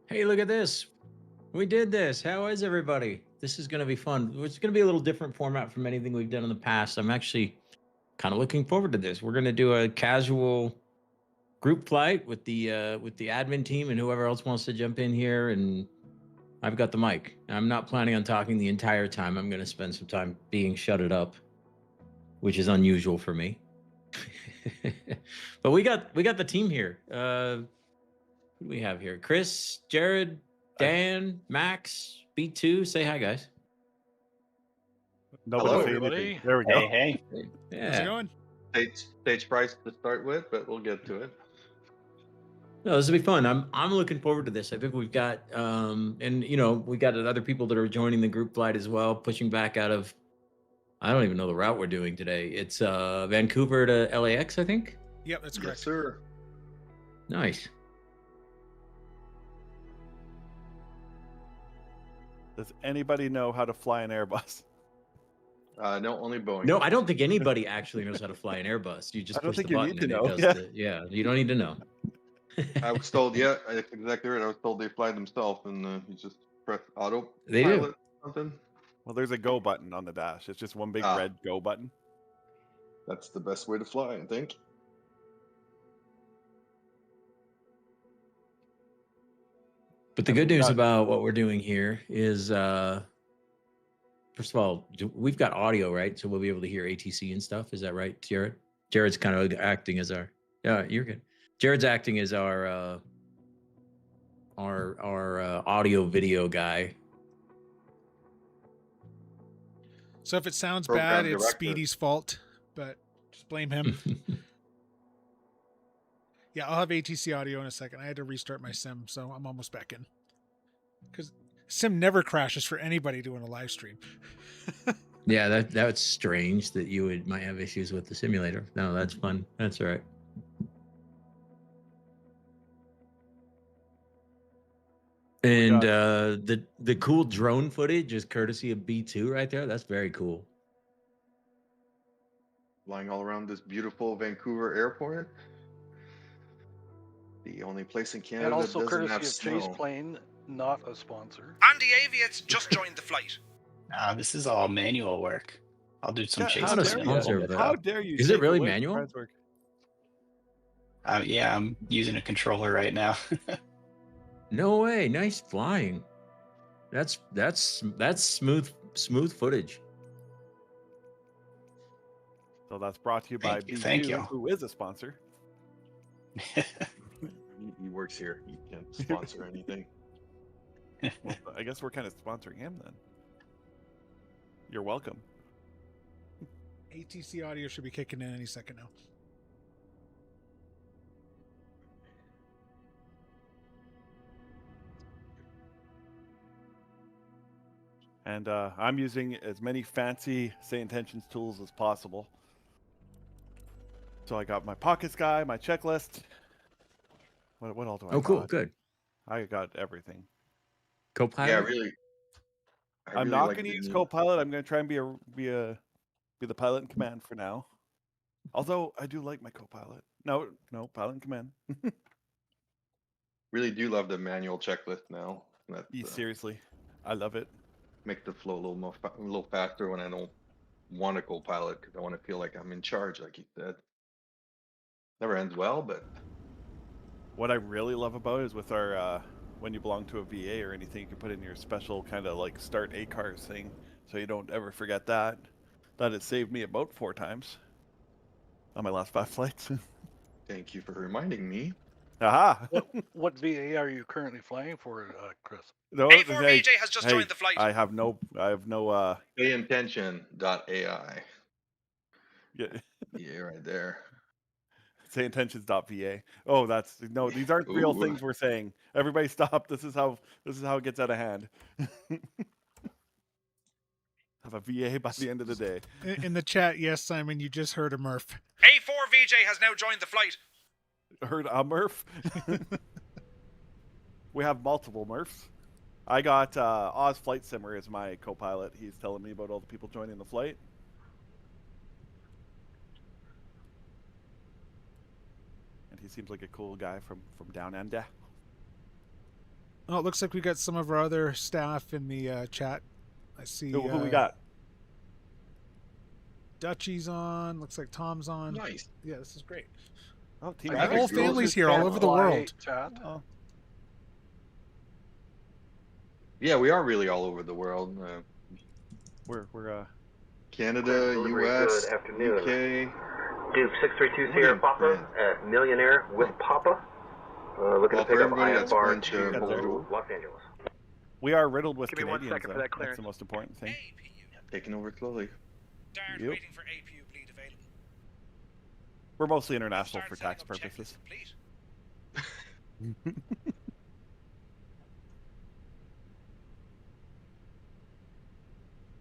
Hey, look at this. We did this. How is everybody? This is going to be fun. It's going to be a little different format from anything we've done in the past. I'm actually kind of looking forward to this. We're going to do a casual group flight with the admin team and whoever else wants to jump in here, and I've got the mic. I'm not planning on talking the entire time. I'm going to spend some time being shutted up, which is unusual for me. But we got the team here. Who do we have here? Chris, Jared, Dan, Max, B2. Say hi, guys. Nobody Hello, say everybody. anything. There we go. Hey. Yeah. How's it going? Stage price to start with, but we'll get to it. No, this will be fun. I'm looking forward to this. I think we've got and we got other people that are joining the group flight as well, pushing back out of, I don't even know the route we're doing today. It's Vancouver to LAX, I think. Yep, that's correct. Yes, sir. Nice. Does anybody know how to fly an Airbus? No, only Boeing. No, I don't think anybody actually knows how to fly an Airbus. You just I don't push the think you button need to and know. it does Yeah. yeah, you don't need to know. I was told, yeah, that's exactly right. I was told they fly themselves, and you just press auto. They do. pilot something. Well, there's a go button on the dash. It's just one big red go button. That's the best way to fly, I think. But the good news about what we're doing here is, first of all, we've got audio, right? So we'll be able to hear ATC and stuff. Is that right, Jared? Jared's kind of acting as our, yeah, you're good. Jared's acting as our audio video guy. So if it sounds Program bad, it's director. Speedy's fault, but just blame him. Yeah, I'll have ATC audio in a second. I had to restart my sim, so I'm almost back in. Because sim never crashes for anybody doing a live stream. Yeah, that's strange that you might have issues with the simulator. No, that's fun. That's all right. And the cool drone footage is courtesy of B2 right there. That's very cool. Flying all around this beautiful Vancouver airport. The only place in Canada And also that doesn't courtesy have of snow. Chase Plane, not a sponsor. Andy Aviates just joined the flight. This is all manual work. I'll do some Yeah, chase. Not a planning. sponsor, but How dare you? is it take really away manual? Brian's work? Yeah, I'm using a controller right now. No way. Nice flying. That's smooth footage. So that's brought to you by Thank BU, you. who is a sponsor. He works here. He can't sponsor anything. Well, I guess we're kind of sponsoring him then. You're welcome. ATC audio should be kicking in any second now. And I'm using as many fancy SayIntentions tools as possible. So I got my pockets guy, my checklist. What all do I got? Oh, cool. Good. I got everything. Copilot? Yeah, really. I'm not going to use Copilot. I'm going to try and be the pilot in command for now. Although I do like my Copilot. No, pilot in command. Really do love the manual checklist now. That Seriously, I love it. make the flow a little faster when I don't want to co-pilot because I want to feel like I'm in charge, like you said. Never ends well, but What I really love about it is with our when you belong to a VA or anything, you can put in your special kind of like start ACARS thing, so you don't ever forget that. That has saved me about 4 times on my last 5 flights. thank you for reminding me. Aha! What VA are you currently flying for, Chris? No, A4 VJ has just joined the flight. I have no SayIntention.AI. Yeah. Yeah, right there. SayIntentions.va. Oh, these aren't real Ooh. things we're saying. Everybody stop. This is how it gets out of hand. Have a VA by the end of the day. In the chat, yes, Simon, you just heard a Murph. A4 VJ has now joined the flight. Heard a Murph? We have multiple Murphs. I got Oz Flight Simmer as my co-pilot. He's telling me about all the people joining the flight. And he seems like a cool guy from down under. Oh, it looks like we got some of our other staff in the chat. I see. Who we got? Dutchie's on. Looks like Tom's on. Nice. Yeah, this is great. Oh, Team I got Havoc whole girls families is here all on. over the world. Chat. Oh. Yeah, we are really all over the world. We're Canada, US, Good afternoon. UK. Duke 632 What Sierra in Papa at Millionaire with Papa. Looking Well, to pick for up everybody that's IFR going to to Bordeaux. Los Angeles. we are riddled with Give me 1 Canadians. second for Though. that That's clearance. the most important thing. APU. Taking over slowly. Dart Yep. waiting for APU bleed available. We're mostly international Start for setting tax up purposes. checklist complete.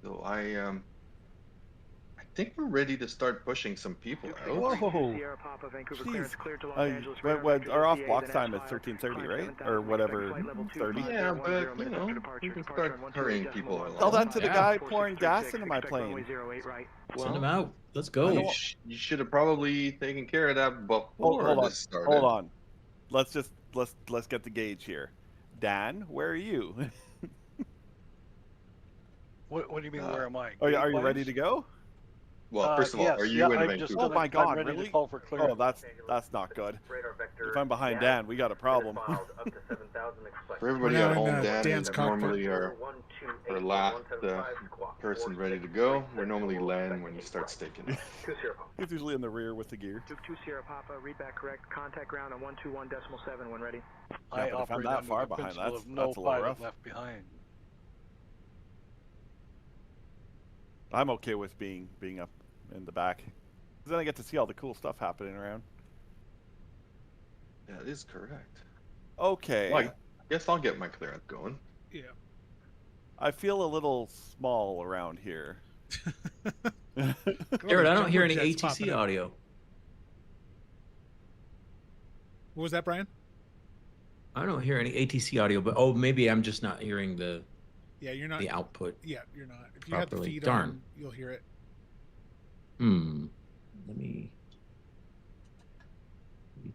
So I think we're ready to start pushing some people out. Whoa! Sierra Papa, Vancouver Jeez. clearance cleared to Los Angeles. Our off blocks time is 13:30, right? Or whatever, 30. Yeah, but you know, we can start hurrying people along. Tell that to the Yeah. guy pouring gas into my plane. Send them out. Let's I go. know. You should have probably taken care of that before Hold on. this started. Hold on. Let's get the gauge here. Dan, where are you? What do you mean? Where am I? Are you Gate ready lines? to go? Well, first of all, yes, are you yeah, in I'm Vancouver? just Oh my God, I'm ready really? to call for clearance. Oh, that's not good. If I'm behind Dan, we got a problem. For everybody We're now at home, in, Dan Dan's is cockpit. normally our last person ready to go. We're normally Len when you start staking up. He's usually in the rear with the gear. Duke 2 Sierra Papa, read back correct. Contact ground on 121.7 when ready. Yeah, I but if I'm operate that under far the behind, principle that's of no a little pilot rough. left behind. I'm okay with being up in the back. 'Cause then I get to see all the cool stuff happening around. That is correct. Okay. Well, I guess I'll get my clearance going. Yeah. I feel a little small around here. Jared, I don't hear any Jumbo jets ATC popping up. audio. What was that, Brian? I don't hear any ATC audio, but oh, maybe I'm just not hearing the Yeah, you're not. output. Yeah, you're not. If you have the properly. feed Darn. on, you'll hear it. Let me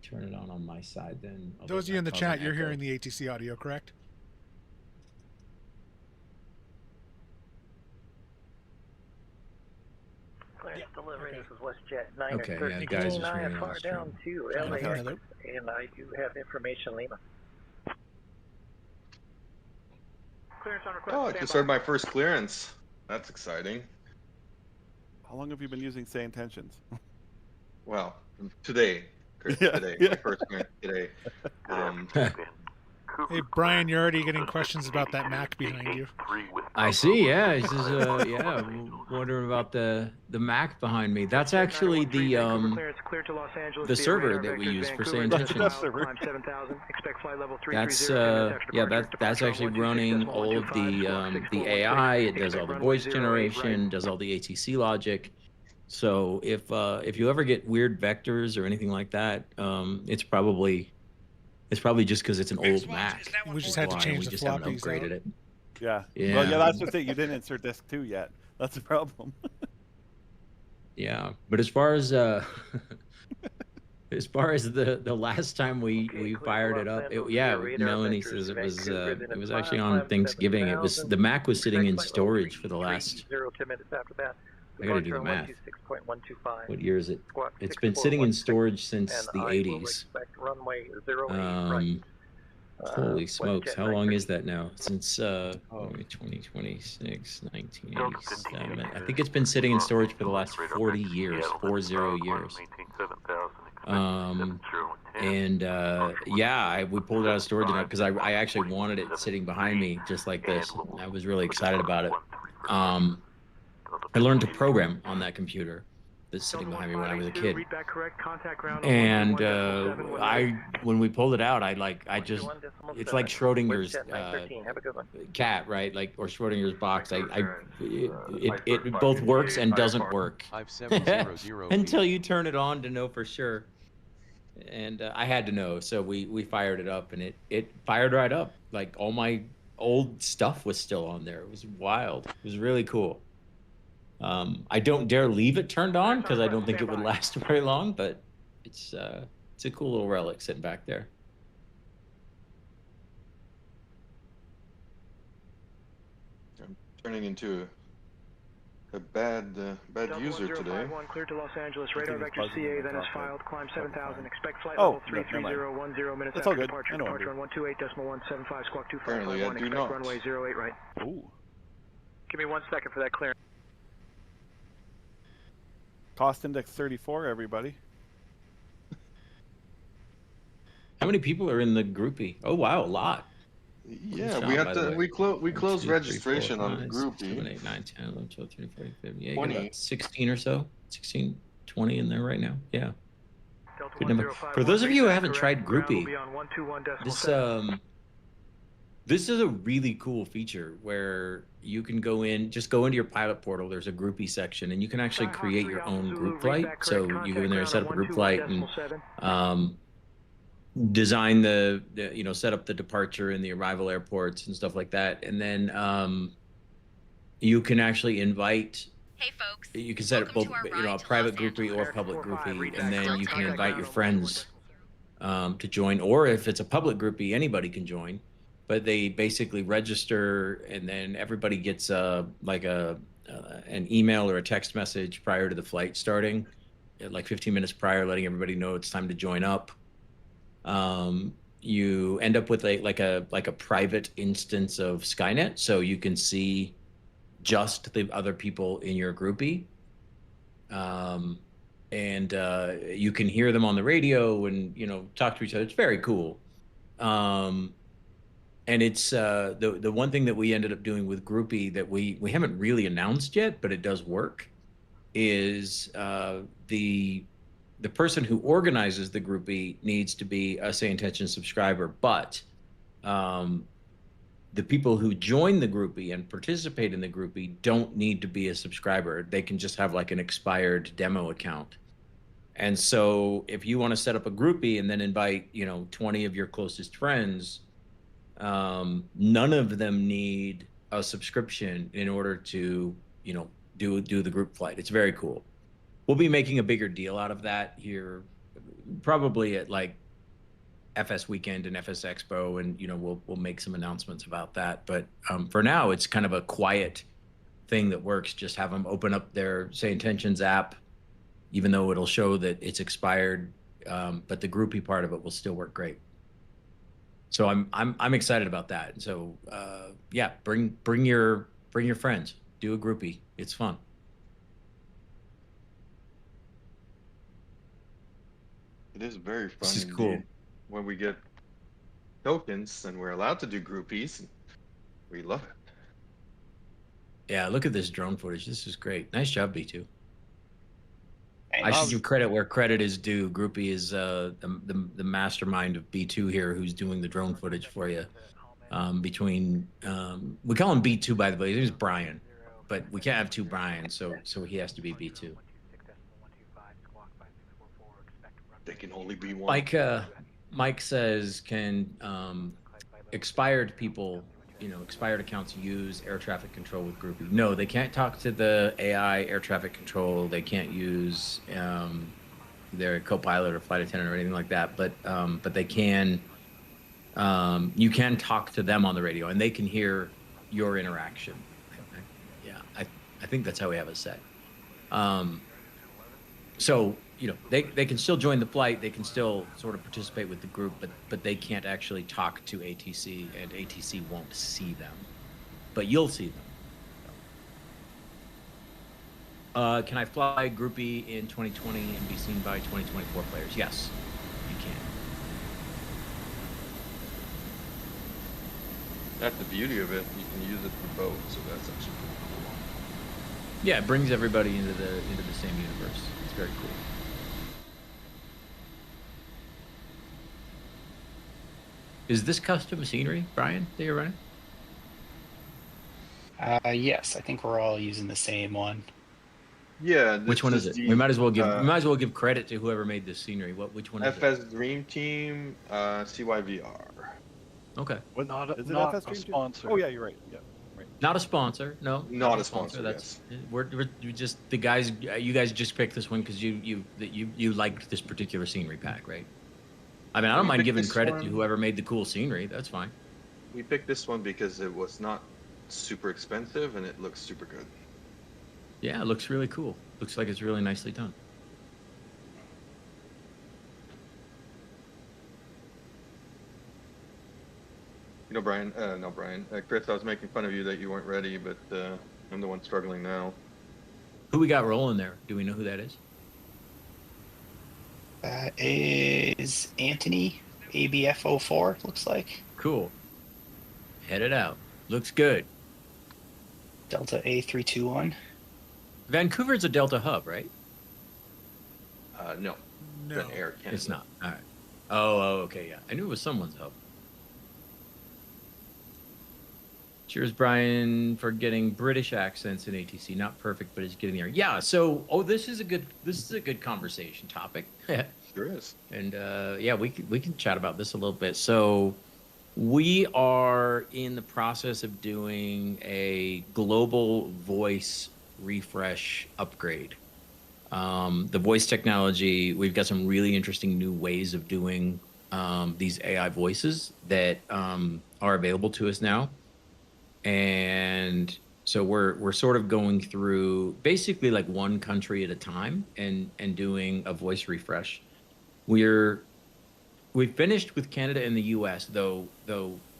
turn it on my side then. Those of you in the chat, you're hearing the ATC audio, correct? Clearance delivery. Okay. This is WestJet 9 Okay, yeah, 13 guys are hearing IFR us down to Okay, LAX, hello. and I do have information, Lima. Clearance on request. Oh, I just heard my first clearance. That's exciting. How long have you been using Say Intentions? Well, today, Chris, Yeah, today, yeah. my first clearance today. Hey, Brian, you're already getting questions about that Mac behind you. I see. Yeah, this is yeah. Wondering about the Mac behind me. That's actually the server that we use for Say Intentions. That's yeah. That's actually running all of the AI. It does all the voice generation, does all the ATC logic. So if you ever get weird vectors or anything like that, it's probably just because it's an old Mac. We just had to Why, change we the just haven't floppies upgraded out. it. Yeah. Yeah. Well, yeah, that's the thing. You didn't insert disk 2 yet. That's the problem. Yeah, but as far as the last time we fired it up, Melanie says it was actually on Thanksgiving. It was the Mac was sitting in storage for the last. 10 minutes after that. I gotta do the math. 126.125. What year is it? Squawk It's been sitting in storage since and the I will 80s. expect runway 08 right. Holy WestJet smokes! How long 913. is that now? Since 2026, 1987. I think it's been sitting in storage for the last 40 years, 40 years. We pulled it out of storage because I actually wanted it sitting behind me just like this. I was really excited about it. I learned to program on that computer that's sitting behind me when I was a kid. And when we pulled it out, it's like Schrodinger's cat, right? Like, or Schrodinger's box. It both works and doesn't work until you turn it on to know for sure. And I had to know, so we fired it up, and it fired right up. Like, all my old stuff was still on there. It was wild. It was really cool. I don't dare leave it turned on because I don't think it would last very long, but it's a cool little relic sitting back there. turning into a bad user today. 1051 cleared to Los Angeles. I Radar think it's vector buzzing in CA my then is cockpit. filed. Climb Probably 7000. fine. Expect flight Oh, level no, never mind. 33010 minutes It's all after good. departure. I know Departure under. on 128.175 squawk 2551. Apparently I do Expect not. runway 08 right. Ooh. Give me 1 second for that clearance. Cost index 34, everybody. How many people are in the groupie? Oh wow, a lot. Yeah, Cool we shot, had by the to. way. We 1, closed 2, 3, 4, registration on the 5, 6, groupie. 7, 8, 9, 10, 11, 12, 13, 14, 15. Yeah, you got 20. about 16 or so. 16, 20 in there right now. Yeah. Delta Good number. 1051, For those of you who haven't correct. tried Ground will Groupie, be on 121.7. this is a really cool feature where you can go into your pilot portal. There's a Groupie section, and you can actually create your own group flight. So you go in there, set up a group flight, and design set up the departure and the arrival airports and stuff like that. And then you can actually invite. Hey folks, you can set up both, a private groupie or public groupie, and then you can invite your friends to join, or if it's a public groupie, anybody can join. But they basically register, and then everybody gets an email or a text message prior to the flight starting, like 15 minutes prior, letting everybody know it's time to join up. You end up with a private instance of Skynet, so you can see just the other people in your groupie, and you can hear them on the radio and talk to each other. It's very cool. And it's the one thing that we ended up doing with Groupie that we haven't really announced yet, but it does work, is the person who organizes the Groupie needs to be a SayIntentions subscriber, but the people who join the Groupie and participate in the Groupie don't need to be a subscriber. They can just have like an expired demo account. And so if you want to set up a Groupie and then invite 20 of your closest friends, none of them need a subscription in order to do the group flight. It's very cool. We'll be making a bigger deal out of that here, probably at like FS Weekend and FS Expo, and we'll make some announcements about that. But for now, it's kind of a quiet thing that works. Just have them open up their SayIntentions app, even though it'll show that it's expired, but the Groupie part of it will still work great. So I'm excited about that. So yeah, bring your friends, do a Groupie. It's fun. It is very fun. This is indeed. cool. When we get tokens and we're allowed to do groupies, we love it. Yeah, look at this drone footage. This is great. Nice job, B2. Thanks. I should give credit where credit is due. Groupie is the mastermind of B2 here, who's doing the drone footage for you. Between we call him B2, by the way. His name is Brian, but we can't have two Brians, so he has to be B2. They can only be one. Mike says, can expired people, expired accounts use air traffic control with Groupie? No, they can't talk to the AI air traffic control. They can't use their co-pilot or flight attendant or anything like that. But they can. You can talk to them on the radio, and they can hear your interaction. I think that's how we have it set. So they can still join the flight. They can still sort of participate with the group, but they can't actually talk to ATC, and ATC won't see them, but you'll see them. Can I fly Groupie in 2020 and be seen by 2024 players? Yes, you can. That's the beauty of it. You can use it for both, so that's actually pretty cool. Yeah, it brings everybody into the same universe. It's very cool. Is this custom scenery, Brian, that you're running? Yes, I think we're all using the same one. Yeah. Which one is it? We might as well give credit to whoever made this scenery. Which one is it? FS Dream Team CYVR. Okay. What, Not is it a FS Dream Team? sponsor. Oh yeah, you're right. Yeah. Right. Not a sponsor. No. Not a sponsor. That's Yes. we're just the guys. You guys just picked this one because you liked this particular scenery pack, right? I mean, I don't We mind picked giving this credit one- to whoever made the cool scenery. That's fine. We picked this one because it was not super expensive and it looks super good. Yeah, it looks really cool. Looks like it's really nicely done. You know, Brian, no, Brian, Chris, I was making fun of you that you weren't ready, but I'm the one struggling now. Who we got rolling there? Do we know who that is? That is Anthony, ABF04, looks like. Cool. Headed out. Looks good. Delta A321. Vancouver's a Delta hub, right? No, No. the Air Canada. It's not. All right. Oh, okay, yeah. I knew it was someone's hub. Cheers, Brian, for getting British accents in ATC. Not perfect, but it's getting there. Yeah. So, this is a good conversation topic. Sure is. And yeah, we can chat about this a little bit. So, we are in the process of doing a global voice refresh upgrade. The voice technology, we've got some really interesting new ways of doing these AI voices that are available to us now. And so we're sort of going through basically like one country at a time and doing a voice refresh. We've finished with Canada and the US, though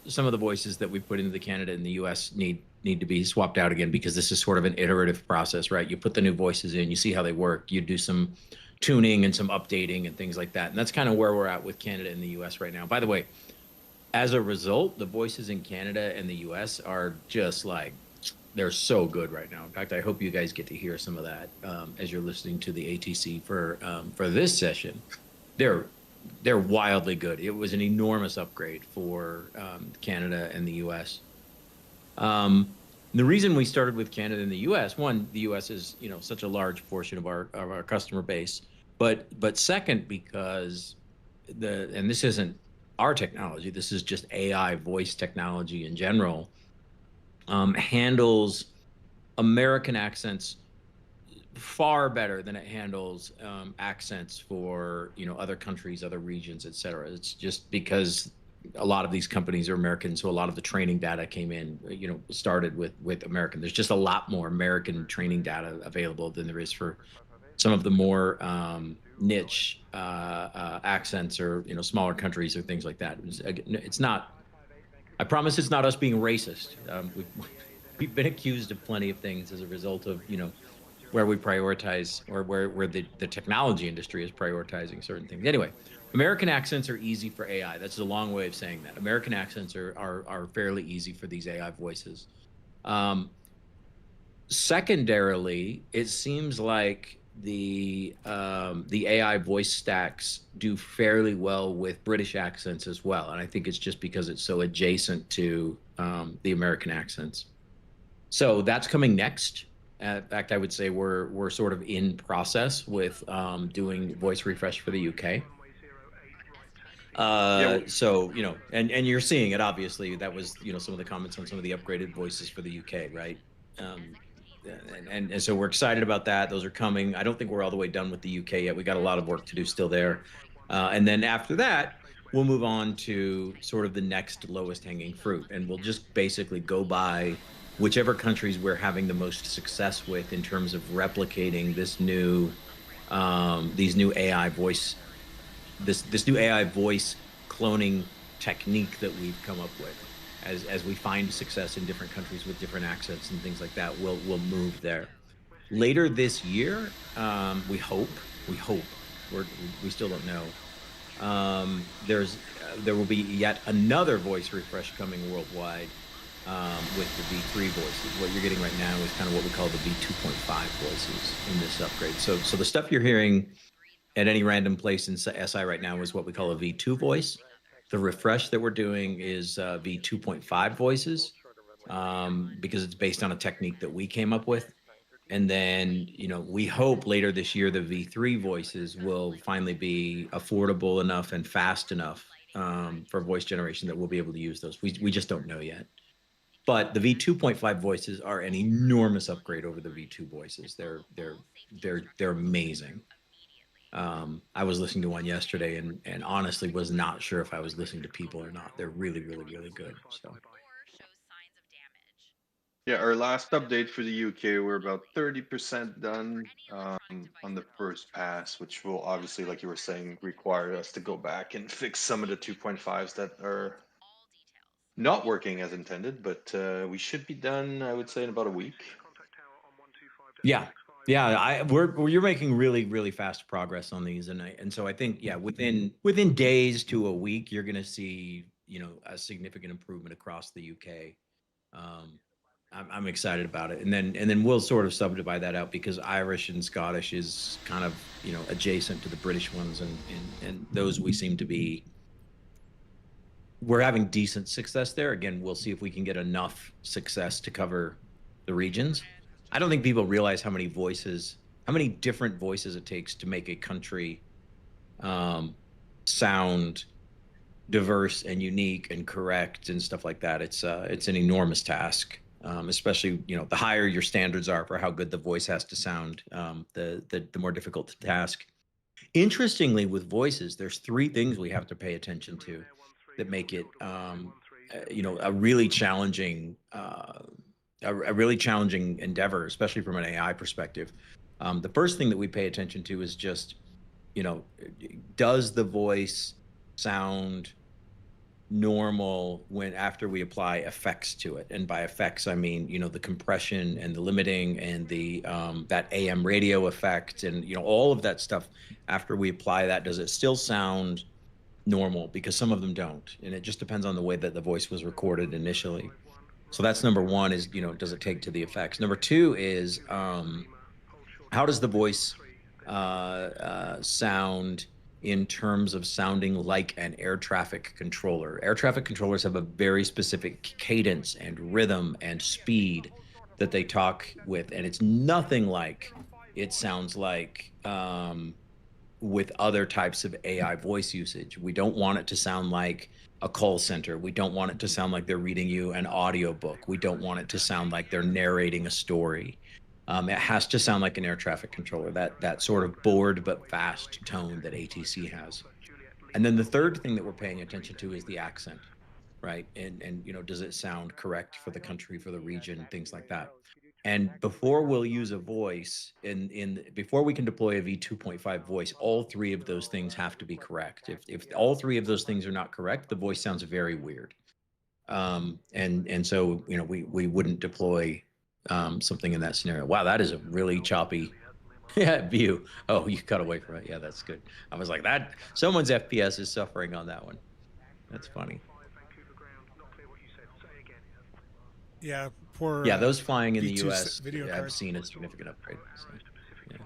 some of the voices that we put into the Canada and the US need to be swapped out again, because this is sort of an iterative process, right? You put the new voices in, you see how they work, you do some tuning and some updating and things like that. And that's kind of where we're at with Canada and the US right now. By the way, as a result, the voices in Canada and the US are just like, they're so good right now. In fact, I hope you guys get to hear some of that as you're listening to the ATC for this session. They're wildly good. It was an enormous upgrade for Canada and the US. The reason we started with Canada and the US, one, the US is such a large portion of our customer base, but second, because and this isn't our technology, this is just AI voice technology in general, handles American accents far better than it handles accents for other countries, other regions, etc. It's just because a lot of these companies are American, so a lot of the training data came in, started with American. There's just a lot more American training data available than there is for some of the more niche accents or smaller countries or things like that. It's not. I promise it's not us being racist. We've been accused of plenty of things as a result of where we prioritize, or where the technology industry is prioritizing certain things. Anyway, American accents are easy for AI. That's a long way of saying that. American accents are fairly easy for these AI voices. Secondarily, it seems like the AI voice stacks do fairly well with British accents as well, and I think it's just because it's so adjacent to the American accents. So that's coming next. In fact, I would say we're sort of in process with doing voice refresh for the UK. So and you're seeing it, obviously. That was some of the comments on some of the upgraded voices for the UK, right? And so we're excited about that. Those are coming. I don't think we're all the way done with the UK yet. We got a lot of work to do still there. And then after that, we'll move on to sort of the next lowest hanging fruit, and we'll just basically go by whichever countries we're having the most success with in terms of replicating these new AI voice, this new AI voice cloning technique that we've come up with. As we find success in different countries with different accents and things like that, we'll move there. Later this year, we hope. We still don't know. There will be yet another voice refresh coming worldwide with the V3 voices. What you're getting right now is kind of what we call the V2.5 voices in this upgrade. So the stuff you're hearing at any random place in SI right now is what we call a V2 voice. The refresh that we're doing is V2.5 voices because it's based on a technique that we came up with. And then, we hope later this year, the V3 voices will finally be affordable enough and fast enough for voice generation that we'll be able to use those. We just don't know yet. But the V2.5 voices are an enormous upgrade over the V2 voices. They're amazing. I was listening to one yesterday and honestly was not sure if I was listening to people or not. They're really, really, really good. So Yeah, our last update for the UK, we're about 30% done on the first pass, which will obviously, like you were saying, require us to go back and fix some of the 2.5s that are not working as intended, but we should be done, I would say, in about a week. Yeah. You're making really fast progress on these, and so I think within days to a week, you're going to see a significant improvement across the UK. I'm excited about it, and then we'll sort of subdivide that out because Irish and Scottish is kind of adjacent to the British ones, and those we're having decent success there. Again, we'll see if we can get enough success to cover the regions. I don't think people realize how many different voices it takes to make a country sound diverse and unique and correct and stuff like that. It's an enormous task, especially the higher your standards are for how good the voice has to sound, the more difficult the task. Interestingly, with voices, there's three things we have to pay attention to that make it a really challenging endeavor, especially from an AI perspective. The first thing that we pay attention to is just does the voice sound normal after we apply effects to it? And by effects, I mean the compression and the limiting and the that AM radio effect and all of that stuff. After we apply that, does it still sound normal? Because some of them don't, and it just depends on the way that the voice was recorded initially. So that's number one, is does it take to the effects? Number two is how does the voice sound in terms of sounding like an air traffic controller? Air traffic controllers have a very specific cadence and rhythm and speed that they talk with, and it's nothing like it sounds like with other types of AI voice usage. We don't want it to sound like a call center. We don't want it to sound like they're reading you an audiobook. We don't want it to sound like they're narrating a story. It has to sound like an air traffic controller, that sort of bored but fast tone that ATC has. And then the third thing that we're paying attention to is the accent, right? And does it sound correct for the country, for the region, things like that. And before we'll use a voice before we can deploy a V2.5 voice, all three of those things have to be correct. If all three of those things are not correct, the voice sounds very weird. And so we wouldn't deploy something in that scenario. Wow, that is a really choppy view. Oh, you cut away from it. Yeah, that's good. I was like, that someone's FPS is suffering on that one. That's funny. Yeah, poor. Yeah, those flying in the V2 US video have card. seen a significant upgrade. So, yeah.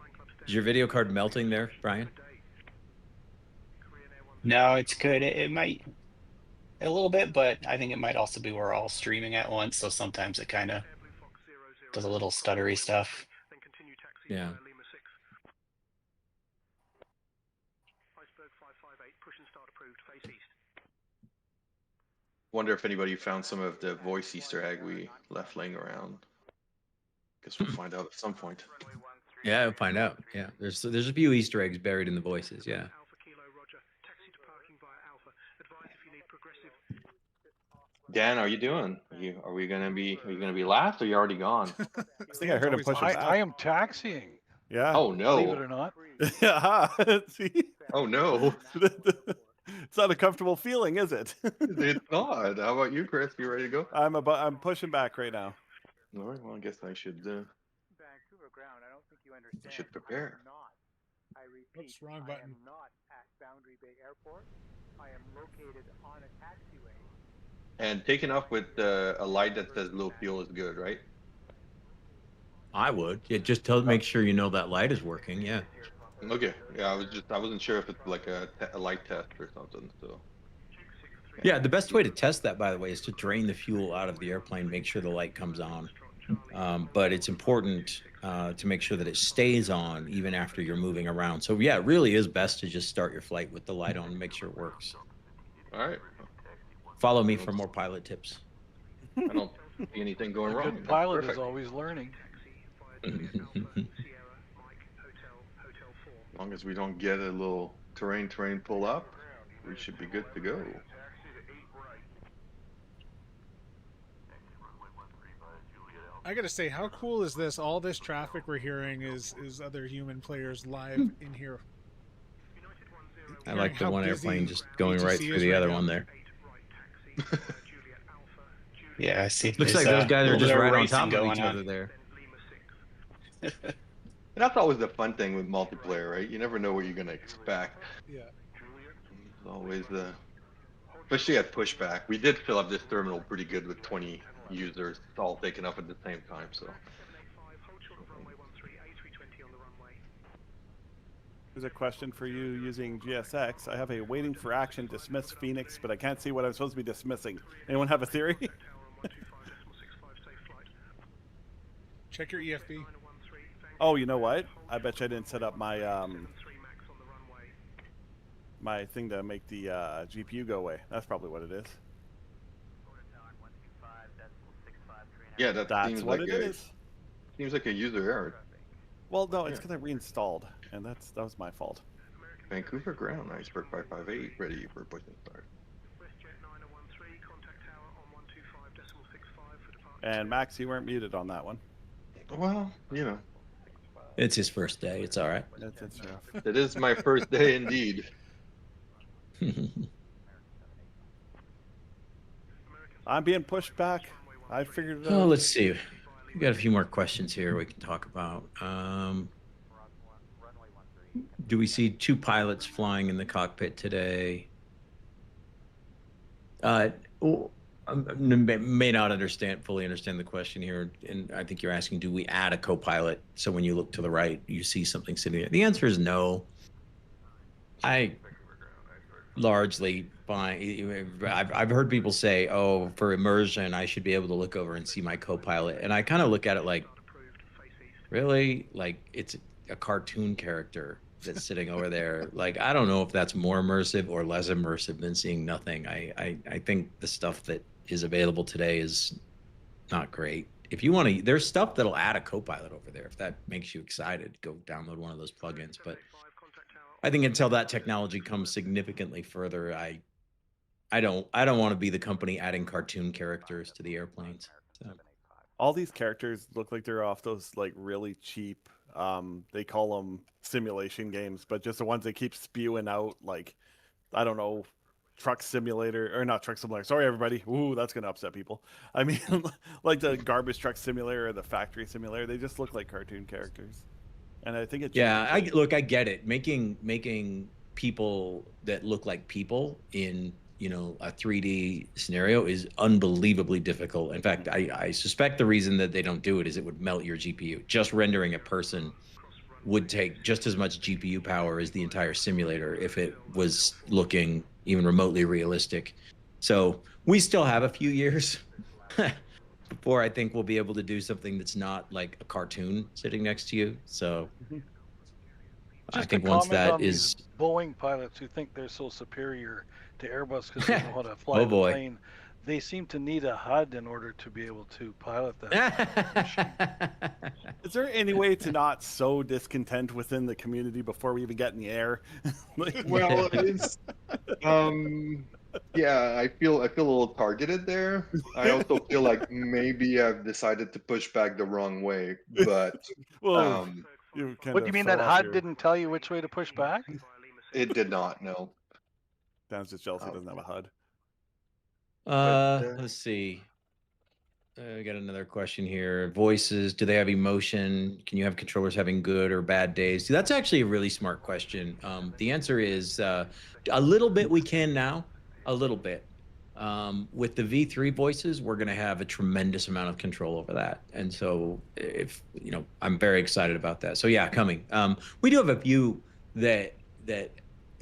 Is your video card melting there, Brian? No, it's good. It might a little bit, but I think it might also be we're all streaming at once, so sometimes it kind of does a little stuttery stuff. Yeah. Wonder if anybody found some of the voice Easter egg we left laying around. Guess we'll find out at some point. Yeah, we'll find out. Yeah, there's a few Easter eggs buried in the voices. Yeah. Dan, how are you doing? Are we gonna be last, or you already gone? I think I heard him push it back. I am taxiing. Yeah. Oh Believe it no! or not. Yeah. See? Oh no! It's not a comfortable feeling, is it? It's not. How about you, Chris? You ready to go? I'm pushing back right now. All right. Well, I guess I should. Vancouver ground. I don't think you understand. Should prepare. I repeat, Oops, wrong I button. am not at Boundary Bay Airport. I am located on a taxiway. And taking off with a light that says "low fuel" is good, right? I would. Yeah, just make sure that light is working. Yeah. Okay. Yeah, I wasn't sure if it's like a light test or something. So. Yeah, the best way to test that, by the way, is to drain the fuel out of the airplane, make sure the light comes on. But it's important to make sure that it stays on even after you're moving around. So yeah, it really is best to just start your flight with the light on and make sure it works. All right. Follow me for more pilot tips. I don't see anything going A wrong. good That's pilot is perfect. always learning. As long as we don't get a little terrain pull up, we should be good to go. I gotta say, how cool is this? All this traffic we're hearing is other human players live in here. I like the How one busy airplane just going right ATC through is the right other now. one there. Yeah, I see. Looks There's like those a guys are little just bit of right on racing top of going each on. other there. And that's always the fun thing with multiplayer, right? You never know what you're gonna expect. Yeah. It's always especially at Pushback. We did fill up this terminal pretty good with 20 users all taken up at the same time. So Here's a question for you using GSX. I have a waiting for action dismiss Phoenix, but I can't see what I'm supposed to be dismissing. Anyone have a theory? Check your EFB. Oh, you know what? I bet you I didn't set up my my thing to make the GPU go away. That's probably what it is. yeah, that That's seems what like it is. seems like a user error. Well, no, it's Yeah. because I reinstalled, and that was my fault. Vancouver ground, iceberg 558, ready for push and start. And Max, you weren't muted on that one. Well, you know, It's his first day. It's all right. That's rough. it is my first day indeed. I'm being pushed back. I figured it out. Oh, let's see. We got a few more questions here we can talk about. Do we see 2 pilots flying in the cockpit today? I may not fully understand the question here, and I think you're asking, do we add a co-pilot so when you look to the right, you see something sitting there? The answer is no. I largely I've heard people say, oh, for immersion, I should be able to look over and see my co-pilot, and I kind of look at it like, really? Like, it's a cartoon character that's sitting over there. Like, I don't know if that's more immersive or less immersive than seeing nothing. I think the stuff that is available today is not great. If you want to, there's stuff that'll add a co-pilot over there. If that makes you excited, go download one of those plugins. But I think until that technology comes significantly further, I don't want to be the company adding cartoon characters to the airplanes. So. All these characters look like they're off those like really cheap, they call them simulation games, but just the ones they keep spewing out, like, I don't know, Truck Simulator, or not Truck Simulator. Sorry, everybody. Ooh, that's going to upset people. I mean, like the Garbage Truck Simulator or the Factory Simulator, they just look like cartoon characters. And I think it's... Yeah, I get it. Making people that look like people in, you know, a 3D scenario is unbelievably difficult. In fact, I suspect the reason that they don't do it is it would melt your GPU. Just rendering a person would take just as much GPU power as the entire simulator if it was looking even remotely realistic. So we still have a few years before I think we'll be able to do something that's not like a cartoon sitting next to you. So I Just think a once comment that on is... these Boeing pilots who think they're so superior to Airbus because they know how to fly Oh, the boy. plane. They seem to need a HUD in order to be able to pilot that. Is there any way to not sow discontent within the community before we even get in the air? Well, it's yeah, I feel a little targeted there. I also feel like maybe I've decided to push back the wrong way, but Well, What do you mean that HUD didn't tell you which way to push back? it did not. No. Dan's just jealous he doesn't have a HUD. But, Let's see. I got another question here. Voices, do they have emotion? Can you have controllers having good or bad days? That's actually a really smart question. The answer is a little bit we can now, a little bit. With the V3 voices, we're going to have a tremendous amount of control over that. And so if, you know, I'm very excited about that. So yeah, coming. We do have a few that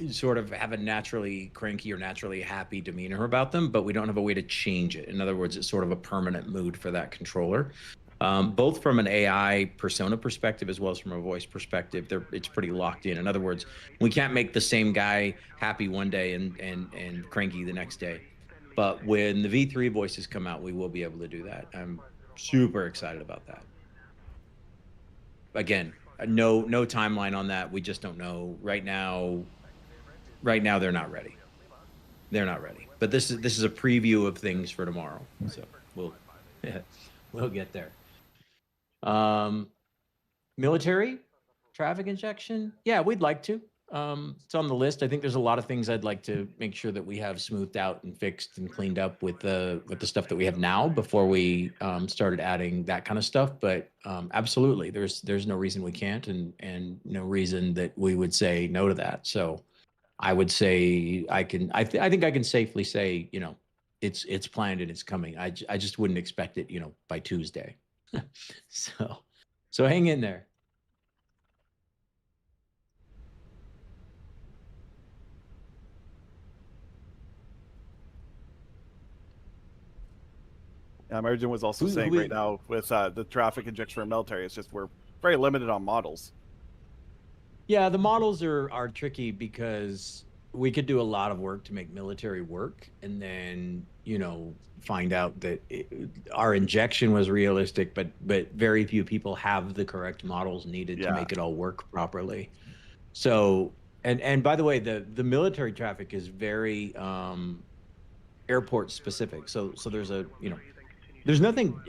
sort of have a naturally cranky or naturally happy demeanor about them, but we don't have a way to change it. In other words, it's sort of a permanent mood for that controller. Both from an AI persona perspective as well as from a voice perspective, it's pretty locked in. In other words, we can't make the same guy happy one day and cranky the next day. But when the V3 voices come out, we will be able to do that. I'm super excited about that. Again, no timeline on that. We just don't know right now. Right now, they're not ready. They're not ready. But this is a preview of things for tomorrow. So we'll get there. Military traffic injection. Yeah, we'd like to. It's on the list. I think there's a lot of things I'd like to make sure that we have smoothed out and fixed and cleaned up with the stuff that we have now before we started adding that kind of stuff. But absolutely, there's no reason we can't, and no reason that we would say no to that. So I would say I think I can safely say, it's planned and it's coming. I just wouldn't expect it, by Tuesday. So hang in there. Margin was also saying right now with the traffic injection for military, it's just we're very limited on models. Yeah, the models are tricky because we could do a lot of work to make military work, and then find out that our injection was realistic, but very few people have the correct models needed to make it all work properly. So, and by the way, the military traffic is very airport specific. So there's there's nothing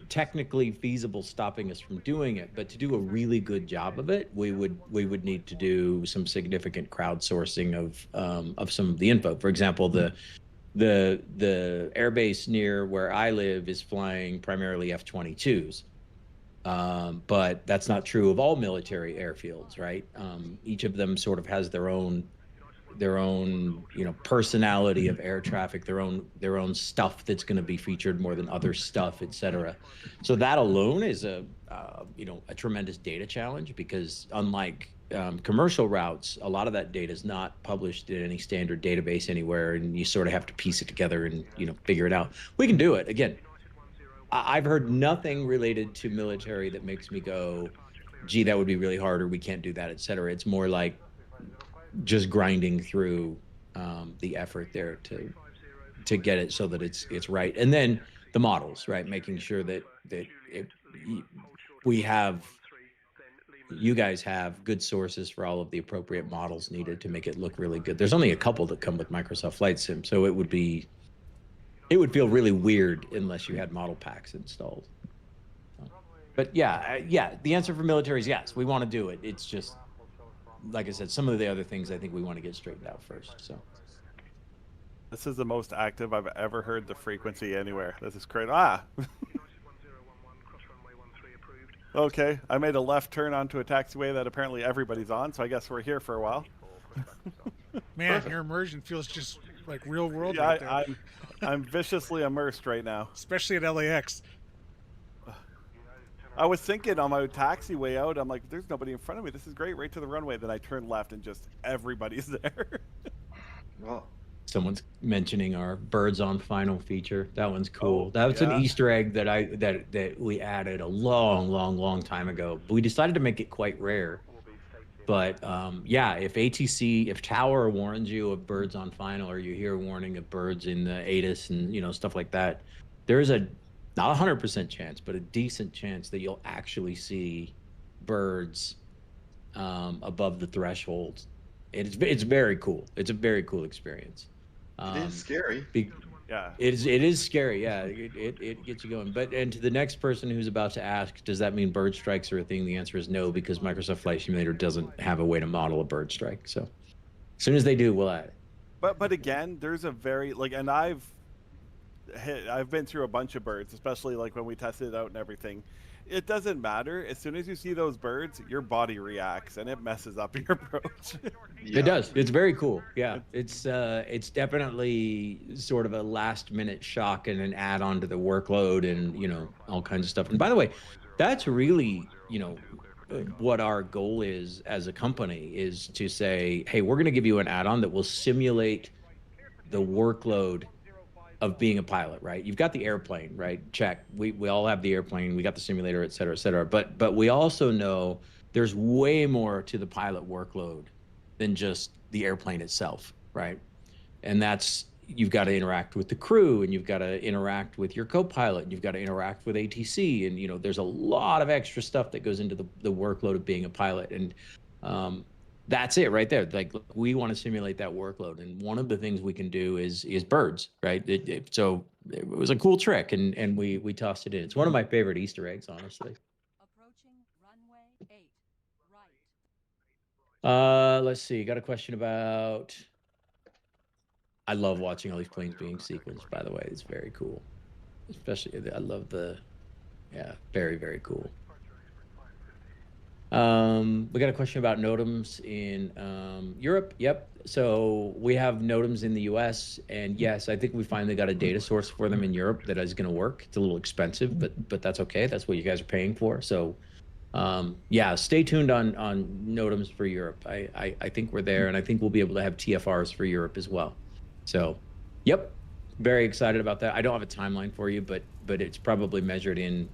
technically feasible stopping us from doing it, but to do a really good job of it, we would need to do some significant crowdsourcing of some of the info. For example, the airbase near where I live is flying primarily F-22s, but that's not true of all military airfields, right? Each of them sort of has their own personality of air traffic, their own stuff that's going to be featured more than other stuff, etc. So that alone is a tremendous data challenge, because unlike commercial routes, a lot of that data is not published in any standard database anywhere, and you sort of have to piece it together and figure it out. We can do it. Again, I've heard nothing related to military that makes me go, gee, that would be really hard, or we can't do that, etc. It's more like just grinding through the effort there to get it so that it's right. And then the models, right? Making sure that you guys have good sources for all of the appropriate models needed to make it look really good. There's only a couple that come with Microsoft Flight Sim, so it would feel really weird unless you had model packs installed. But yeah, the answer for military is yes, we want to do it. It's just, like I said, some of the other things I think we want to get straightened out first. So this is the most active I've ever heard the frequency anywhere. This is crazy. Okay, I made a left turn onto a taxiway that apparently everybody's on, so I guess we're here for a while. Man, your immersion feels just like real world. Yeah, right there. I'm viciously immersed right now. Especially at LAX. I was thinking on my taxiway out, I'm like, there's nobody in front of me. This is great, right to the runway. Then I turned left and just everybody's there. Well, someone's mentioning our birds on final feature. That one's cool. Oh, that was an Easter egg that we added a long time ago. We decided to make it quite rare. But if Tower warns you of birds on final, or you hear a warning of birds in the ATIS and stuff like that, there's a not 100% chance, but a decent chance that you'll actually see birds above the threshold. It's very cool. It's a very cool experience. It is scary. Yeah. It is scary. Yeah, it gets you going. And to the next person who's about to ask, does that mean bird strikes are a thing? The answer is no, because Microsoft Flight Simulator doesn't have a way to model a bird strike. So as soon as they do, we'll add it. But again, there's a very and I've been through a bunch of birds, especially like when we tested it out and everything. It doesn't matter. As soon as you see those birds, your body reacts and it messes up your approach. It does. It's very cool. Yeah, it's definitely sort of a last minute shock and an add on to the workload and all kinds of stuff. And by the way, that's really what our goal is as a company, is to say, hey, we're going to give you an add on that will simulate the workload of being a pilot, right? You've got the airplane, right? Check. We all have the airplane. We got the simulator, et cetera, et cetera. But we also know there's way more to the pilot workload than just the airplane itself, right? And that's, you've got to interact with the crew, and you've got to interact with your co-pilot, and you've got to interact with ATC, and there's a lot of extra stuff that goes into the workload of being a pilot. And that's it right there. Like, look, we want to simulate that workload, and one of the things we can do is birds, right? So it was a cool trick, and we tossed it in. It's one of my favorite Easter eggs, honestly. Let's see. Got a question about. I love watching all these planes being sequenced. By the way, it's very cool. Especially, I love the. Yeah, very very cool. We got a question about NOTAMs in Europe. Yep. So we have NOTAMs in the US, and yes, I think we finally got a data source for them in Europe that is going to work. It's a little expensive, but that's okay. That's what you guys are paying for. So yeah, stay tuned on NOTAMs for Europe. I think we're there, and I think we'll be able to have TFRs for Europe as well. So, yep, very excited about that. I don't have a timeline for you, but it's probably measured in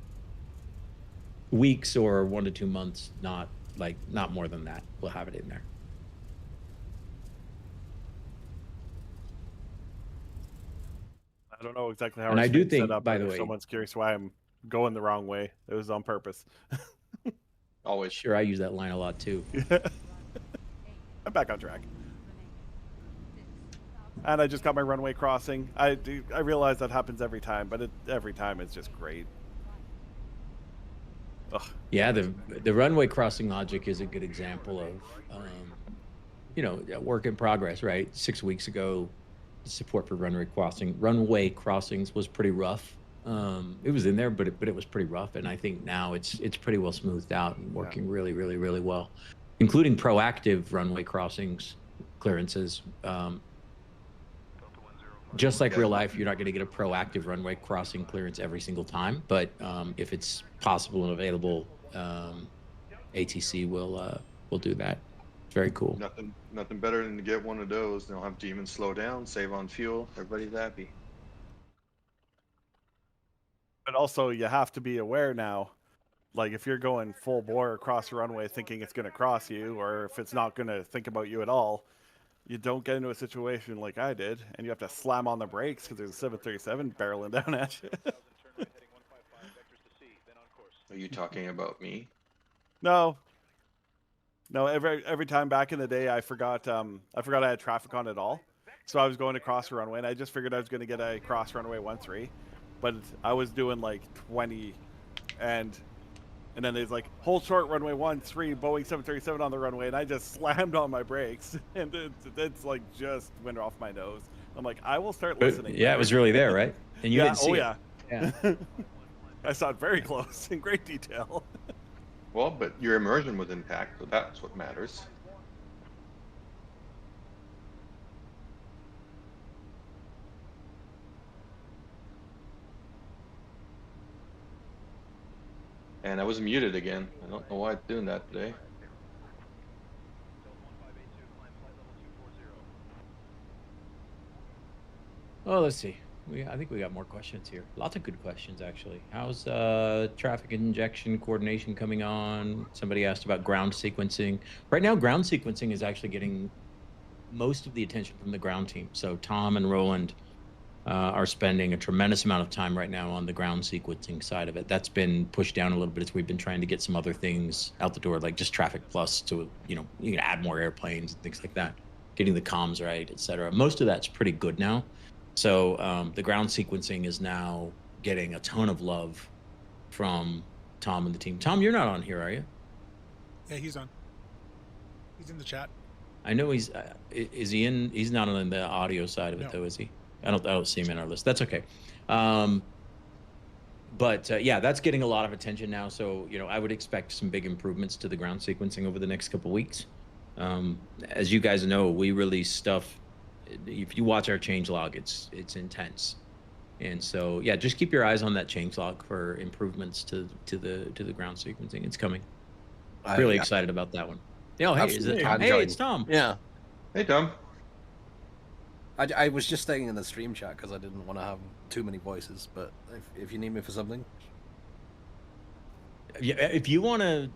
weeks or 1 to 2 months, not more than that. We'll have it in there. I don't know exactly how And our I do stream's set think, up, by but the if way, someone's curious why I'm going the wrong way, it was on purpose. Always. sure, I use that line a lot too. I'm back on track. And I just got my runway crossing. I realize that happens every time, but every time it's just great. Ugh. Yeah, the runway crossing logic is a good example of, a work in progress, right? 6 weeks ago, support for runway crossings was pretty rough. It was in there, but it was pretty rough, and I think now it's pretty well smoothed out and working really, really, really well, including proactive runway crossings clearances. Just like real life, you're not going to get a proactive runway crossing clearance every single time, but if it's possible and available, ATC will do that. It's very cool. Nothing better than to get one of those. They'll have to even slow down, save on fuel. Everybody's happy. But also, you have to be aware now, like if you're going full bore across the runway thinking it's going to cross you, or if it's not going to think about you at all, you don't get into a situation like I did, and you have to slam on the brakes because there's a 737 barreling down at you. Are you talking about me? No. Every time back in the day, I forgot I had traffic on at all, so I was going across the runway, and I just figured I was going to get a cross runway 13, but I was doing like 20, and then there's like hold short runway 13, Boeing 737 on the runway, and I just slammed on my brakes, and it's like just went off my nose. I'm like, I will start listening. Yeah, it was really there, right? And you didn't see it. Yeah. I saw it very close in great detail. Well, but your immersion was intact, so that's what matters. And I was muted again. I don't know why it's doing that today. Oh, let's see. I think we got more questions here. Lots of good questions, actually. How's traffic injection coordination coming on? Somebody asked about ground sequencing. Right now, ground sequencing is actually getting most of the attention from the ground team. So Tom and Roland are spending a tremendous amount of time right now on the ground sequencing side of it. That's been pushed down a little bit as we've been trying to get some other things out the door, like just Traffic Plus to, you can add more airplanes and things like that, getting the comms right, et cetera. Most of that's pretty good now. So the ground sequencing is now getting a ton of love from Tom and the team. Tom, you're not on here, are you? Yeah, he's on. He's in the chat. I know he's. Is he in? He's not on the audio side of it, though, is he? I don't see him in our list. That's okay. But yeah, that's getting a lot of attention now. So I would expect some big improvements to the ground sequencing over the next couple of weeks. As you guys know, we release stuff. If you watch our changelog, it's intense, and so yeah, just keep your eyes on that changelog for improvements to the ground sequencing. It's coming. Really excited about that one. Oh, hey, is it Tom? Hey, it's Tom. Yeah. Hey, Tom. I was just staying in the stream chat because I didn't want to have too many voices, but if you need me for something. Yeah, if you want to,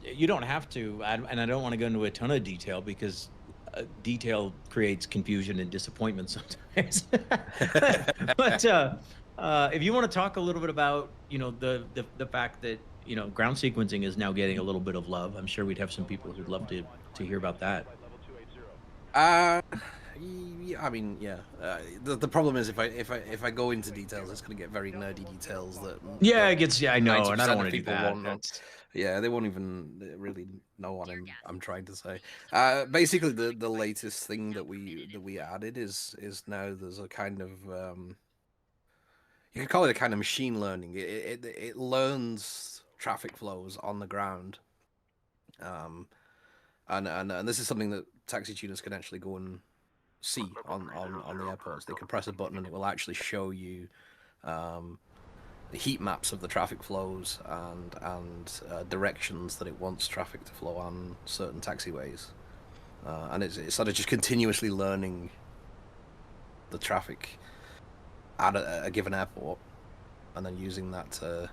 you don't have to, and I don't want to go into a ton of detail because detail creates confusion and disappointment sometimes. But if you want to talk a little bit about, the fact that, ground sequencing is now getting a little bit of love, I'm sure we'd have some people who'd love to hear about that. Yeah, I mean, yeah. The problem is if I go into details, it's going to get very nerdy details that. Yeah, it gets. Yeah, I know, and I don't want to do that. Yeah, they won't even really know what I'm trying to say. Basically, the latest thing that we added is now there's a kind of you could call it a kind of machine learning. It learns traffic flows on the ground, and this is something that taxi tuners can actually go and see on the airports. They can press a button and it will actually show you the heat maps of the traffic flows and directions that it wants traffic to flow on certain taxiways, and it's sort of just continuously learning the traffic at a given airport, and then using that to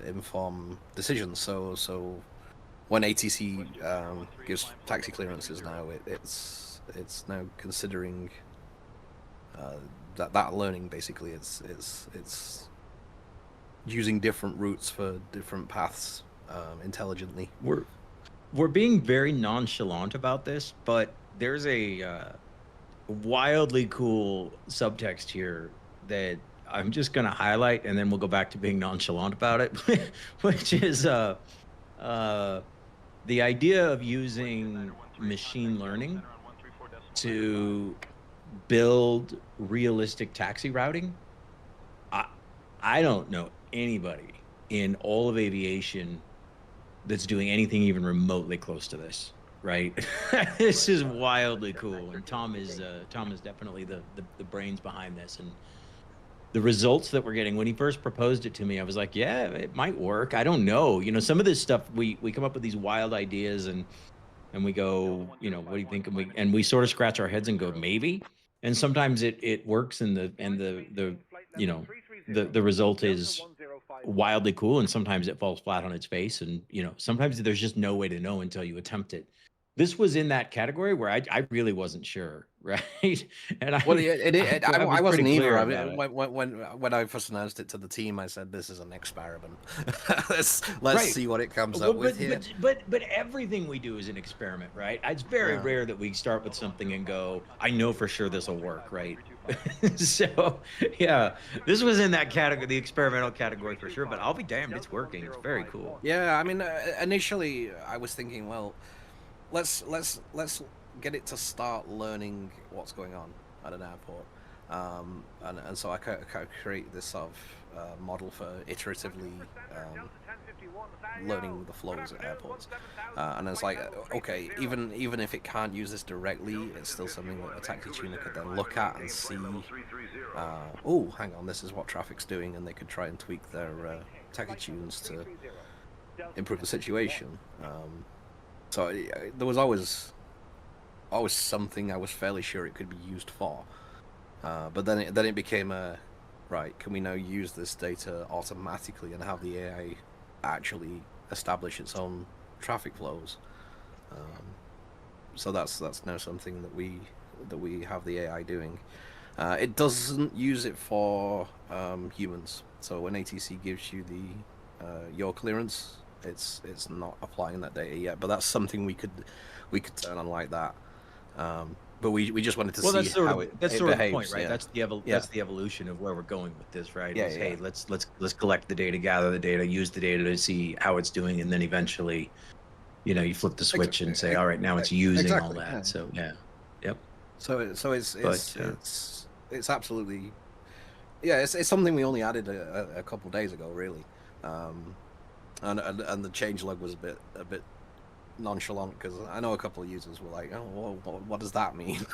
inform decisions. So when ATC gives taxi clearances now, it's now considering that learning. Basically, it's using different routes for different paths intelligently. We're being very nonchalant about this, but there's a wildly cool subtext here that I'm just going to highlight, and then we'll go back to being nonchalant about it, which is the idea of using machine learning to build realistic taxi routing. I don't know anybody in all of aviation that's doing anything even remotely close to this, right? This is wildly cool, and Tom is definitely the brains behind this. And the results that we're getting, when he first proposed it to me, I was like, yeah, it might work. I don't know. You know, some of this stuff, we come up with these wild ideas and we go, you know, what do you think? And we sort of scratch our heads and go, maybe. And sometimes it works, and the you know, the result is wildly cool, and sometimes it falls flat on its face, and you know, sometimes there's just no way to know until you attempt it. This was in that category where I really wasn't sure, right? And I wasn't either. I mean, when I first announced it to the team, I said this is an experiment. let's Right. see what it comes up with here. But everything we do is an experiment, right? It's very rare that we start with something and go, I know for sure this will work, right? So yeah, this was in that category, the experimental category for sure. But I'll be damned, it's working. It's very cool. Yeah, I mean, initially I was thinking, well, let's get it to start learning what's going on at an airport, and so I create this sort of model for iteratively learning the flows at airports, and it's like, okay, even if it can't use this directly, it's still something that a taxi tuner could then look at and see, oh, hang on, this is what traffic's doing, and they could try and tweak their taxi tunes to improve the situation. So there was always something I was fairly sure it could be used for, but then it became a right. Can we now use this data automatically and have the AI actually establish its own traffic flows? So that's now something that we have the AI doing. It doesn't use it for humans. So when ATC gives you the your clearance, it's not applying that data yet. But that's something we could turn on like that. But we just wanted to see how it that's it sort of the behaves, point, right? yeah. That's the evolution of where we're going with this, right? Yeah, Hey, let's collect the data, gather the data, use the data to see how it's doing, and then eventually, you know, you flip the switch and say, all right, now it's using all that. Yeah. So yeah, yep. So it's absolutely, yeah. It's something we only added a couple of days ago, really, and the changelog was a bit nonchalant, because I know a couple of users were like, oh, what does that mean?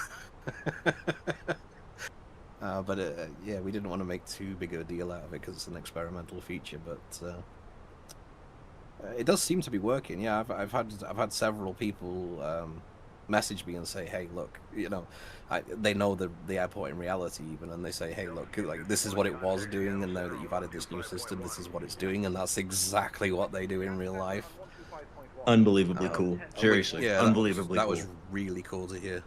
But yeah, we didn't want to make too big of a deal out of it because it's an experimental feature, but it does seem to be working. Yeah, I've had several people message me and say, hey, look, you know, they know the airport in reality even, and they say, hey, look, like, this is what it was doing, and now that you've added this new system, this is what it's doing, and that's exactly what they do in real life. Unbelievably cool. Seriously, yeah, unbelievably that cool. was really cool to hear.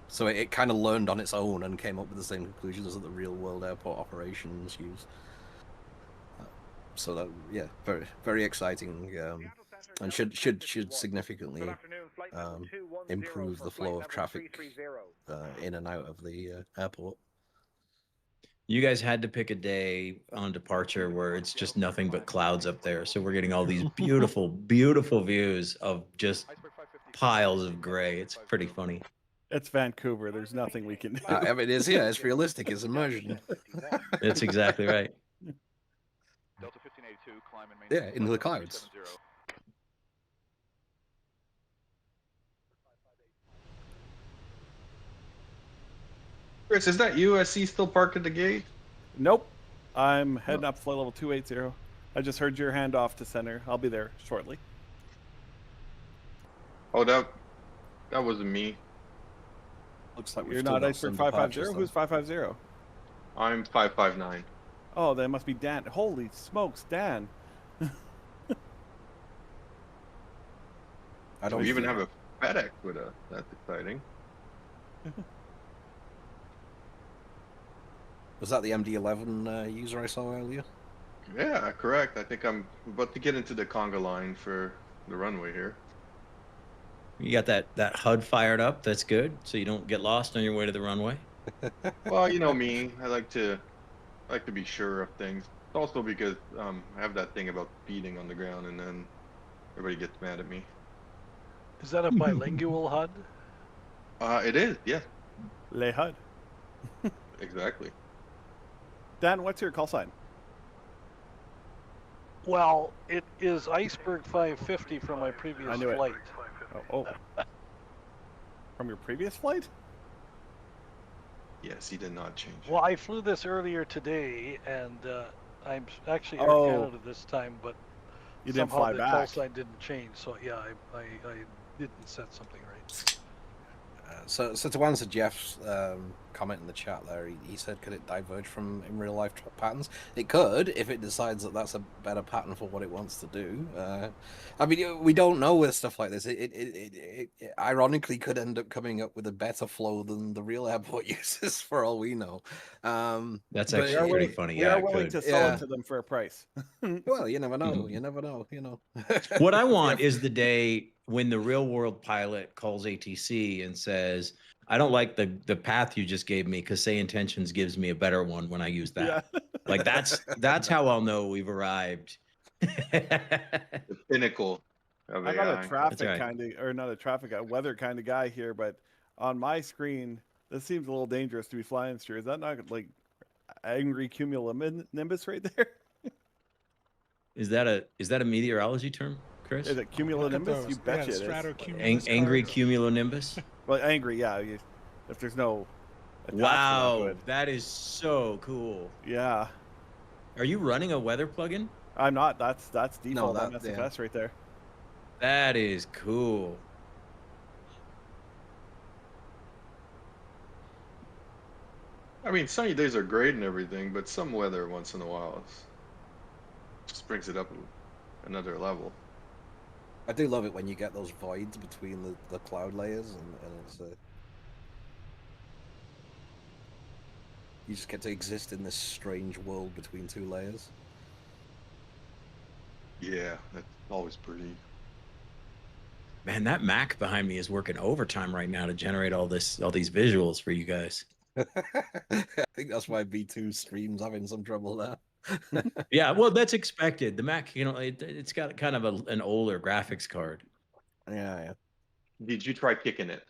So it kind of learned on its own and came up with the same conclusions that the real world airport operations use. So that, yeah, very, very exciting, and should significantly improve the flow of traffic in and out of the airport. You guys had to pick a day on departure where it's just nothing but clouds up there. So we're getting all these beautiful, beautiful views of just piles of gray. It's pretty funny. It's Vancouver. There's nothing we can do. I mean, it's realistic. It's immersion. That's exactly right. Delta 1582, climb and Yeah, into the clouds. 370. Chris, is that you? I see still parked at the gate. Nope. I'm heading up flight level 280. I just heard your handoff to center. I'll be there shortly. Oh, that wasn't me. Looks like You're not Iceberg 550? Who's 550? I'm 559. Oh, that must be Dan. Holy smokes, Dan. I don't We even have a FedEx with us. That's exciting. Was that the MD-11 user I saw earlier? Yeah, correct. I think I'm about to get into the conga line for the runway here. You got that HUD fired up. That's good. So you don't get lost on your way to the runway. Well, you know me. I like to be sure of things. Also because I have that thing about feeding on the ground, and then everybody gets mad at me. Is that a bilingual HUD? It is. Yes. Le HUD. Exactly. Dan, what's your call sign? Well, it is Iceberg 550 from my previous I knew it. flight. Oh. From your previous flight? Yes, he did not change. Well, I flew this earlier today, and I'm actually Air Oh. Canada this time, but You didn't somehow fly the back. call sign didn't change. So yeah, I didn't set something right. So to answer Jeff's comment in the chat there, he said, could it diverge from in real life patterns? It could, if it decides that that's a better pattern for what it wants to do. I mean, we don't know with stuff like this. It ironically could end up coming up with a better flow than the real airport uses, for all we know. That's but actually pretty funny. We Yeah, are it willing could. to sell Yeah. it to them for a price. Well, you never know. You never know. You know. What I want is the day when the real world pilot calls ATC and says, I don't like the path you just gave me because SayIntentions gives me a better one when I use that. Yeah. Like that's how I'll know we've arrived. The pinnacle of I'm AI. not a traffic right. kind of, or not a traffic, a weather kind of guy here, but on my screen, this seems a little dangerous to be flying through. Is that not like angry cumulonimbus right there? Is that a meteorology term, Chris? Is it cumulonimbus? You betcha it is. Stratocumulus Angry cards. cumulonimbus? Well, angry, yeah. If there's no attachment Wow, onto it. that is so cool. Yeah. Are you running a weather plugin? I'm not. That's default that- on SFS right there. That is cool. I mean, sunny days are great and everything, but some weather once in a while just brings it up another level. I do love it when you get those voids between the cloud layers, and it's you just get to exist in this strange world between two layers. Yeah, that's always pretty. Man, that Mac behind me is working overtime right now to generate all these visuals for you guys. I think that's why B2 stream's having some trouble there. Yeah, well, that's expected. The Mac, it's got kind of an older graphics card. Yeah. Did you try kicking it?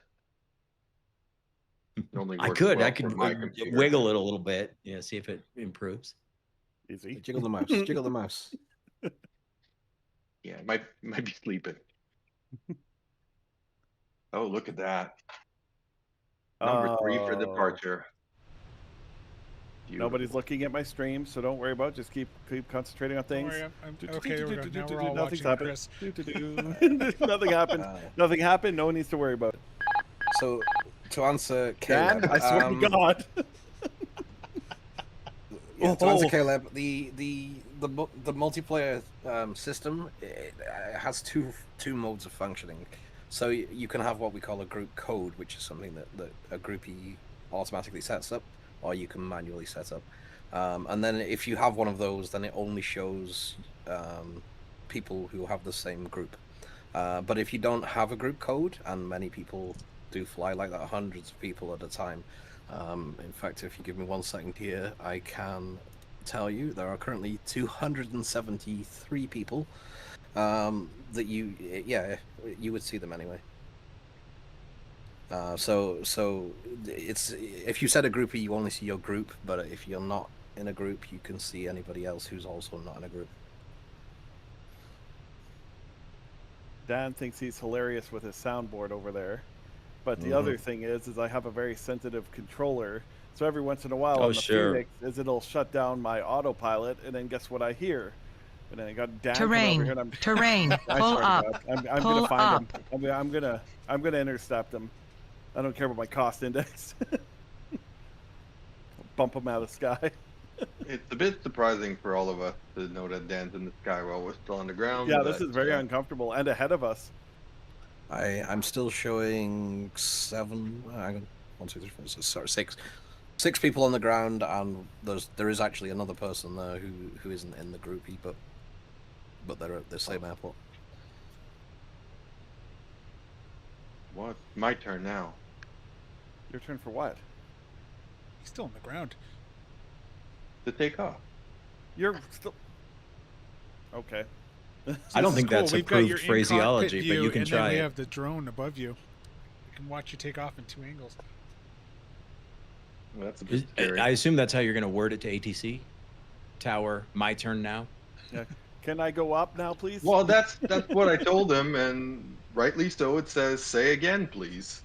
Normally I works could well for my computer. wiggle it a little bit. Yeah, see if it improves. Easy. Jiggle the mouse. Jiggle the mouse. Yeah, might be sleeping. Oh, look at that. Number 3 for departure. Beautiful. Nobody's looking at my stream, so don't worry about it. Just keep concentrating on Don't things. worry, okay, here we go. Now we're all Nothing's watching happened. Chris. Nothing happened. Nothing happened. No one needs to worry about it. So, to answer Dan, Caleb, I swear to God. Yeah, to answer Oh. Caleb, the multiplayer system, it has two modes of functioning. So you can have what we call a group code, which is something that a groupie automatically sets up, or you can manually set up. And then if you have one of those, then it only shows people who have the same group. But if you don't have a group code, and many people do fly like that, hundreds of people at a time, In fact, if you give me 1 second here, I can tell you there are currently 273 people that you would see them anyway. So it's, if you set a groupie, you only see your group, but if you're not in a group, you can see anybody else who's also not in a group. Dan thinks he's hilarious with his soundboard over there. But the other thing is I have a very sensitive controller. So every once in a while on the Phoenix, it'll shut down my autopilot, and then guess what I hear? And then I got Dan coming over here, and Terrain, pull up. I'm gonna find him. I'm gonna intercept him. I don't care about my cost index. Bump him out of the sky. It's a bit surprising for all of us to know that Dan's in the sky while we're still on the ground. Yeah, this is very uncomfortable and ahead of us. I'm still showing 7. Hang on, 1, 2, 3, 4, sorry, 6. 6 people on the ground, and there is actually another person there who isn't in the groupie, but they're at the same airport. What? My turn now. Your turn for what? He's still on the ground. To take off. You're still okay. I don't think that's We've got your approved phraseology, but you can and try then we it. have the drone above you. We can watch you take off in 2 angles. Well, that's a bit scary. I assume that's how you're going to word it to ATC. Tower, my turn now. Yeah. Can I go up now, please? Well, that's what I told him, and rightly so. It says, "Say again, please."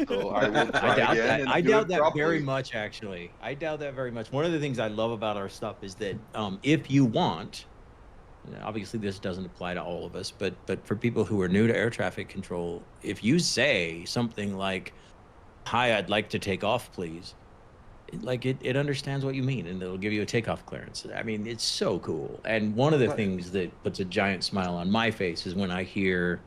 So I will try doubt again. that. And I do doubt it that properly. very much, actually. I doubt that very much. One of the things I love about our stuff is that if you want, obviously this doesn't apply to all of us, but for people who are new to air traffic control, if you say something like, "Hi, I'd like to take off, please," it understands what you mean, and it'll give you a takeoff clearance. I mean, it's so cool. And one of the things that puts a giant smile on my face is when I hear,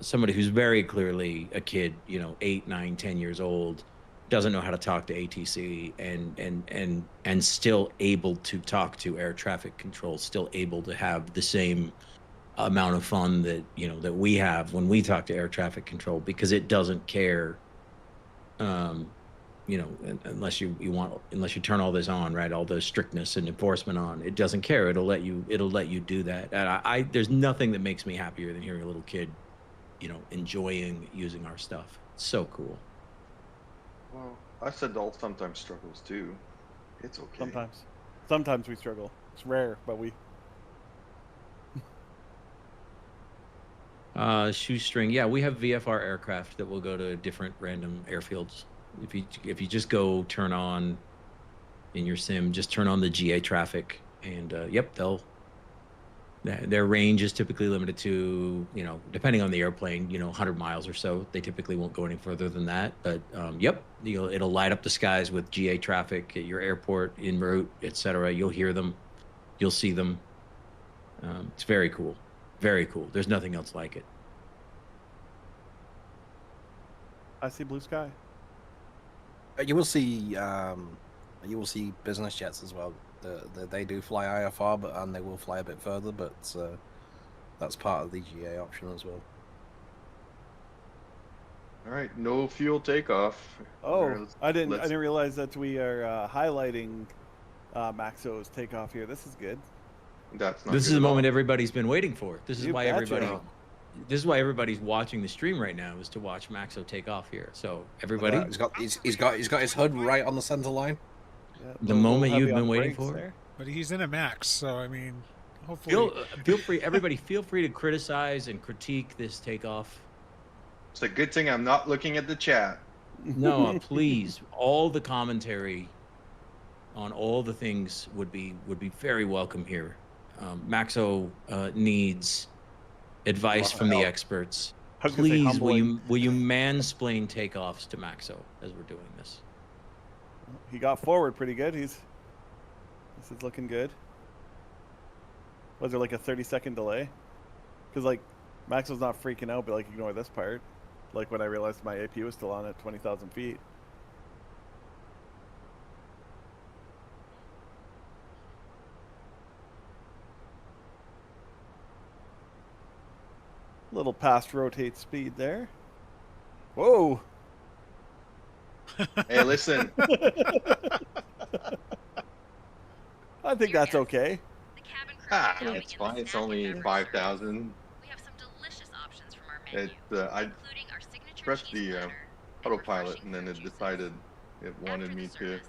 somebody who's very clearly a kid, 8, 9, 10 years old, doesn't know how to talk to ATC and still able to talk to air traffic control, still able to have the same amount of fun that that we have when we talk to air traffic control, because it doesn't care. Unless you turn all this on, right, all the strictness and enforcement on, it doesn't care. It'll let you do that. And there's nothing that makes me happier than hearing a little kid, enjoying using our stuff. It's so cool. Well, us adults sometimes struggles too. It's okay. Sometimes we struggle. It's rare, but we. Shoestring. Yeah, we have VFR aircraft that will go to different random airfields. If you just go turn on in your sim, just turn on the GA traffic, and yep, their range is typically limited to, depending on the airplane, 100 miles or so. They typically won't go any further than that. But yep, it'll light up the skies with GA traffic at your airport, en route, etc. You'll hear them, you'll see them. It's very cool, very cool. There's nothing else like it. I see blue sky. You will see business jets as well. They do fly IFR, and they will fly a bit further, but that's part of the GA option as well. All right, no fuel takeoff. Oh, I didn't realize that we are highlighting Maxo's takeoff here. This is good. That's not. This is the moment everybody's been waiting for. This is why betcha. everybody's watching the stream right now, is to watch Maxo take off here. So everybody, he's got his hood right on the center line. Yeah, the moment you've been waiting for. There. But he's in a Max, so I mean, hopefully. Feel free, everybody. Feel free to criticize and critique this takeoff. It's a good thing I'm not looking at the chat. No, please. All the commentary on all the things would be very welcome here. Maxo needs advice from the experts. Please, will you mansplain takeoffs to Maxo as we're doing this? He got forward pretty good. This is looking good. Was there like a 30-second delay? Because like Maxo's not freaking out, but like ignore this part. Like when I realized my AP was still on at 20,000 feet. Little past rotate speed there. Whoa! Hey, listen. I think that's okay. It's fine. It's only 5,000. We have some delicious options from our menu, I including our signature pressed cheese the platter and autopilot, refreshing and then fruit it juices. decided it wanted After the me to service,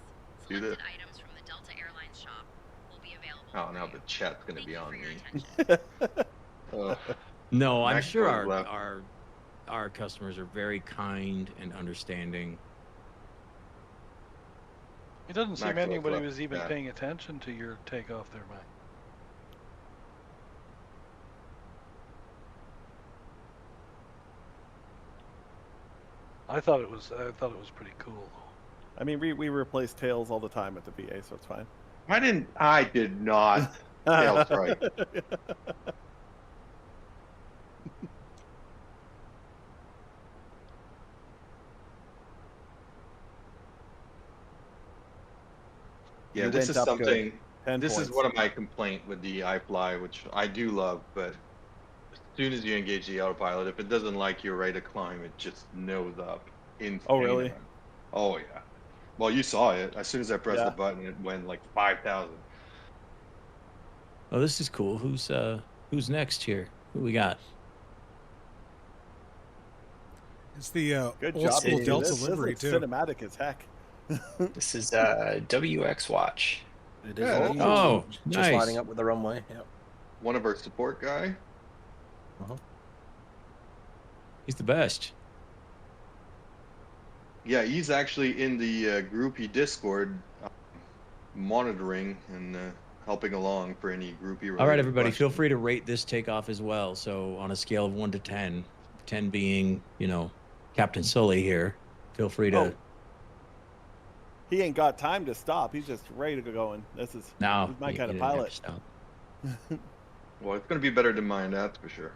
do this. selected items from the Delta Airlines shop will be available. Oh, now for the you. chat's gonna Thank be you on for your me. attention. No, I'm Max sure Boy's left. our customers are very kind and understanding. It doesn't seem Maxwell's anybody left, was even yeah. paying attention to your takeoff there, Mike. I thought it was pretty cool though. I mean, we replace tails all the time at the VA, so it's fine. I did not. Tails right. Yeah, You this went is up good. something. 10 This is points. one of my complaint with the iFly, which I do love, but as soon as you engage the autopilot, if it doesn't like your rate of climb, it just nose up. Insane. Oh, really? amount. Oh yeah. Well, you saw it. As soon as I pressed Yeah. the button, it went like 5,000. Oh, this is cool. Who's next here? Who we got? It's the Good old job. school Dave. Delta This livery looks too. cinematic as heck. This is WX Watch. It is. Yeah, indeed. Oh, Just lining nice. up with the runway. Yep. One of our support guy. He's the best. Yeah, he's actually in the Groupie Discord, monitoring and helping along for any Groupie. All right, everybody, feel questions. free to rate this takeoff as well. So on a scale of 1 to 10, 10 being, Captain Sully here, feel free to. Oh. He ain't got time to stop. He's just ready to go going. This is No, he's my you kind of didn't have to pilot. stop. Well, it's going to be better than mine, that's for sure.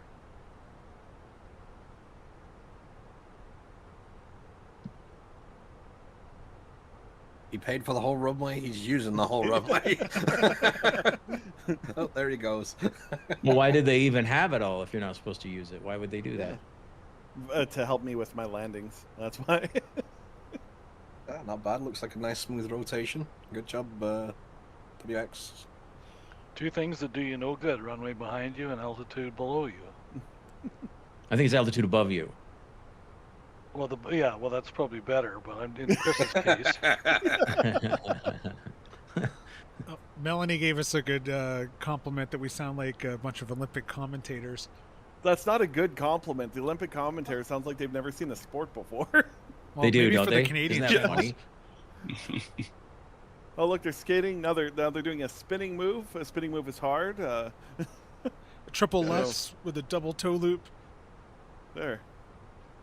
He paid for the whole runway. He's using the whole runway. Oh, there he goes. Well, why did they even have it all if you're not supposed to use it? Why would they do that? To help me with my landings. That's why. Not bad. Looks like a nice smooth rotation. Good job, WX. Two things that do you no good: runway behind you and altitude below you. I think it's altitude above you. Well, well, that's probably better, but I'm in Chris's case. Oh, Melanie gave us a good compliment that we sound like a bunch of Olympic commentators. That's not a good compliment. The Olympic commentator sounds like they've never seen a sport before. Well, They do, maybe don't for they? the Canadian Isn't that channels. funny? Oh, look, they're skating. Now they're doing a spinning move. A spinning move is hard. A triple Yeah. lefts with a double toe loop. There.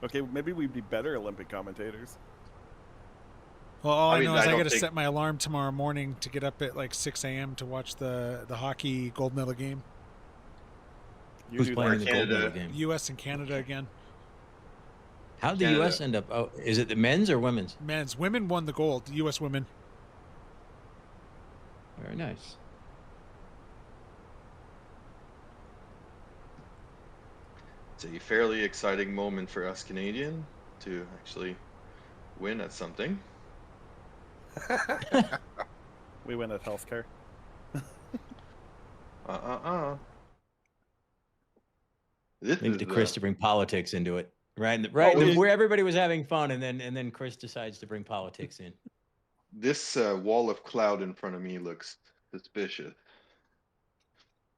Okay, maybe we'd be better Olympic commentators. Well, all I I mean, know is I I don't got to think- set my alarm tomorrow morning to get up at like 6 a.m. to watch the hockey gold medal game. You Who's do playing that. the gold medal Canada. game? U.S. and Canada again. How'd the Canada. U.S. end up? Oh, is it the men's or women's? Men's. Women won the gold. U.S. women. Very nice. It's a fairly exciting moment for us Canadian to actually win at something. We win at healthcare. This Leave is it to Chris to bring politics into it. Right, yeah. where everybody was having fun, and then Chris decides to bring politics in. this wall of cloud in front of me looks suspicious.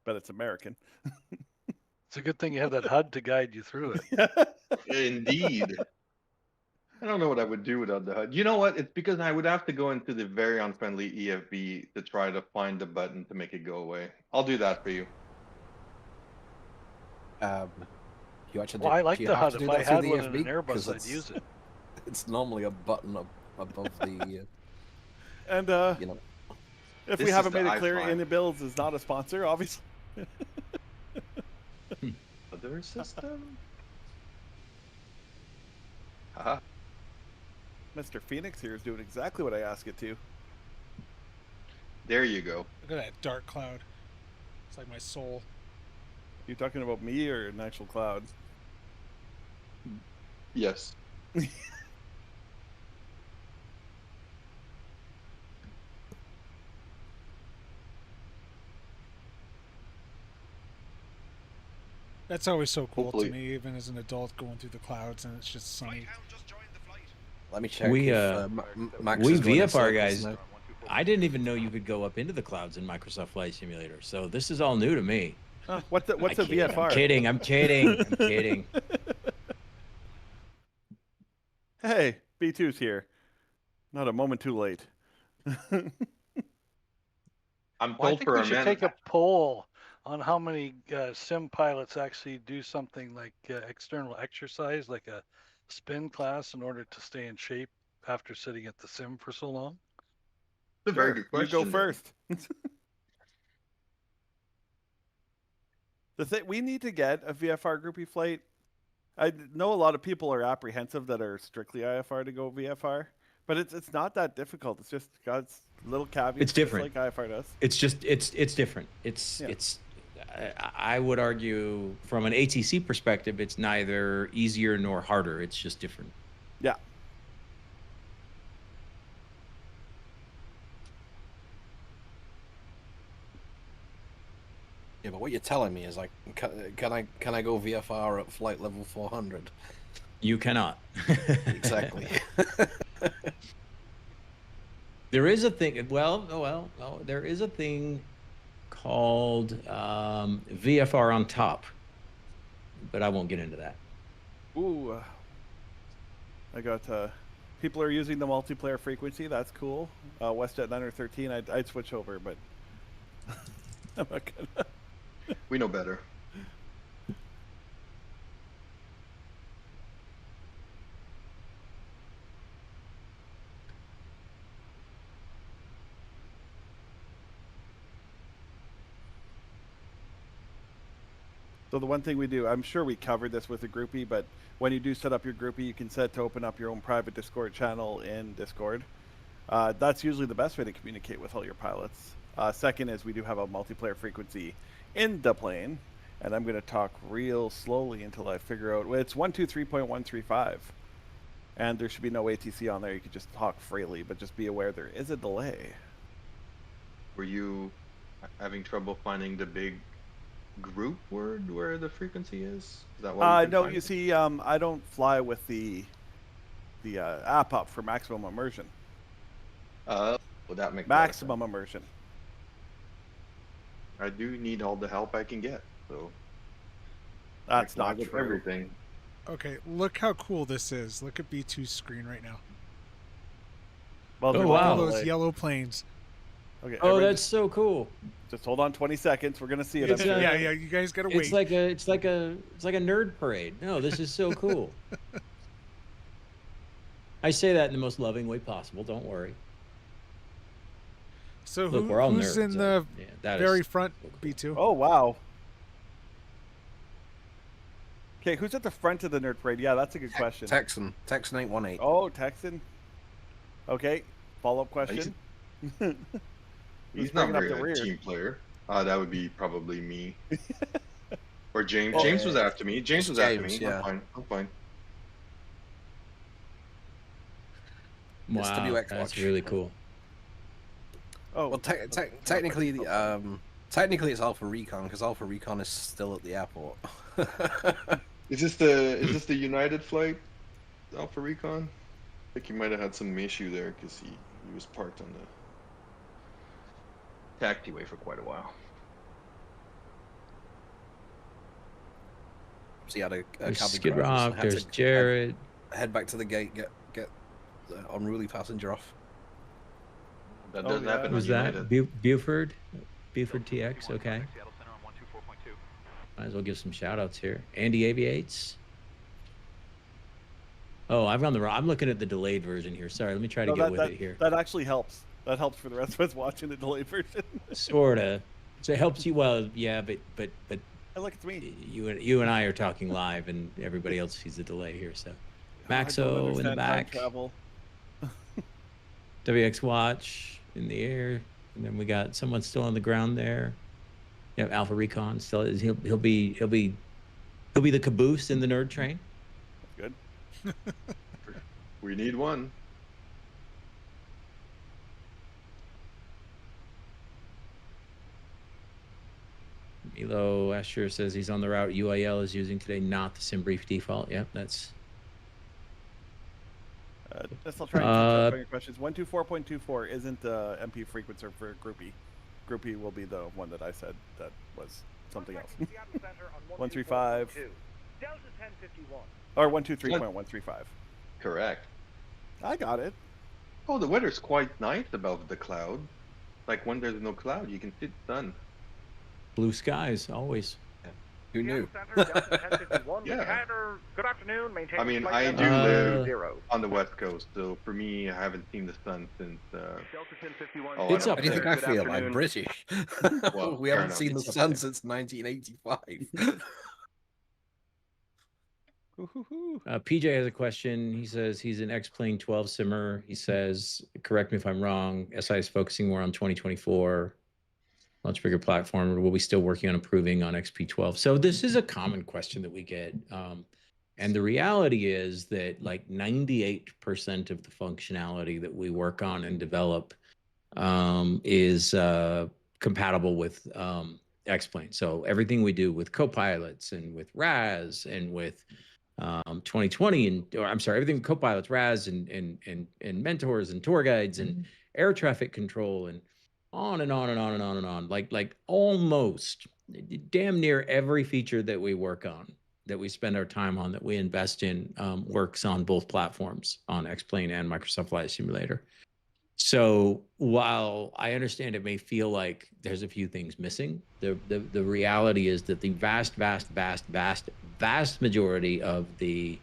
But it's American. It's a good thing you have that HUD to guide you through it. Indeed. I don't know what I would do without the HUD. You know what? It's because I would have to go into the very unfriendly EFB to try to find the button to make it go away. I'll do that for you. You actually Well, I like do you the have HUD. to If do I that through had the one in EFB? an 'Cause Airbus, I'd it's- use it. It's normally a button up above the, And you know. if This we is haven't the made it clear, iFly. In the Bills is not a sponsor, obviously. Other system? Haha. Mr. Phoenix here is doing exactly what I asked it to. There you go. Look at that dark cloud. It's like my soul. You talking about me or an actual cloud? Yes. That's always so cool Hopefully. to me, even as an adult going through the clouds and it's just sunny. Let me check We, if Max we is going in VFR circles guys, now. I didn't even know you could go up into the clouds in Microsoft Flight Simulator. So this is all new to me. What's a I kid, VFR? I'm kidding. I'm kidding. I'm kidding. Hey, B2's here. Not a moment too late. I'm Well, I told think for we our should men. take a poll on how many sim pilots actually do something like external exercise, like a spin class, in order to stay in shape after sitting at the sim for so long. It's a very Sure, good you question. go first. The thing we need to get a VFR groupie flight. I know a lot of people are apprehensive that are strictly IFR to go VFR, but it's not that difficult. It's just got its little caveats. It's different. Just like IFR does. It's just it's different. It's I would argue from an ATC perspective, it's neither easier nor harder. It's just different. Yeah. Yeah, but what you're telling me is like, can I go VFR at flight level 400? You cannot. Exactly. There is a thing. Well, there is a thing called VFR on top, but I won't get into that. Ooh. I got people are using the multiplayer frequency. That's cool. WestJet 9 or 13. I'd switch over, but I'm not gonna. We know better. So the one thing we do, I'm sure we covered this with a groupie, but when you do set up your groupie, you can set to open up your own private Discord channel in Discord. That's usually the best way to communicate with all your pilots. Second is we do have a multiplayer frequency in the plane, and I'm going to talk real slowly until I figure out. Well, it's 123.135, and there should be no ATC on there. You can just talk freely, but just be aware there is a delay. Were you having trouble finding the big group word where the frequency is? Is that why? No, you see, I don't fly with the app up for maximum immersion. Well, that makes Maximum immersion. I do need all the help I can get, so That's I not with true. everything. Okay, look how cool this is. Look at B2's screen right now. Well, Oh, there's wow. a All those delay. yellow planes. Okay, Oh, everybody that's so cool. just hold on 20 seconds. We're gonna see it. It's I'm sure. Yeah, you guys gotta wait. It's like a nerd parade. No, this is so cool. I say that in the most loving way possible. Don't worry. So Look, we're all who's nerds, in the yeah, that very is front, so cool. B2? Oh wow. Okay, who's at the front of the nerd parade? Yeah, that's a good question. Texan 818. Oh, Texan. Okay, follow-up question. He's bringing not up very the good rear? team player. That would be probably me. Or James. Oh, James was after me. James it's was after James, me. yeah. I'm fine. I'm fine. It's Wow, WX that's Watch. really cool. Oh, Well, technically, technically it's Alpha Recon because Alpha Recon is still at the airport. Is this the United flight, Alpha Recon? I think he might have had some issue there because he was parked on the taxiway for quite a while. So he had a There's cabin Skid crash, Rock. had There's to Jared. head back to the gate, get the unruly passenger off. That Oh, does yeah. happen on Was that United. Buford? Buford TX. Okay. Might as well give some shout outs here. Andy Aviates. Oh, I've gone the wrong. I'm looking at the delayed version here. Sorry, let me try to no, get with that it here. that actually helps. That helps for the rest of us watching the delayed version. Sorta. So it helps you. Well, yeah, but Hey, look, it's me. you and I are talking live, and everybody else sees the delay here. So I don't Maxo in the understand time back. travel. WX Watch in the air, and then we got someone still on the ground there. Yeah, Alpha Recon still. He'll be the caboose in the nerd train. Good. We need one. Elo Asher says he's on the route UIL is using today, not the SimBrief default. Yep, that's. Just I'll try and catch up on your questions. 124.24 isn't the MP frequencer for Groupie. Groupie will be the one that I said that was something else. 135. Delta 1051. Or 123.135. Correct. I got it. Oh, the weather's quite nice above the cloud. Like when there's no cloud, you can see the sun. Blue skies, always. Who knew? Yeah. Good afternoon. Maintain I mean, flight I level do live 0. on the West Coast, so for me, I haven't seen the sun since. Delta 1051. Oh, It's I up How do you think I there. feel? I'm British. Well, We fair haven't enough. seen the It's up sun there. since 1985. PJ has a question. He says he's an X-Plane 12 simmer. He says, correct me if I'm wrong, SI is focusing more on 2024, much bigger platform, or will we still working on improving on XP12? So this is a common question that we get. And the reality is that like 98% of the functionality that we work on and develop is compatible with X-Plane. So everything we do with copilots and with RAS and with 2020 everything with copilots, RAS and mentors and tour guides and air traffic control and on and on and on and on and on. Like almost damn near every feature that we work on, that we spend our time on, that we invest in, works on both platforms, on X-Plane and Microsoft Flight Simulator. So while I understand it may feel like there's a few things missing, the reality is that the vast majority of the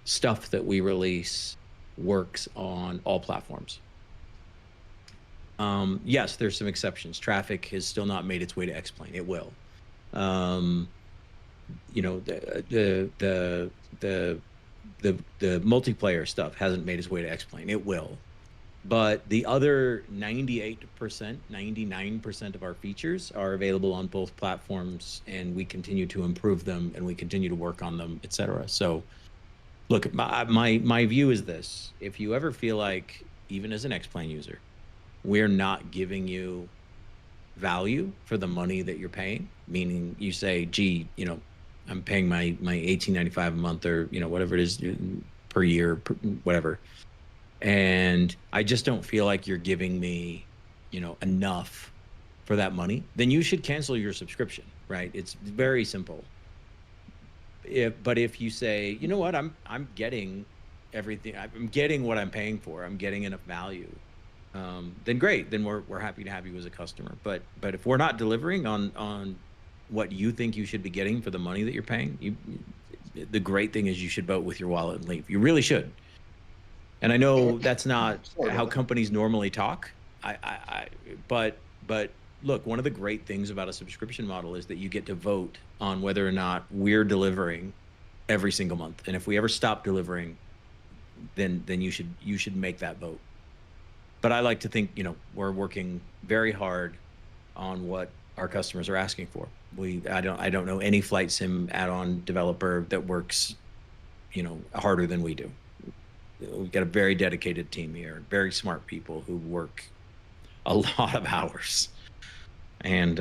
stuff that we release works on all platforms. Yes, there's some exceptions. Traffic has still not made its way to X-Plane. It will. You know, the multiplayer stuff hasn't made its way to X-Plane. It will. But the other 98%, 99% of our features are available on both platforms, and we continue to improve them and we continue to work on them, etc. So look, my view is this: if you ever feel like, even as an X-Plane user, we're not giving you value for the money that you're paying, meaning you say, gee, you know, I'm paying my $18.95 a month, or, you know, whatever it is per year, whatever, and I just don't feel like you're giving me, you know, enough for that money, then you should cancel your subscription, right? It's very simple. But if you say, you know what, I'm getting everything, I'm getting what I'm paying for, I'm getting enough value, then great, then we're happy to have you as a customer. But if we're not delivering on what you think you should be getting for the money that you're paying, the great thing is you should vote with your wallet and leave. You really should. And I know that's not how companies normally talk. But look, one of the great things about a subscription model is that you get to vote on whether or not we're delivering every single month. And if we ever stop delivering, then you should make that vote. But I like to think, you know, we're working very hard on what our customers are asking for. I don't know any flight sim add-on developer that works, you know, harder than we do. We've got a very dedicated team here, very smart people who work a lot of hours, and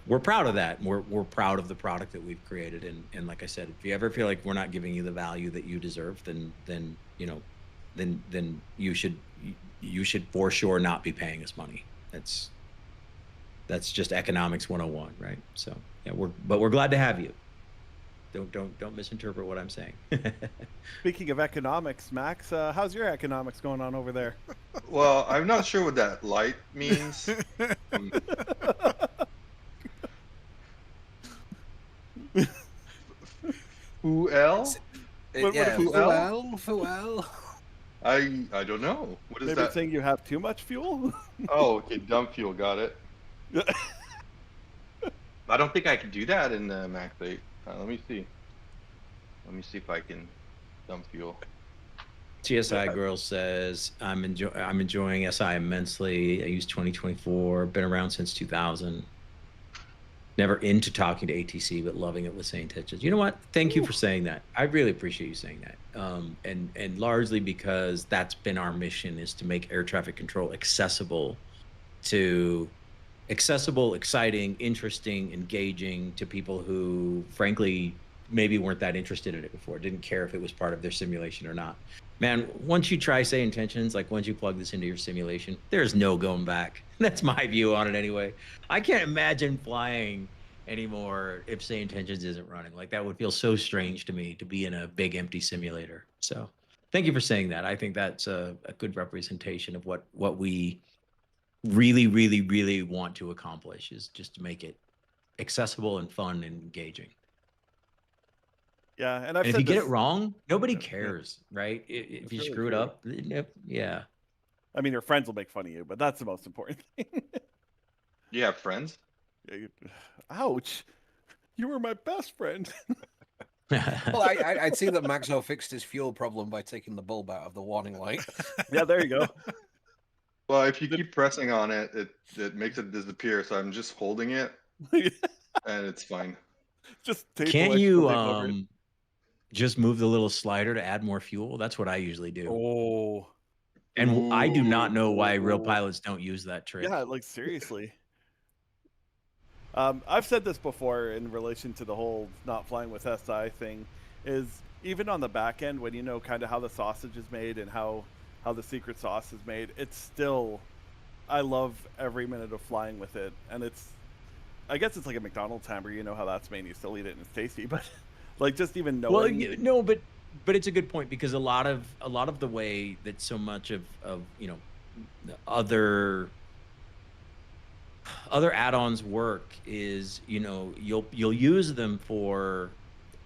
we're proud of that. We're proud of the product that we've created. And like I said, if you ever feel like we're not giving you the value that you deserve, then you know, then you should for sure not be paying us money. That's just economics 101, right? So yeah, we're glad to have you. Don't misinterpret what I'm saying. Speaking of economics, Max, how's your economics going on over there? Well, I'm not sure what that light means. Fuel? Yeah, fuel. I don't know. What is Maybe that? it's saying you have too much fuel? Oh, okay, dump fuel, got it. I don't think I can do that in Max 8. Let me see. Let me see if I can dump fuel. TSI Girl says, I'm enjoying SI immensely. I use 2024, been around since 2000. Never into talking to ATC, but loving it with SayIntentions. You know what? Thank you for saying that. I really appreciate you saying that. And largely because that's been our mission, is to make air traffic control accessible to accessible, exciting, interesting, engaging to people who, frankly, maybe weren't that interested in it before, didn't care if it was part of their simulation or not. Man, once you try SayIntentions, like once you plug this into your simulation, there's no going back. That's my view on it anyway. I can't imagine flying anymore if SayIntentions isn't running. Like that would feel so strange to me to be in a big empty simulator. So thank you for saying that. I think that's a good representation of what we really, really, really want to accomplish, is just to make it accessible and fun and engaging. Yeah, and And I've if said you get this. it wrong, nobody Yeah. cares, right? If It's you really screw it true. up, yeah. I mean, your friends will make fun of you, but that's the most important thing. You have friends? Ouch! You were my best friend. Well, I'd see that Maxo fixed his fuel problem by taking the bulb out of the warning light. Yeah, there you go. Well, if you keep pressing on it, it makes it disappear. So I'm just holding it, and it's fine. Just tape Can't electrical you tape over it. just move the little slider to add more fuel? That's what I usually do. Oh. And I do not know why real Ooh. pilots don't use that trick. Yeah, like seriously. I've said this before in relation to the whole not flying with SI thing, is even on the back end when you know kind of how the sausage is made and how the secret sauce is made, it's still, I love every minute of flying with it. And I guess it's like a McDonald's hamburger, you know how that's made, you still eat it and it's tasty, but like just even knowing. Well, no, but it's a good point, because a lot of the way that so much of other add-ons work is, you'll use them for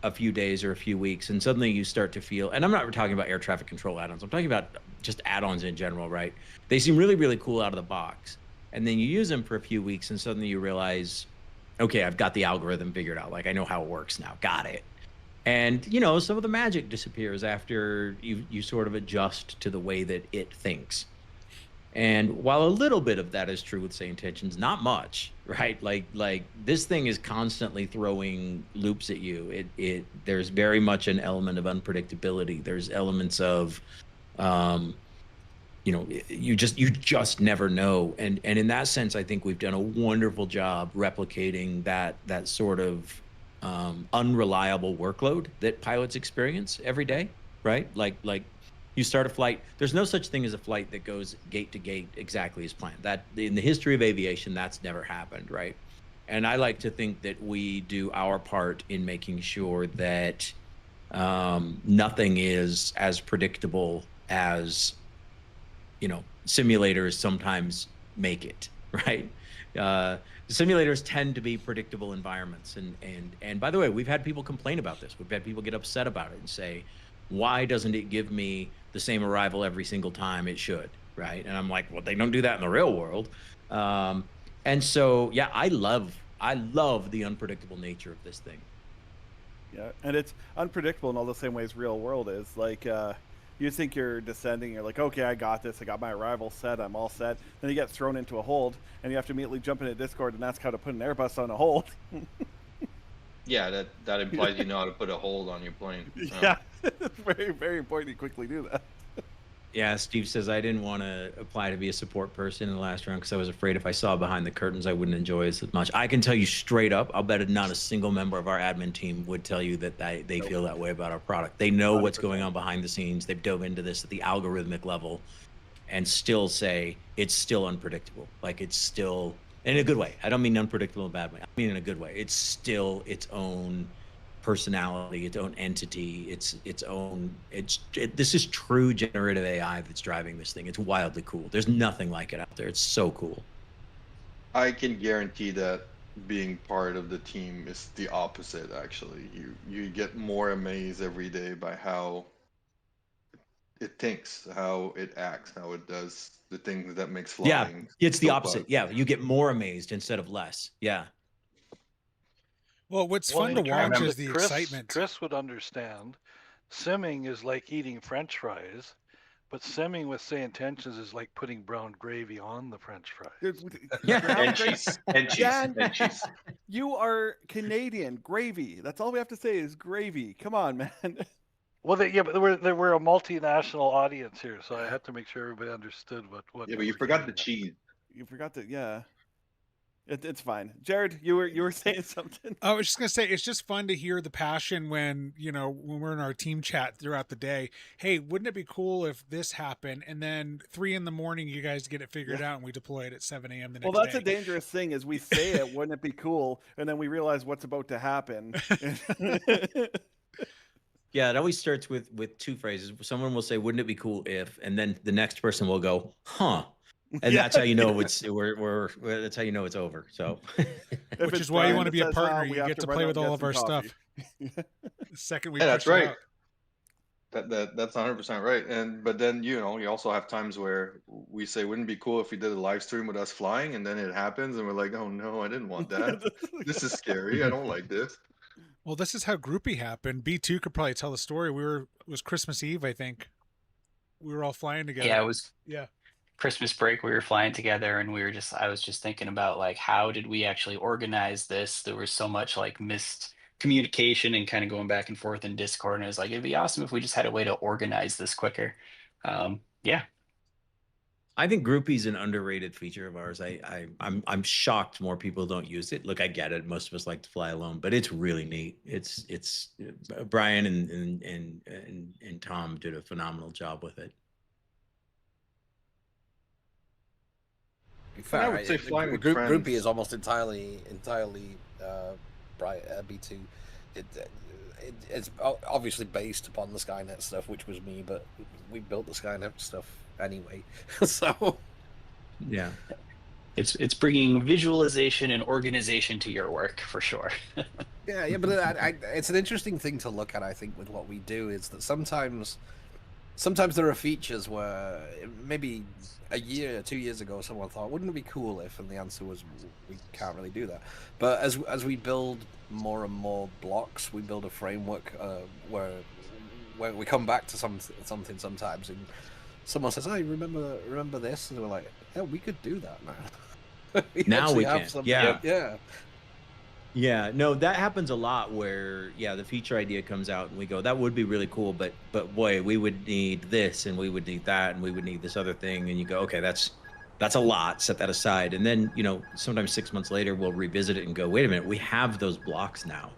a few days or a few weeks, and suddenly you start to feel, and I'm not talking about air traffic control add-ons, I'm talking about just add-ons in general, right? They seem really, really cool out of the box, and then you use them for a few weeks and suddenly you realize, okay, I've got the algorithm figured out, like I know how it works now, got it. And some of the magic disappears after you sort of adjust to the way that it thinks. And while a little bit of that is true with SayIntentions, not much, right? Like this thing is constantly throwing loops at you. There's very much an element of unpredictability. There's elements of, you just never know. And in that sense, I think we've done a wonderful job replicating that sort of unreliable workload that pilots experience every day, right? Like you start a flight, there's no such thing as a flight that goes gate to gate exactly as planned. That in the history of aviation, that's never happened, right? And I like to think that we do our part in making sure that nothing is as predictable as simulators sometimes make it, right? Simulators tend to be predictable environments, and by the way, we've had people complain about this. We've had people get upset about it and say, why doesn't it give me the same arrival every single time it should, right? And I'm like, well, they don't do that in the real world. And so, yeah, I love the unpredictable nature of this thing. Yeah, and it's unpredictable in all the same ways real world is. Like, you think you're descending, you're like, okay, I got this, I got my arrival set, I'm all set. Then you get thrown into a hold, and you have to immediately jump into Discord and ask how to put an Airbus on a hold. Yeah, that implies you know how to put a hold on your plane. Yeah, it's very, very important you quickly do that. Yeah, Steve says, I didn't want to apply to be a support person in the last round because I was afraid if I saw behind the curtains, I wouldn't enjoy it as much. I can tell you straight up, I'll bet not a single member of our admin team would tell you that they feel that way about our product. They know 100%. What's going on behind the scenes. They've dove into this at the algorithmic level and still say it's still unpredictable. Like it's still, in a good way. I don't mean unpredictable in a bad way. I mean in a good way. It's still its own personality, its own entity, its own. This is true generative AI that's driving this thing. It's wildly cool. There's nothing like it out there. It's so cool. I can guarantee that being part of the team is the opposite. Actually, you get more amazed every day by how it thinks, how it acts, how it does the things that makes flying. Yeah, it's the so opposite. fun. Yeah, you get more amazed instead of less. Yeah. Well, what's fun to watch is the Chris, excitement. Chris would understand. Simming is like eating French fries, but simming with SayIntentions is like putting brown gravy on the French fries. And cheese. And cheese. And cheese. You are Canadian. Gravy. That's all we have to say is gravy. Come on, man. Well, but there were a multinational audience here, so I had to make sure everybody understood what. Yeah, but you forgot the cheese. You forgot that, yeah. It's fine. Jared, you were saying something. I was just gonna say it's just fun to hear the passion when when we're in our team chat throughout the day. Hey, wouldn't it be cool if this happened? And then 3 a.m. you guys get it figured out, and we deploy it at 7 a.m. the next Well, that's day. a dangerous thing is we say it, wouldn't it be cool? And then we realize what's about to happen. Yeah, it always starts with two phrases. Someone will say, "Wouldn't it be cool if?" And then the next person will go, "Huh." And that's how you know we're that's how you know it's over. So which is why you want to be a partner. You get to play with all of our stuff. The second we that's push it right. out. That's 100% right. But then you also have times where we say, wouldn't it be cool if we did a live stream with us flying, and then it happens and we're like, oh no, I didn't want that. This is scary. I don't like this. Well, this is how Groupie happened. B2 could probably tell the story. It was Christmas Eve, I think. We were all flying together. Yeah, it was Yeah. Christmas break. We were flying together, and I was just thinking about like, how did we actually organize this? There was so much like missed communication and kind of going back and forth in Discord. And it was like, it'd be awesome if we just had a way to organize this quicker. Yeah. I think Groupie's an underrated feature of ours. I'm shocked more people don't use it. Look, I get it. Most of us like to fly alone, but it's really neat. It's Brian and Tom did a phenomenal job with it. In fact, I would say flying with friends. Groupie is almost entirely B2. It's obviously based upon the Skynet stuff, which was me, but we built the Skynet stuff anyway. So yeah, it's bringing visualization and organization to your work for sure. yeah, but it's an interesting thing to look at. I think with what we do is that sometimes there are features where maybe a year, 2 years ago, someone thought, wouldn't it be cool if? And the answer was, we can't really do that. But as we build more and more blocks, we build a framework where we come back to something sometimes, and someone says, "Oh, you remember this?" And we're like, "Yeah, we could do that now." Now we can. Yeah. Yeah, no, that happens a lot where, the feature idea comes out and we go, that would be really cool, but boy, we would need this and we would need that and we would need this other thing. And you go, okay, that's a lot, set that aside. And then, sometimes 6 months later, we'll revisit it and go, wait a minute, we have those blocks now.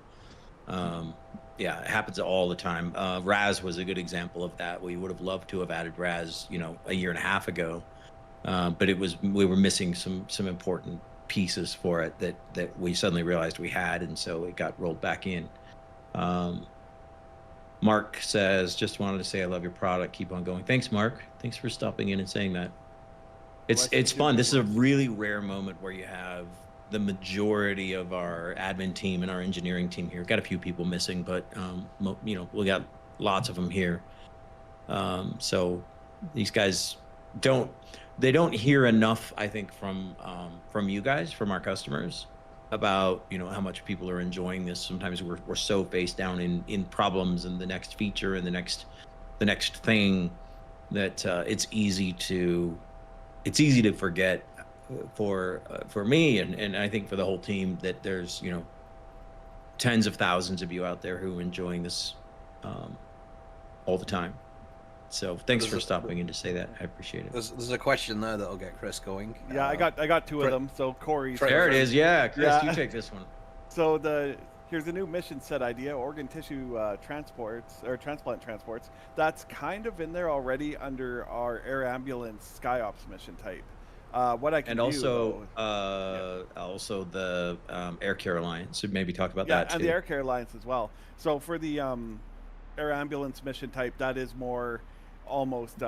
Yeah, it happens all the time. RAS was a good example of that. We would have loved to have added RAS, a year and a half ago. But we were missing some important pieces for it that we suddenly realized we had, and so it got rolled back in. Mark says, just wanted to say I love your product, keep on going. Thanks, Mark. Thanks for stopping in and saying that. It's fun. This is a really rare moment where you have the majority of our admin team and our engineering team here. Got a few people missing, but we got lots of them here. So these guys don't hear enough, I think, from you guys, from our customers, about how much people are enjoying this. Sometimes we're so face down in problems and the next feature and the next thing that it's easy to forget for me and I think for the whole team that there's tens of thousands of you out there who are enjoying this all the time. So thanks for stopping in to say that. I appreciate it. There's a question there that'll get Chris going. Yeah, I got two of them. So Corey, there it is. Yeah, Chris, you take this one. So here's a new mission set idea: organ tissue transports or transplant transports. That's kind of in there already under our air ambulance SkyOps mission type. What I can and also the Air Care Alliance. So maybe talk about that too. And the Air Care Alliance as well. So for the air ambulance mission type, that is more almost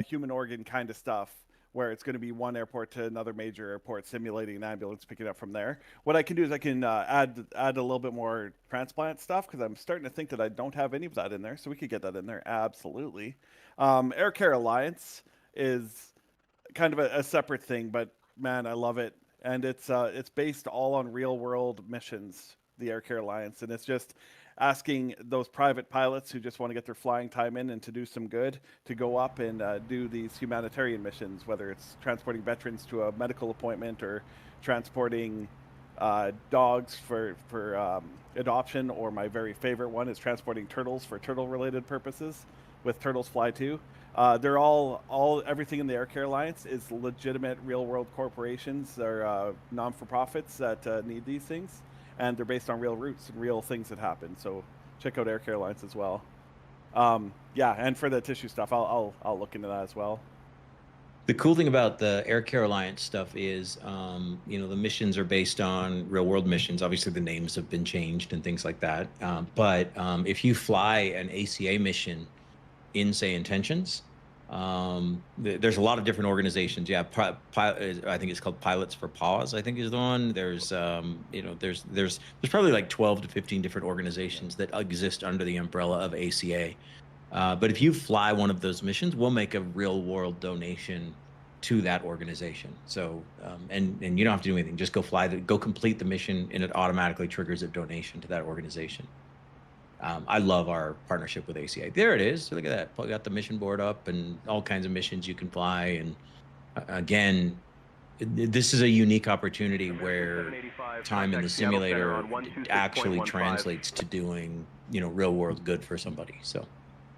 human organ kind of stuff, where it's going to be one airport to another major airport, simulating an ambulance, picking up from there. What I can do is I can add a little bit more transplant stuff, because I'm starting to think that I don't have any of that in there, so we could get that in there, absolutely. Air Care Alliance is kind of a separate thing, but man, I love it. And it's based all on real world missions, the Air Care Alliance, and it's just asking those private pilots who just want to get their flying time in and to do some good to go up and do these humanitarian missions, whether it's transporting veterans to a medical appointment or transporting dogs for adoption, or my very favorite one is transporting turtles for turtle related purposes with Turtles Fly 2. They're everything in the Air Care Alliance is legitimate real world corporations. They're non for profits that need these things, and they're based on real routes and real things that happen. So check out Air Care Alliance as well. Yeah, and for the tissue stuff, I'll look into that as well. The cool thing about the Air Care Alliance stuff is, the missions are based on real world missions. Obviously, the names have been changed and things like that. But if you fly an ACA mission in, say, Intentions, there's a lot of different organizations. Yeah, I think it's called Pilots for Paws, I think is the one. There's, there's probably like 12 to 15 different organizations that exist under the umbrella of ACA. But if you fly one of those missions, we'll make a real world donation to that organization. So, and you don't have to do anything. Just go go complete the mission, and it automatically triggers a donation to that organization. I love our partnership with ACA. There it is. Look at that. We got the mission board up and all kinds of missions you can fly. And again, this is a unique opportunity where time in the simulator actually translates to doing, real world good for somebody. So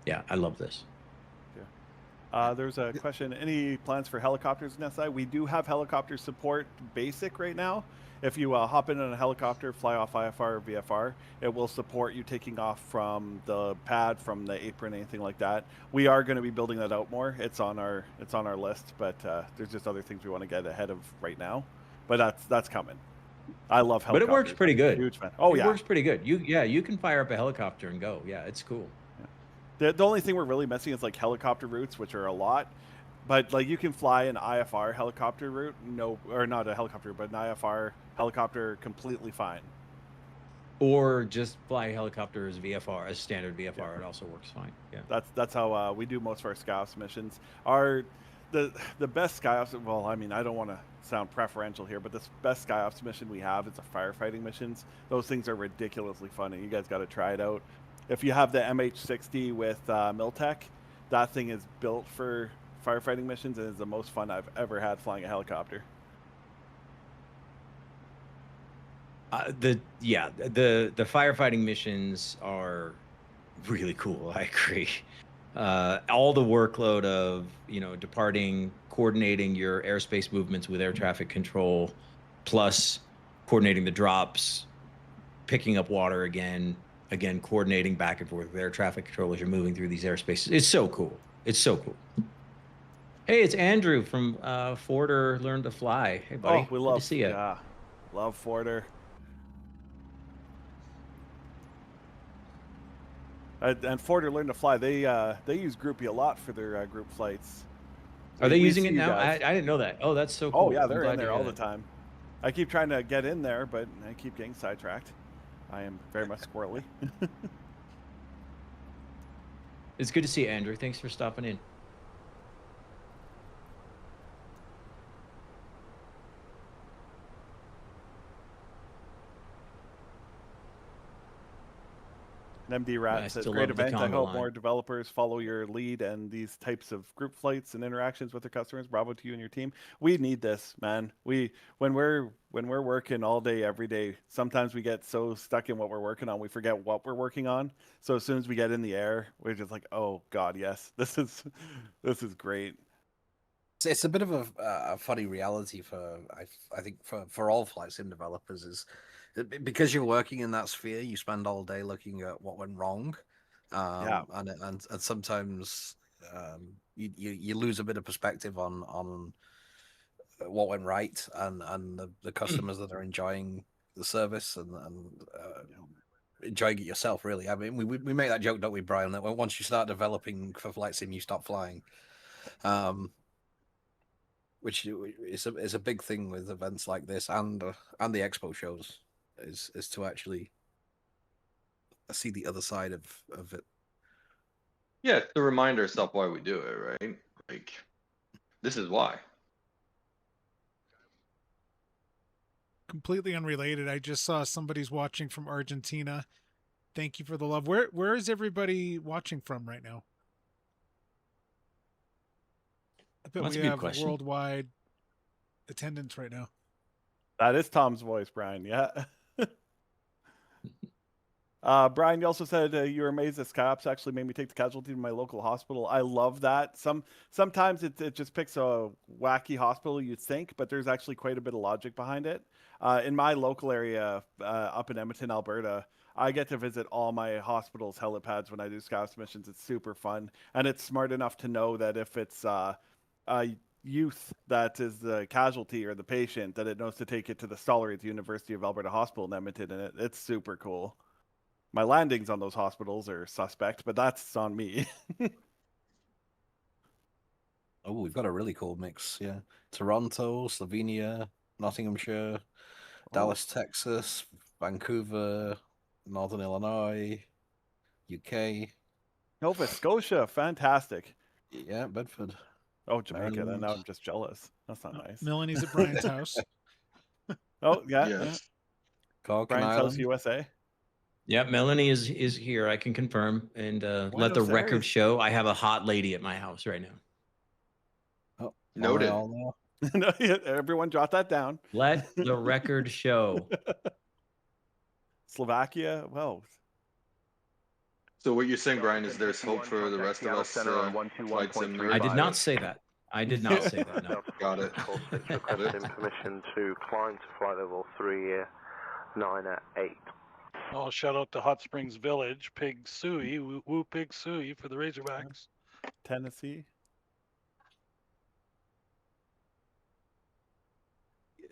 yeah, I love this. There's a question. Any plans for helicopters in SI? We do have helicopter support basic right now. If you hop in a helicopter, fly off IFR or VFR, it will support you taking off from the pad, from the apron, anything like that. We are going to be building that out more. It's on our list, but there's just other things we want to get ahead of right now. But that's coming. I love helicopters. But it works pretty good. Huge fan. Oh yeah, it works pretty good. You can fire up a helicopter and go. Yeah, it's cool. The only thing we're really missing is like helicopter routes, which are a lot. But like you can fly an IFR helicopter route, or not a helicopter, but an IFR helicopter completely fine. Or just fly a helicopter as VFR, as standard VFR. Yeah. It also works fine. Yeah. That's how we do most of our SkyOps missions. The best SkyOps, well, I mean, I don't want to sound preferential here, but the best SkyOps mission we have is the firefighting missions. Those things are ridiculously funny. You guys got to try it out. If you have the MH60 with Miltech, that thing is built for firefighting missions and is the most fun I've ever had flying a helicopter. The firefighting missions are really cool. I agree. All the workload of departing, coordinating your airspace movements with air traffic control, plus coordinating the drops, picking up water again coordinating back and forth with air traffic control as you're moving through these airspaces. It's so cool. It's so cool. Hey, it's Andrew from Forder Learn to Fly. Hey, buddy. Oh, Good to see you. Yeah, love Forder. And Forder Learn to Fly, they use Groupie a lot for their group flights. Are they using it now? I didn't know that. Oh, that's so cool. Oh yeah, they're in there all the time. I keep trying to get in there, but I keep getting sidetracked. I am very much squirrely. It's good to see you, Andrew. Thanks for stopping in. MD Rat says, great event. I hope more developers follow your lead and these types of group flights and interactions with their customers. Bravo to you and your team. We need this, man. When we're working all day, every day, sometimes we get so stuck in what we're working on, we forget what we're working on. So as soon as we get in the air, we're just like, oh God, yes, this is great. It's a bit of a funny reality for I think for all flight sim developers is because you're working in that sphere, you spend all day looking at what went wrong, and sometimes you lose a bit of perspective on what went right and the customers that are enjoying the service and enjoying it yourself. Really, I mean, we make that joke, don't we, Brian? That once you start developing for flight sim, you stop flying. Which is a big thing with events like this and the expo shows is to actually see the other side of it. Yeah, to remind ourselves why we do it, right? Like, this is why. Completely unrelated. I just saw somebody's watching from Argentina. Thank you for the love. Where is everybody watching from right now? I bet we have worldwide attendance right now. That is Tom's voice, Brian. Yeah. Brian, you also said you were amazed that SkyOps actually made me take the casualty to my local hospital. I love that. Sometimes it just picks a wacky hospital you'd think, but there's actually quite a bit of logic behind it. In my local area, up in Edmonton, Alberta, I get to visit all my hospitals' helipads when I do SkyOps missions. It's super fun, and it's smart enough to know that if it's a youth that is the casualty or the patient, that it knows to take it to the Stollery at the University of Alberta Hospital in Edmonton, and it's super cool. My landings on those hospitals are suspect, but that's on me. Oh, we've got a really cool mix. Yeah, Toronto, Slovenia, Nottinghamshire, Dallas, Texas, Vancouver, Northern Illinois, UK. Nova Scotia, fantastic. Yeah, Bedford. Oh, Jamaica. Then Maryland. now I'm just jealous. That's not nice. Melanie's at Brian's house. Oh yeah, Yes. yeah. Cork Brian's and house, Ireland. USA. Yeah, Melanie is here. I can confirm and let the Buenos record Aires. show. I have a hot lady at my house right now. Oh, Noted. Montreal No, yeah, everyone jot that down. Let the record show. Slovakia. Well, So what you're saying, Brian, is there's hope for the rest of us flight sim nerds? I did not say that. I did not say that. No. Got it. Requesting permission to climb to flight level 3, 9 at 8. Oh, shout out to Hot Springs Village, Pig Suey, woo Pig Suey for the Razorbacks. Tennessee.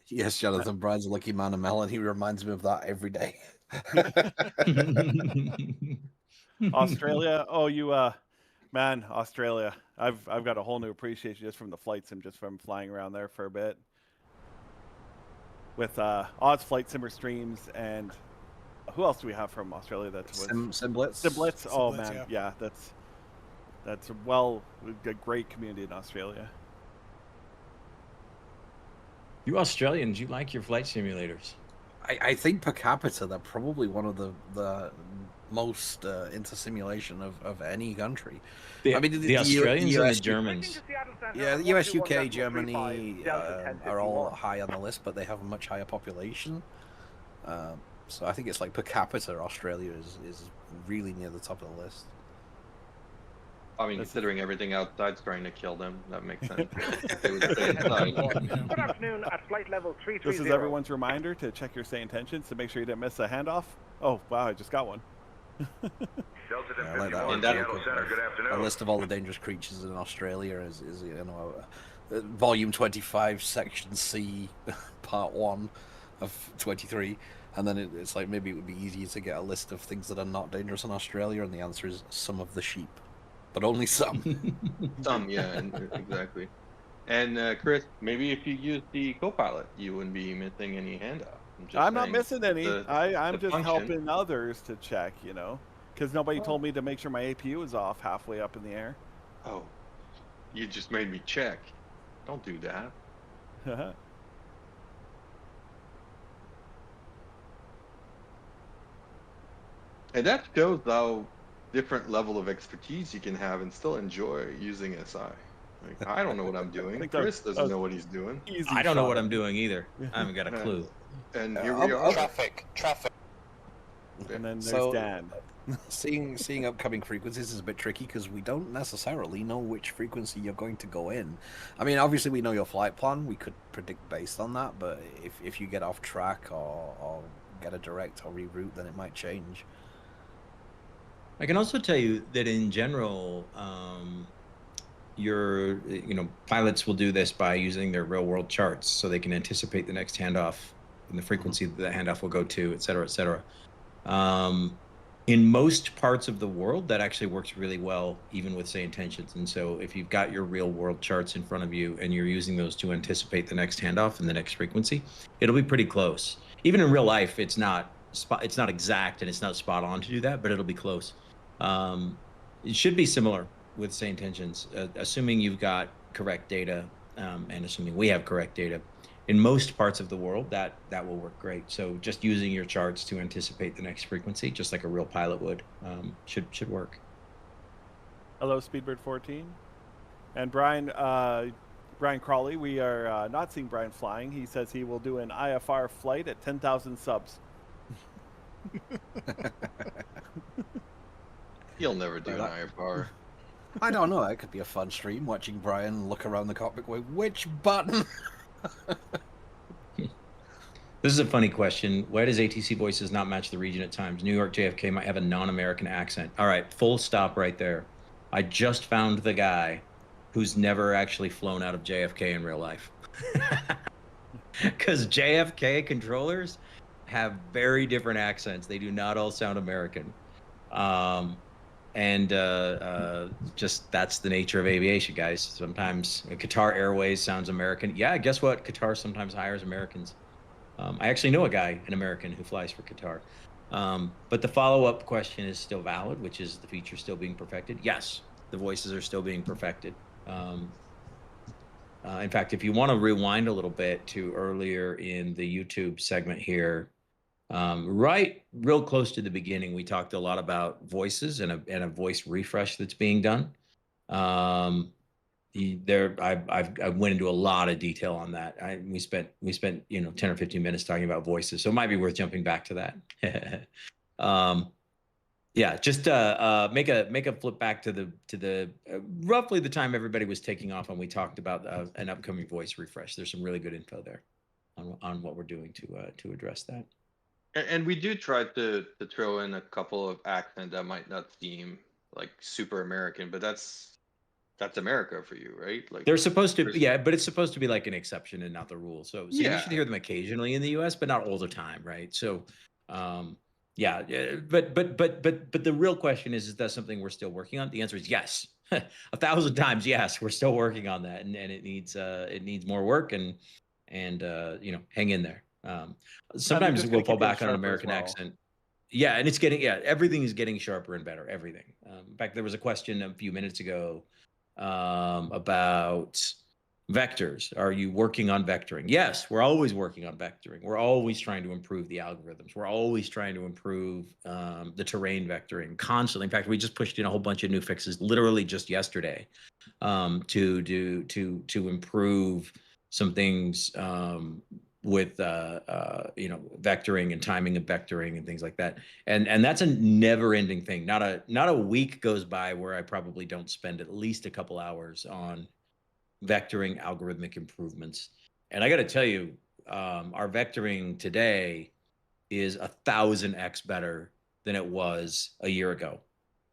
Yes, Jonathan, Brian's a lucky man, and Melanie reminds me of that every day. Australia. Oh, you man, Australia. I've got a whole new appreciation just from the flight sim, just from flying around there for a bit. With Oz Flight Simmer streams, and who else do we have from Australia that was Simblitz. Simblitz. Oh Simblitz, man, yeah. that's a great community in Australia. You Australians, you like your flight simulators. I think per capita, they're probably one of the most into simulation of any country. The, I mean, the Australians and US, the Germans. Yeah, the US, UK, Germany are all high on the list, but they have a much higher population. So I think it's like per capita, Australia is really near the top of the list. I mean, considering everything outside's trying to kill them, that makes sense. They would stay inside. Good afternoon at flight level 330. This is everyone's reminder to check your SayIntentions to make sure you didn't miss a handoff. Oh wow, I just got one. I like that one. A list of all the dangerous creatures in Australia is volume 25, section C, part 1 of 23. And then it's like maybe it would be easier to get a list of things that are not dangerous in Australia, and the answer is some of the sheep, but only some. Some, yeah, exactly. And Chris, maybe if you use the co-pilot, you wouldn't be missing any handoff. I'm not missing any. I'm the just function. helping others to check, because nobody told me to make sure my APU is off halfway up in the air. Oh, you just made me check. Don't do that. And that shows how different level of expertise you can have and still enjoy using SI. Like, I don't know what I'm doing. Chris doesn't know what he's doing. I don't know what I'm doing either. I haven't got a clue. And here we are. Traffic. And then there's So- Dan. Seeing upcoming frequencies is a bit tricky because we don't necessarily know which frequency you're going to go in. I mean, obviously we know your flight plan. We could predict based on that, but if you get off track or get a direct or reroute, then it might change. I can also tell you that in general, pilots will do this by using their real world charts so they can anticipate the next handoff and the frequency that the handoff will go to, et cetera, et cetera. In most parts of the world, that actually works really well, even with SayIntentions. And so if you've got your real world charts in front of you and you're using those to anticipate the next handoff and the next frequency, it'll be pretty close. Even in real life, it's not exact and it's not spot on to do that, but it'll be close. It should be similar with SayIntentions, assuming you've got correct data, and assuming we have correct data. In most parts of the world, that will work great. So just using your charts to anticipate the next frequency, just like a real pilot would, should work. Hello, Speedbird 14. And Brian Crawley, we are not seeing Brian flying. He says he will do an IFR flight at 10,000 subs. You'll never do Right, an higher power. I don't know. It could be a fun stream watching Brian look around the cockpit going, which button? This is a funny question. Why does ATC voices not match the region at times? New York JFK might have a non-American accent. All right, full stop right there. I just found the guy who's never actually flown out of JFK in real life. Because JFK controllers have very different accents. They do not all sound American. And just that's the nature of aviation, guys. Sometimes Qatar Airways sounds American. Yeah, guess what? Qatar sometimes hires Americans. I actually know a guy, an American, who flies for Qatar. But the follow-up question is still valid, which is the feature still being perfected? Yes, the voices are still being perfected. In fact, if you want to rewind a little bit to earlier in the YouTube segment here, right real close to the beginning, we talked a lot about voices and a voice refresh that's being done. I went into a lot of detail on that. We spent 10 or 15 minutes talking about voices, so it might be worth jumping back to that. Yeah, just make a flip back to the roughly the time everybody was taking off when we talked about an upcoming voice refresh. There's some really good info there on what we're doing to address that. And we do try to throw in a couple of accents that might not seem like super American, but that's America for you, right? Like they're supposed to, yeah, but it's supposed to be like an exception and not the rule. So yeah. You should hear them occasionally in the U.S., but not all the time, right? So, yeah, but the real question is that something we're still working on? The answer is yes, 1,000 times yes. We're still working on that, and it needs more work, and hang in there. Sometimes we'll fall back on an American accent. Yeah, and it's getting everything is getting sharper and better. Everything. In fact, there was a question a few minutes ago about vectors. Are you working on vectoring? Yes, we're always working on vectoring. We're always trying to improve the algorithms. We're always trying to improve the terrain vectoring constantly. In fact, we just pushed in a whole bunch of new fixes literally just yesterday to improve some things with vectoring and timing of vectoring and things like that. And that's a never-ending thing. Not a week goes by where I probably don't spend at least a couple hours on vectoring algorithmic improvements. And I got to tell you, our vectoring today is 1,000x better than it was a year ago.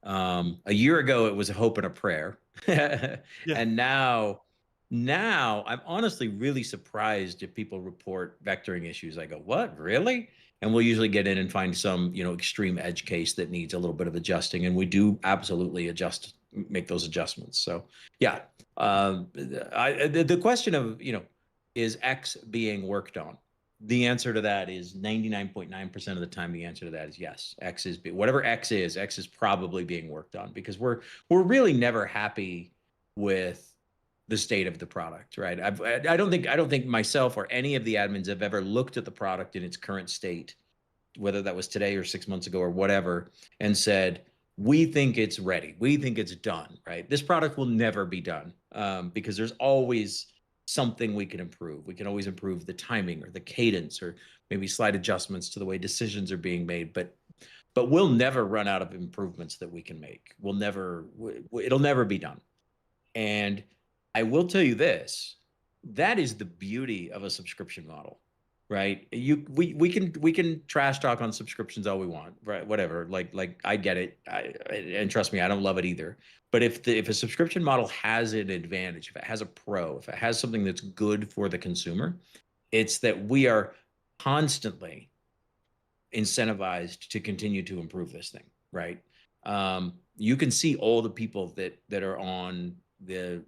A year ago, it was a hope and a prayer. Yeah. And now I'm honestly really surprised if people report vectoring issues. I go, what, really? And we'll usually get in and find some, extreme edge case that needs a little bit of adjusting. And we do absolutely make those adjustments. So yeah, the question of, is X being worked on? The answer to that is 99.9% of the time. The answer to that is yes. Whatever X is probably being worked on, because we're really never happy with the state of the product, right? I don't think myself or any of the admins have ever looked at the product in its current state, whether that was today or 6 months ago or whatever, and said, we think it's ready. We think it's done, right? This product will never be done because there's always something we can improve. We can always improve the timing or the cadence or maybe slight adjustments to the way decisions are being made. But we'll never run out of improvements that we can make. It'll never be done. And I will tell you this, that is the beauty of a subscription model, right? We can trash talk on subscriptions all we want, right? Whatever, like I get it. And trust me, I don't love it either. But if a subscription model has an advantage, if it has a pro, if it has something that's good for the consumer, it's that we are constantly incentivized to continue to improve this thing, right? You can see all the people that are on the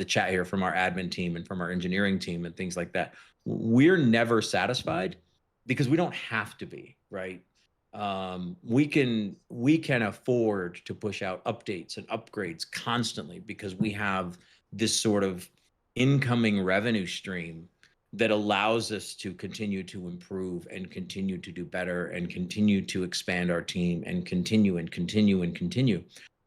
chat here from our admin team and from our engineering team and things like that. We're never satisfied because we don't have to be, right? We can afford to push out updates and upgrades constantly because we have this sort of incoming revenue stream that allows us to continue to improve and continue to do better and continue to expand our team and continue.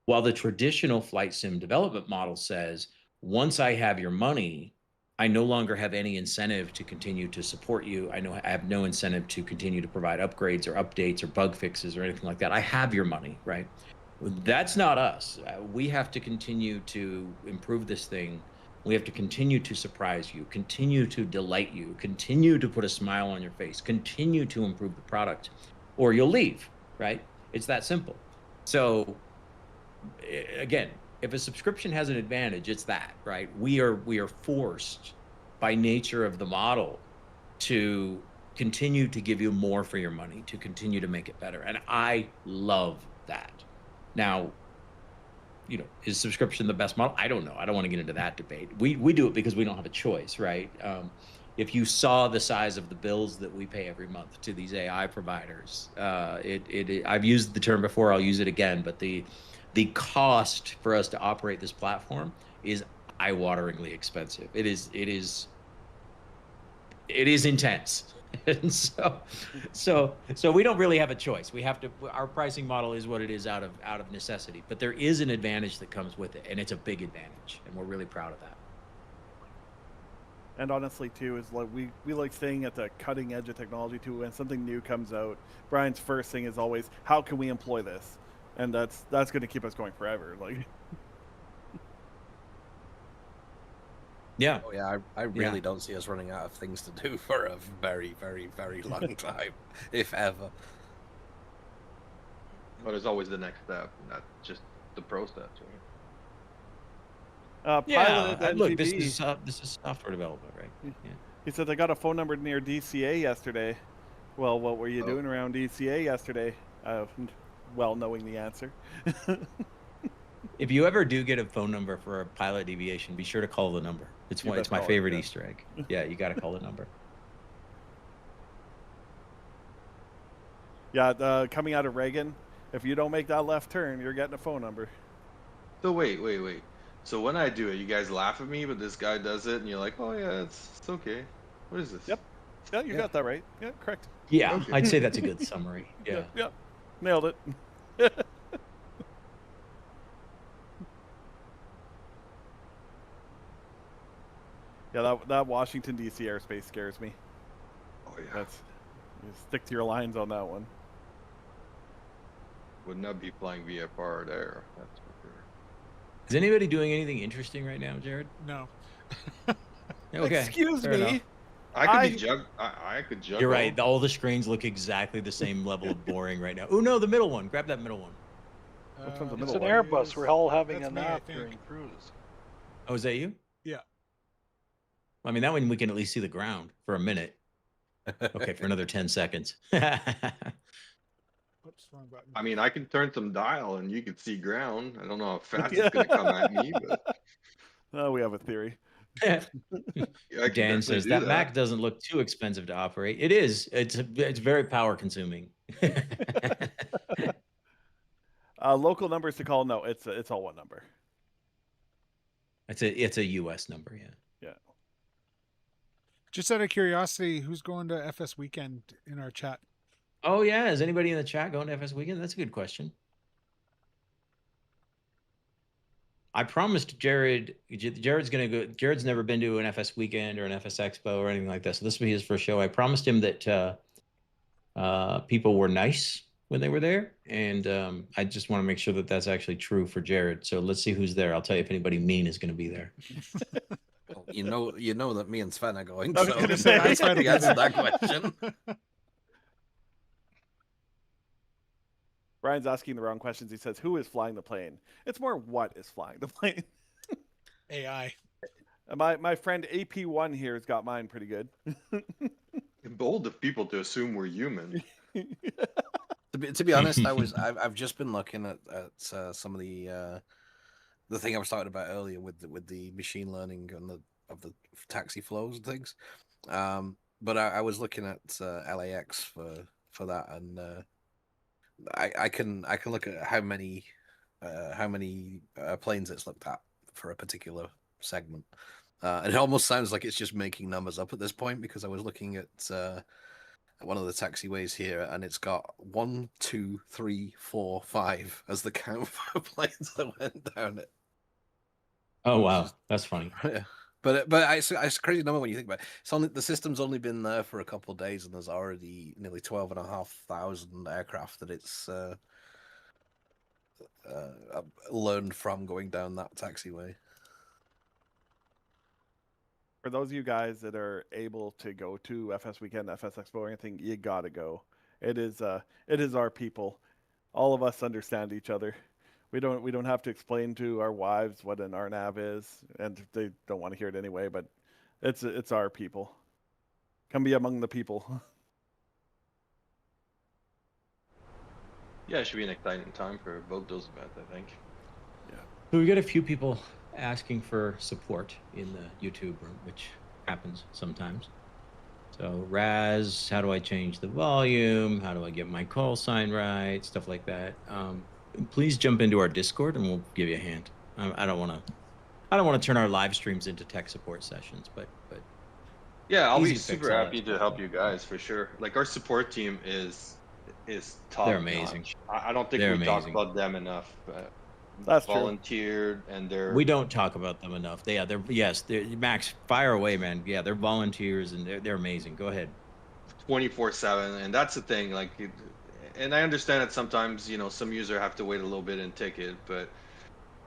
While the traditional flight sim development model says, once I have your money, I no longer have any incentive to continue to support you. I have no incentive to continue to provide upgrades or updates or bug fixes or anything like that. I have your money, right? That's not us. We have to continue to improve this thing. We have to continue to surprise you, continue to delight you, continue to put a smile on your face, continue to improve the product, or you'll leave, right? It's that simple. So again, if a subscription has an advantage, it's that, right? We are forced by nature of the model to continue to give you more for your money, to continue to make it better. And I love that. Now, is subscription the best model? I don't know. I don't want to get into that debate. We do it because we don't have a choice, right? If you saw the size of the bills that we pay every month to these AI providers, I've used the term before, I'll use it again, but the cost for us to operate this platform is eye-wateringly expensive. It is intense. And so we don't really have a choice. We have to, our pricing model is what it is out of necessity, but there is an advantage that comes with it, and it's a big advantage, and we're really proud of that. And honestly, too, is like we like staying at the cutting edge of technology too. When something new comes out, Brian's first thing is always, how can we employ this? And that's going to keep us going forever. Like, yeah, oh yeah, I really don't see us running out of things to do for a very, very, very long time, if ever. But there's always the next step, not just the process, right? Pilot at look, NGB. this is software development, right? Yeah. He said they got a phone number near DCA yesterday. Well, what were you doing around DCA yesterday? Well, knowing the answer. If you ever do get a phone number for a pilot deviation, be sure to call the number. It's my favorite Easter egg. Yeah, you got to call the number. Yeah, coming out of Reagan, if you don't make that left turn, you're getting a phone number. So wait. So when I do it, you guys laugh at me, but this guy does it, and you're like, oh yeah, it's okay. What is this? Yep. Yeah, you got that right. Yeah, correct. Yeah, Okay. I'd say that's a good summary. Yeah. Yep. Nailed it. Yeah, that Washington D.C. airspace scares me. Oh yeah. You stick to your lines on that one. Would not be flying VFR there. That's for sure. Is anybody doing anything interesting right now, Jared? No. Okay. Excuse fair me. enough. I could juggle. You're right. All the screens look exactly the same level of boring right now. Oh no, the middle one. Grab that middle one. Which one's the It's middle an one? Airbus. We're all having That's a me, I nap think. during cruise. Oh, is that you? Yeah. I mean, that one we can at least see the ground for a minute. Okay, for another 10 seconds. Oops, wrong button. I mean, I can turn some dial and you can see ground. I don't know how fast it's gonna come at me, but Oh, we have a theory. yeah, I can Dan definitely says do that Mac doesn't look too expensive to operate. It is. It's very power consuming. Local numbers to call? No, it's all one number. It's a US number, yeah. Yeah. Just out of curiosity, who's going to FS Weekend in our chat? Oh yeah, is anybody in the chat going to FS Weekend? That's a good question. I promised Jared. Jared's gonna go. Jared's never been to an FS Weekend or an FS Expo or anything like that, so this will be his first show. I promised him that people were nice when they were there, and I just want to make sure that that's actually true for Jared. So let's see who's there. I'll tell you if anybody mean is going to be there. Well, you know that me and Sven are going. I was So gonna say, I tried to the answer to that question. Brian's asking the wrong questions. He says, "Who is flying the plane?" It's more, what is flying the plane? AI. My friend AP1 here has got mine pretty good. Bold of people to assume we're human. To be honest, I've just been looking at some of the thing I was talking about earlier with the machine learning and of the taxi flows and things. But I was looking at LAX for that, and I can look at how many planes it's looked at for a particular segment. And it almost sounds like it's just making numbers up at this point, because I was looking at one of the taxiways here, and it's got 1, 2, 3, 4, 5 as the count for planes that went down it. Oh wow, that's funny. Yeah. But it's a crazy number when you think about it. It's only, the system's only been there for a couple of days, and there's already nearly 12,500 aircraft that it's learned from going down that taxiway. For those of you guys that are able to go to FS Weekend, FS Expo, or anything, you gotta go. It is our people. All of us understand each other. We don't have to explain to our wives what an RNAV is, and they don't want to hear it anyway. But it's our people. Come be among the people. Yeah, it should be an exciting time for both those events, I think. So we got a few people asking for support in the YouTube room, which happens sometimes. So Raz, how do I change the volume? How do I get my call sign right? Stuff like that. Please jump into our Discord and we'll give you a hand. I don't want to turn our live streams into tech support sessions, but yeah, I'll be easy to fix super all happy that to stuff. help you guys for sure. Like our support team is top They're amazing. notch. I don't think They're we talk amazing. about them enough. That's true. Volunteered and they're We don't talk about them enough. They're Max, fire away, man. Yeah, they're volunteers and they're amazing. Go ahead. 24/7, and that's the thing. Like, and I understand that sometimes some user have to wait a little bit in ticket, but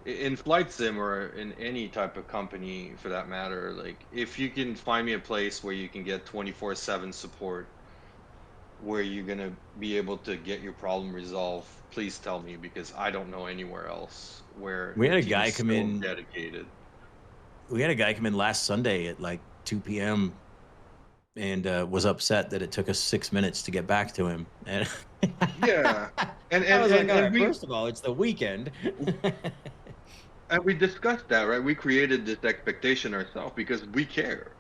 in flight sim or in any type of company for that matter, like if you can find me a place where you can get 24/7 support, where you're gonna be able to get your problem resolved, please tell me, because I don't know anywhere else where We the had a team guy is come so in. dedicated. We had a guy come in last Sunday at like 2 p.m. and was upset that it took us 6 minutes to get back to him. And Yeah, and I was like, all and right, we first of all, it's the weekend. and we discussed that, right? We created this expectation ourselves because we care,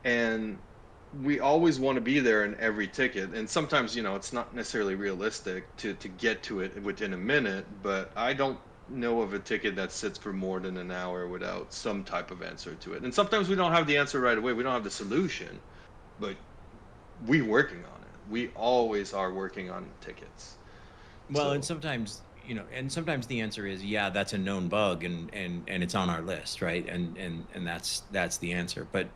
and we always want to be there in every ticket. And sometimes, it's not necessarily realistic to get to it within a minute, but I don't know of a ticket that sits for more than an hour without some type of answer to it. And sometimes we don't have the answer right away. We don't have the solution, but we working on it. We always are working on tickets. Well, and So sometimes, sometimes the answer is, yeah, that's a known bug and it's on our list, right? And that's the answer. But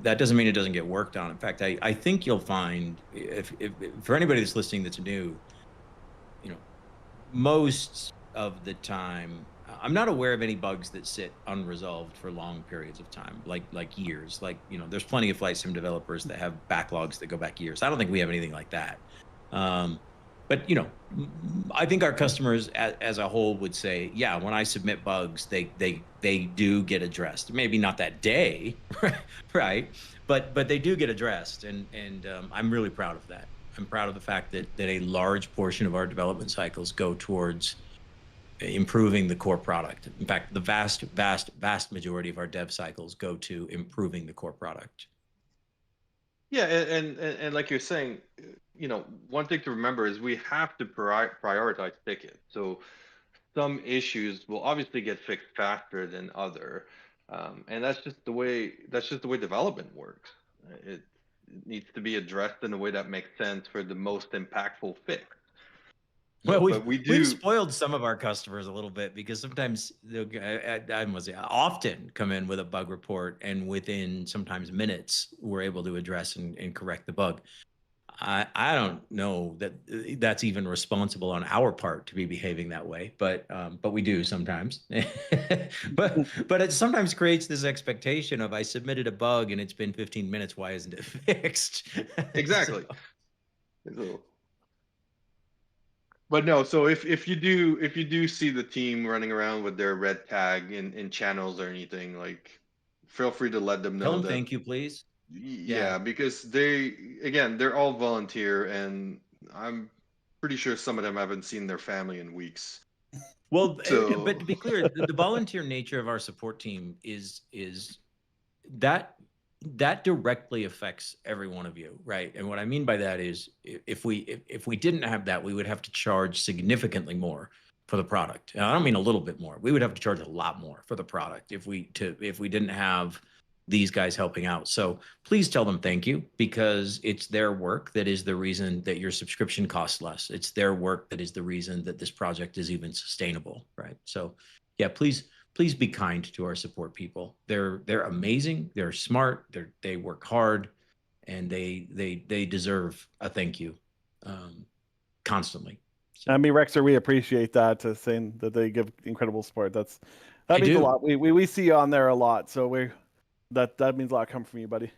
that doesn't mean it doesn't get worked on. In fact, I think you'll find if for anybody that's listening that's new, most of the time, I'm not aware of any bugs that sit unresolved for long periods of time, like years. Like, there's plenty of flight sim developers that have backlogs that go back years. I don't think we have anything like that. But I think our customers as a whole would say, yeah, when I submit bugs, they do get addressed. Maybe not that day, right? But they do get addressed, and I'm really proud of that. I'm proud of the fact that a large portion of our development cycles go towards improving the core product. In fact, the vast majority of our dev cycles go to improving the core product. yeah, and like you're saying, one thing to remember is we have to prioritize tickets. So some issues will obviously get fixed faster than other, and that's just the way development works. It needs to be addressed in a way that makes sense for the most impactful fix. Well, But we've spoiled some of our customers a little bit because sometimes I must say, often come in with a bug report, and within sometimes minutes we're able to address and correct the bug. I don't know that that's even responsible on our part to be behaving that way, but we do sometimes. but it sometimes creates this expectation of, I submitted a bug and it's been 15 minutes. Why isn't it fixed? exactly. So, but no, so if you do see the team running around with their red tag in channels or anything, like, feel free to let them Tell know them that. thank you, please. Yeah, because they're all volunteer, and I'm pretty sure some of them haven't seen their family in weeks. Well, So but to be clear, the volunteer nature of our support team is that directly affects every one of you, right? And what I mean by that is, if we didn't have that, we would have to charge significantly more for the product. And I don't mean a little bit more. We would have to charge a lot more for the product if we didn't have these guys helping out. So please tell them thank you, because it's their work that is the reason that your subscription costs less. It's their work that is the reason that this project is even sustainable, right? So yeah, please please be kind to our support people. They're amazing. They're smart. They work hard, and they deserve a thank you constantly. I mean, Rexer, we appreciate that, saying that they give incredible support. That I means a do. lot. We see you on there a lot, so that means a lot coming from you, buddy.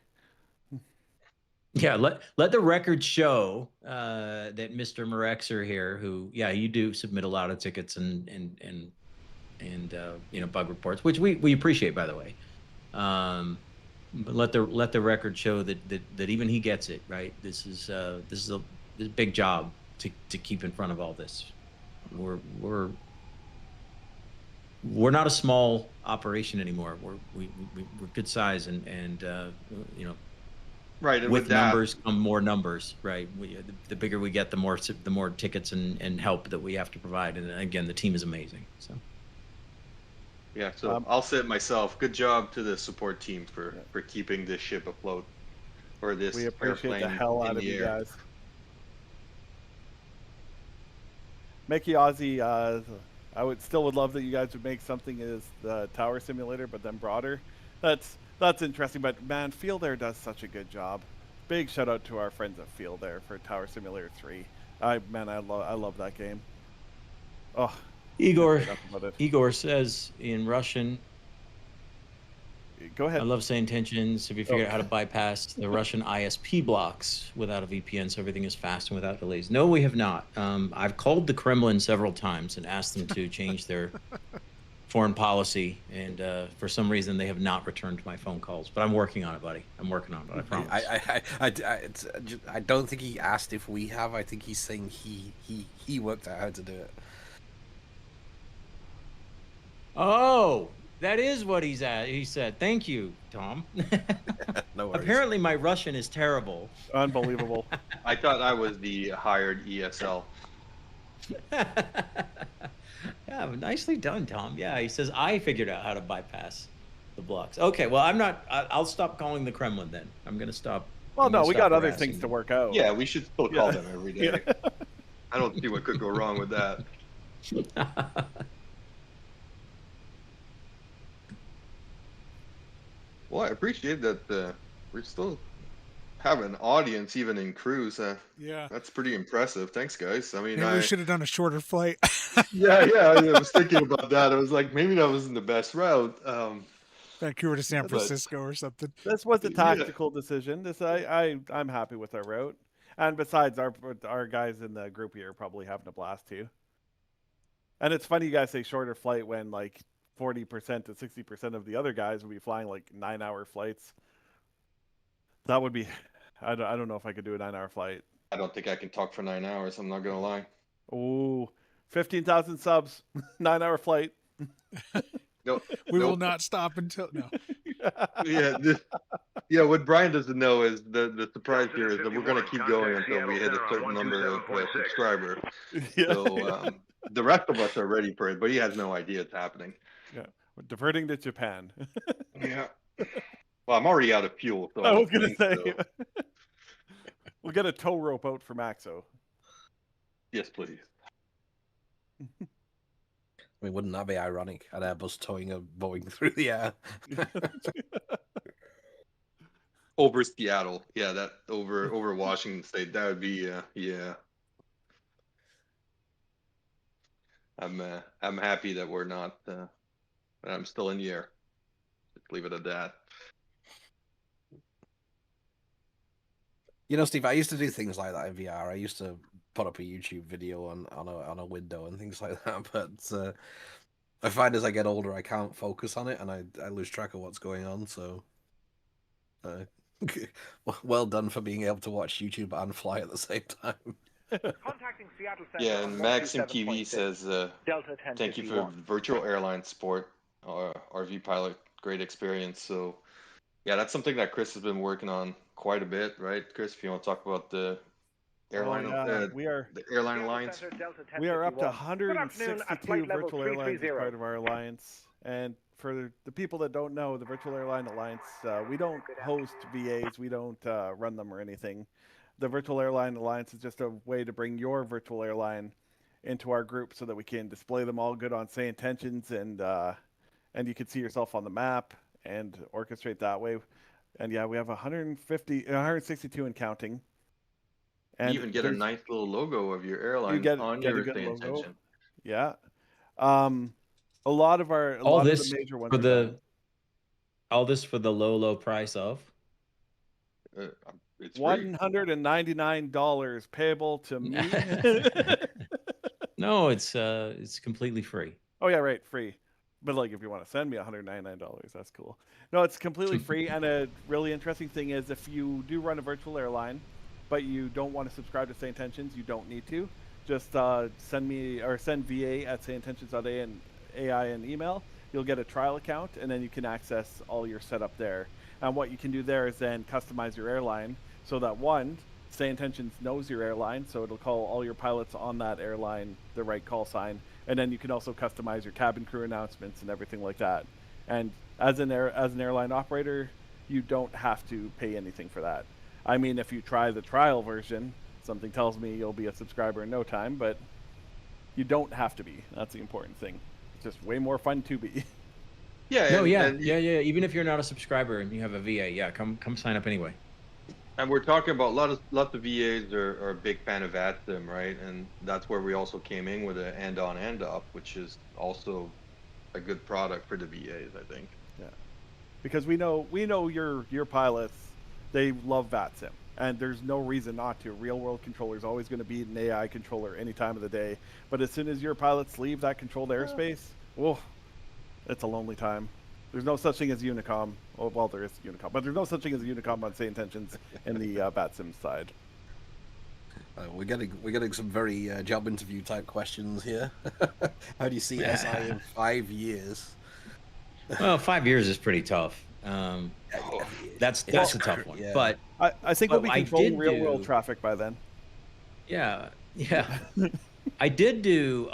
Yeah, let the record show that Mr. Marexer here, who you do submit a lot of tickets and bug reports, which we appreciate, by the way. But let the record show that even he gets it, right. This is a big job to keep in front of all this. We're not a small operation anymore. We're good size, and right. And with numbers come more numbers, right? The bigger we get, the more tickets and help that we have to provide. And again, the team is amazing. So. Yeah, so I'll say it myself. Good job to the support team for keeping this ship afloat, or this We appreciate airplane the hell out in of the you air. guys. Mickey Aussie, I would love that you guys would make something as the tower simulator, but then broader. That's interesting. But man, Field Air does such a good job. Big shout out to our friends at Field Air for Tower Simulator 3. I love that game. Oh, Igor says in Russian. Go ahead. I love SayIntentions. Have you figured out how to bypass the Russian ISP blocks without a VPN so everything is fast and without delays? No, we have not. I've called the Kremlin several times and asked them to change their foreign policy, and for some reason they have not returned my phone calls. But I'm working on it, buddy. I'm working on it. I promise. I don't think he asked if we have. I think he's saying he worked out how to do it. Oh, that is what he said. Thank you, Tom. No worries. Apparently my Russian is terrible. Unbelievable. I thought I was the hired ESL. Yeah, nicely done, Tom. Yeah, he says I figured out how to bypass the blocks. Okay, well, I'll stop calling the Kremlin then. I'm going to stop. Well, no, we got other things to work out. Yeah, we should still call them every day. I don't see what could go wrong with that. Well, I appreciate that we still have an audience even in cruise. Yeah, that's pretty impressive. Thanks, guys. I mean, maybe we should have done a shorter flight. yeah, I was thinking about that. I was like, maybe that wasn't the best route. Vancouver to San Francisco or something. This was a tactical decision. I'm happy with our route. And besides, our guys in the group here are probably having a blast too. And it's funny you guys say shorter flight when like 40% to 60% of the other guys would be flying like 9-hour flights. That would be, I don't know if I could do a 9-hour flight. I don't think I can talk for 9 hours. I'm not gonna lie. Oh, 15,000 subs, 9-hour flight. No, we will not stop until Yeah, what Brian doesn't know is the surprise here is that we're going to keep going until we hit a certain number of subscribers. So the rest of us are ready for it, but he has no idea it's happening. Yeah, we're diverting to Japan. Yeah. Well, I'm already out of fuel. So I was going to say. So. We'll get a tow rope out for Maxo. Yes, please. I mean, wouldn't that be ironic? An Airbus towing a Boeing through the air. Over Seattle, yeah, that over Washington State, that would be yeah. I'm happy that we're not. I'm still in the air. Just leave it at that. You know, Steve, I used to do things like that in VR. I used to put up a YouTube video on a window and things like that. But I find as I get older, I can't focus on it, and I lose track of what's going on. So, well done for being able to watch YouTube and fly at the same time. Contacting Seattle Center. Yeah, and Maxim TV says, thank you for virtual airline support, RV pilot, great experience. So, yeah, that's something that Chris has been working on quite a bit, right, Chris? If you want to talk about the airline, the airline alliance. We are up to 162 virtual airlines as part of our alliance. And for the people that don't know, the Virtual Airline Alliance, we don't host VAs, we don't run them or anything. The Virtual Airline Alliance is just a way to bring your virtual airline into our group so that we can display them all good on SayIntentions and you can see yourself on the map and orchestrate that way. And yeah, we have 162 and counting. And you even get a nice little logo of your airline get on a your good Say logo. Intention. Yeah. A lot of the major ones for are the done. all this for the low price of It's free. $199 payable to me. No, it's completely free. Oh yeah, right, free. But like, if you want to send me $199, that's cool. No, it's completely free. And a really interesting thing is, if you do run a virtual airline, but you don't want to subscribe to Say Intentions, you don't need to. Just send me or send VA at SayIntentions.AI an email. You'll get a trial account, and then you can access all your setup there. And what you can do there is then customize your airline so that one, Say Intentions knows your airline, so it'll call all your pilots on that airline the right call sign. And then you can also customize your cabin crew announcements and everything like that. And as an airline operator, you don't have to pay anything for that. I mean, if you try the trial version, something tells me you'll be a subscriber in no time, but you don't have to be. That's the important thing. It's just way more fun to be. Yeah. No, yeah. Even if you're not a subscriber and you have a VA, yeah, come sign up anyway. And we're talking about lots of VAs are a big fan of VATSIM, right? And that's where we also came in with an end on end up, which is also a good product for the VAs, I think. Yeah, because we know your pilots, they love VATSIM, and there's no reason not to. Real world controller is always going to be an AI controller any time of the day. But as soon as your pilots leave that controlled airspace, oh, it's a lonely time. There's no such thing as Unicom. Oh, well, there is Unicom, but there's no such thing as a Unicom on Say Intentions in the VATSIM side. We're getting some very job interview type questions here. How do you see SI in 5 years? Well, 5 years is pretty tough. That's a tough one. Yeah. But I think we'll be controlling real world traffic by then. Yeah. I did do.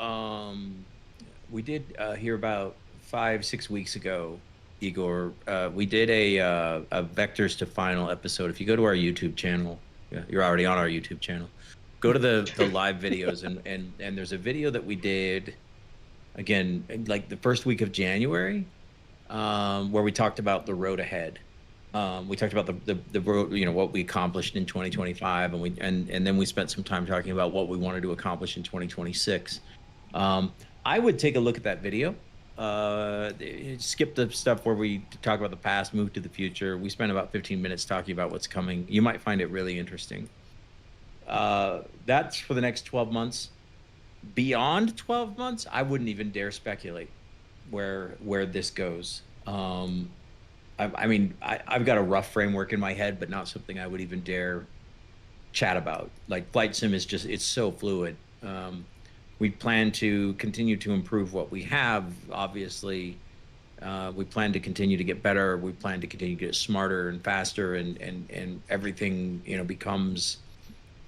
We did hear about 5-6 weeks ago, Igor. We did a Vectors to Final episode. If you go to our YouTube channel, you're already on our YouTube channel. Go to the live videos, and there's a video that we did, again, like the first week of January, where we talked about the road ahead. We talked about the road, what we accomplished in 2025, and then we spent some time talking about what we wanted to accomplish in 2026. I would take a look at that video. Skip the stuff where we talk about the past, move to the future. We spent about 15 minutes talking about what's coming. You might find it really interesting. That's for the next 12 months. Beyond 12 months, I wouldn't even dare speculate where this goes. I mean, I've got a rough framework in my head, but not something I would even dare chat about. Like flight sim is just, it's so fluid. We plan to continue to improve what we have, obviously. We plan to continue to get better. We plan to continue to get smarter and faster, and everything, becomes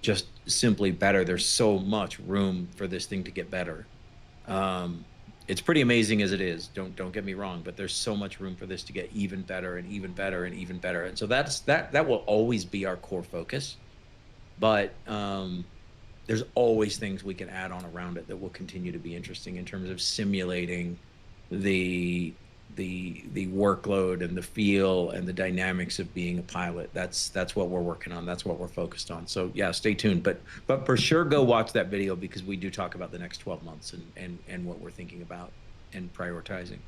just simply better. There's so much room for this thing to get better. It's pretty amazing as it is. Don't get me wrong, but there's so much room for this to get even better and even better and even better. And so that will always be our core focus. But there's always things we can add on around it that will continue to be interesting in terms of simulating the workload and the feel and the dynamics of being a pilot. That's what we're working on. That's what we're focused on. So yeah, stay tuned. But for sure, go watch that video, because we do talk about the next 12 months and what we're thinking about and prioritizing.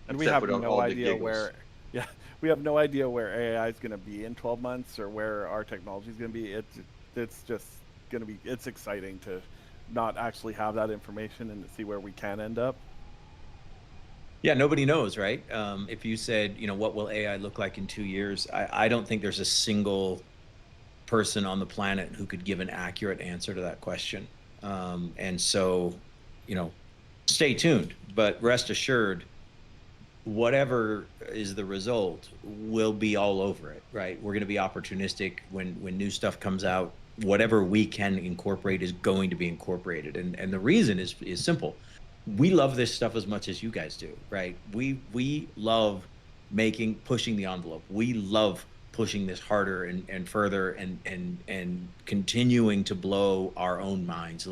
And we have no idea where. Yeah, we have no idea where AI is going to be in 12 months or where our technology is going to be. It's just going to be. It's exciting to not actually have that information and to see where we can end up. Yeah, nobody knows, right? If you said, what will AI look like in 2 years? I don't think there's a single person on the planet who could give an accurate answer to that question. And so, stay tuned, but rest assured, whatever is the result, we'll be all over it, right? We're going to be opportunistic when new stuff comes out. Whatever we can incorporate is going to be incorporated. And the reason is simple. We love this stuff as much as you guys do, right? We love pushing the envelope. We love pushing this harder and further and continuing to blow our own minds,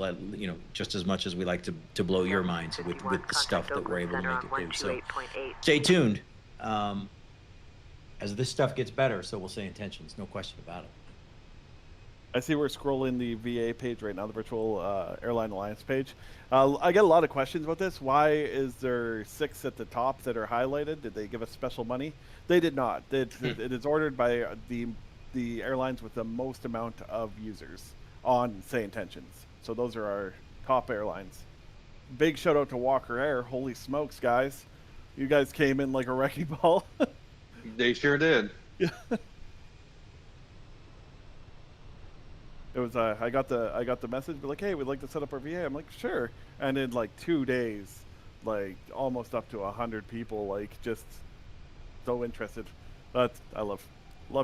just as much as we like to blow your minds with the stuff that we're able to make it do. So stay tuned. As this stuff gets better, so will SayIntentions, no question about it. I see we're scrolling the VA page right now, the Virtual Airline Alliance page. I get a lot of questions about this. Why is there 6 at the top that are highlighted? Did they give us special money? They did not. It is ordered by the airlines with the most amount of users on SayIntentions. So those are our top airlines. Big shout out to Walker Air. Holy smokes, guys. You guys came in like a wrecking ball. They sure did. Yeah. It was I got the message, but like, hey, we'd like to set up our VA. I'm like, sure. And in like 2 days, like almost up to 100 people, like just so interested. But I love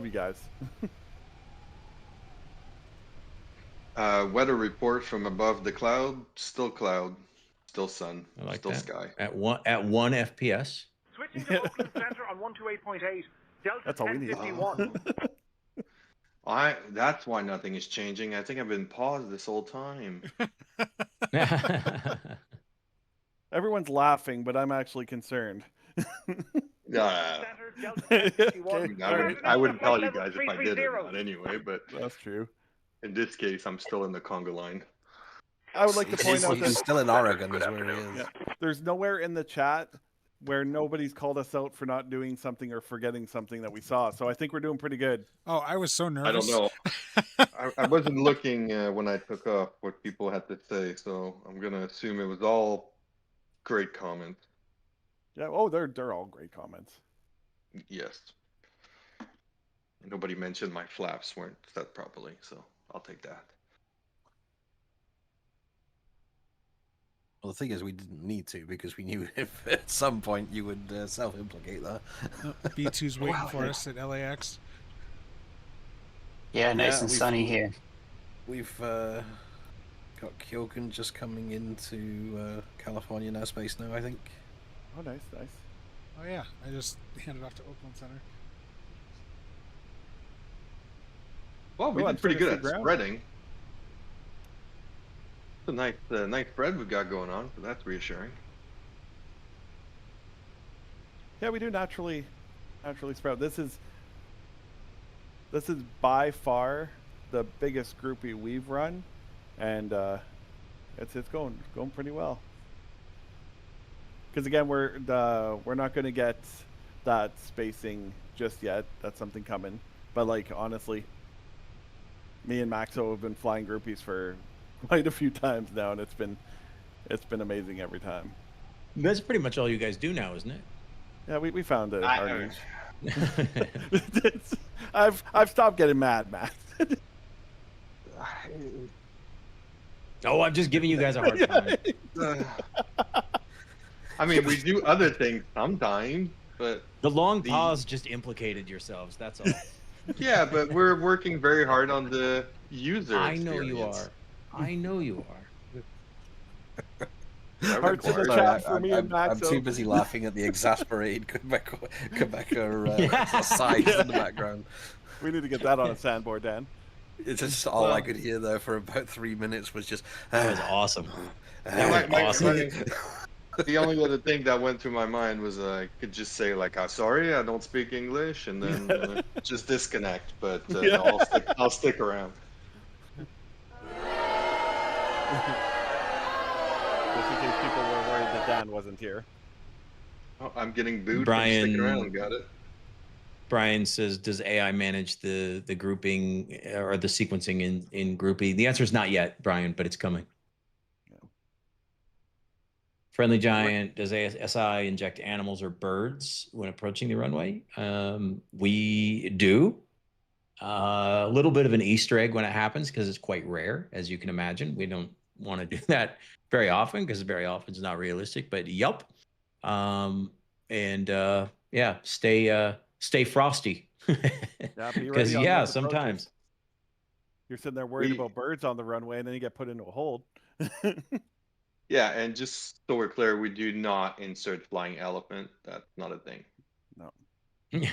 you guys. Weather report from above the cloud, still sun, I like still that. sky. At 1 FPS. Switching to Oakland Center on 128.8. Delta That's all we need. 1051. That's why nothing is changing. I think I've been paused this whole time. Everyone's laughing, but I'm actually concerned. Yeah. I wouldn't tell you guys if I did or not anyway, but that's true. In this case, I'm still in the Conga line. I would like to point out that he's still in Oregon, is where he is. Yeah. There's nowhere in the chat where nobody's called us out for not doing something or forgetting something that we saw. So I think we're doing pretty good. Oh, I was so nervous. I don't know. I wasn't looking when I took off what people had to say, so I'm going to assume it was all great comments. Yeah. Oh, they're all great comments. Yes. Nobody mentioned my flaps weren't set properly, so I'll take that. Well, the thing is, we didn't need to because we knew if at some point you would self-implicate that. B2's waiting for us at LAX. Yeah, nice and sunny here. We've got Kyokan just coming into California airspace now, I think. Oh, nice. Oh, yeah. I just handed off to Oakland Center. Well, we did pretty good at spreading. It's a nice spread we've got going on, so that's reassuring. Yeah, we do naturally spread. This is by far the biggest groupie we've run, and it's going pretty well. Because again, we're not going to get that spacing just yet. That's something coming. But like honestly, me and Maxo have been flying groupies for quite a few times now, and it's been amazing every time. That's pretty much all you guys do now, isn't it? Yeah, we found our niche. I've stopped getting mad, Max. Oh, I'm just giving you guys a hard time. I mean, we do other things sometimes, but the long pause just implicated yourselves. That's all. Yeah, but we're working very hard on the user experience. I know you are. Hearts in the chat for me and Max. I'm too busy laughing at the exasperated Quebecer sighs in the background. We need to get that on a sandboard, Dan. It's just all I could hear there for about 3 minutes was just. That was awesome. Awesome. The only other thing that went through my mind was I could just say like, sorry, I don't speak English, and then just disconnect. But I'll stick around. Just in case people were worried that Dan wasn't here. Oh, I'm getting booed. Brian, for sticking around. Got it. Brian says, does AI manage the grouping or the sequencing in Groupie? The answer is not yet, Brian, but it's coming. Friendly Giant, does SI inject animals or birds when approaching the runway? We do. A little bit of an Easter egg when it happens because it's quite rare, as you can imagine. We don't want to do that very often because very often it's not realistic, but yup. Stay frosty. Because sometimes. You're sitting there worried about birds on the runway and then you get put into a hold. Yeah, and just so we're clear, we do not insert flying elephant. That's not a thing. No.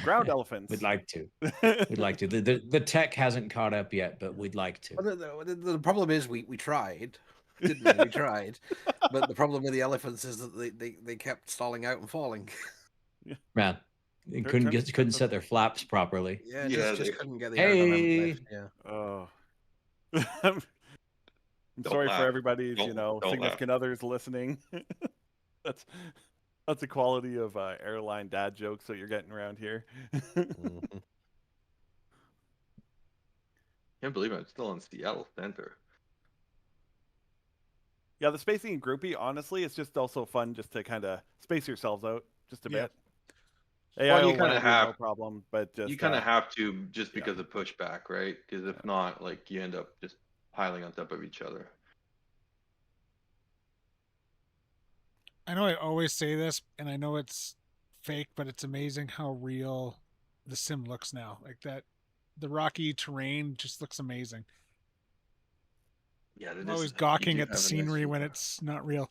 Ground elephants. We'd like to. We'd like to. The tech hasn't caught up yet, but we'd like to. Well, the problem is we tried, didn't we? We tried, but the problem with the elephants is that they kept stalling out and falling. Man, they couldn't set their flaps properly. Yeah, Yeah, just they- couldn't get the aerodynamic Hey, lift. Yeah. Oh. I'm Don't sorry laugh. for everybody's, Don't laugh. significant others listening. that's the quality of airline dad jokes that you're getting around here. Mhm. Can't believe I'm still in Seattle Center. Yeah, the spacing in Groupie, honestly, it's just also fun just to kind of space yourselves out just a Yeah. bit. AI Well, you will kinda land you, have- no problem, but just You kind of have to just yeah. because of pushback, right? Because if not, like you end up just piling on top of each other. I know I always say this, and I know it's fake, but it's amazing how real the sim looks now. Like that, the rocky terrain just looks amazing. Yeah, I'm always gawking at the scenery when it's not real.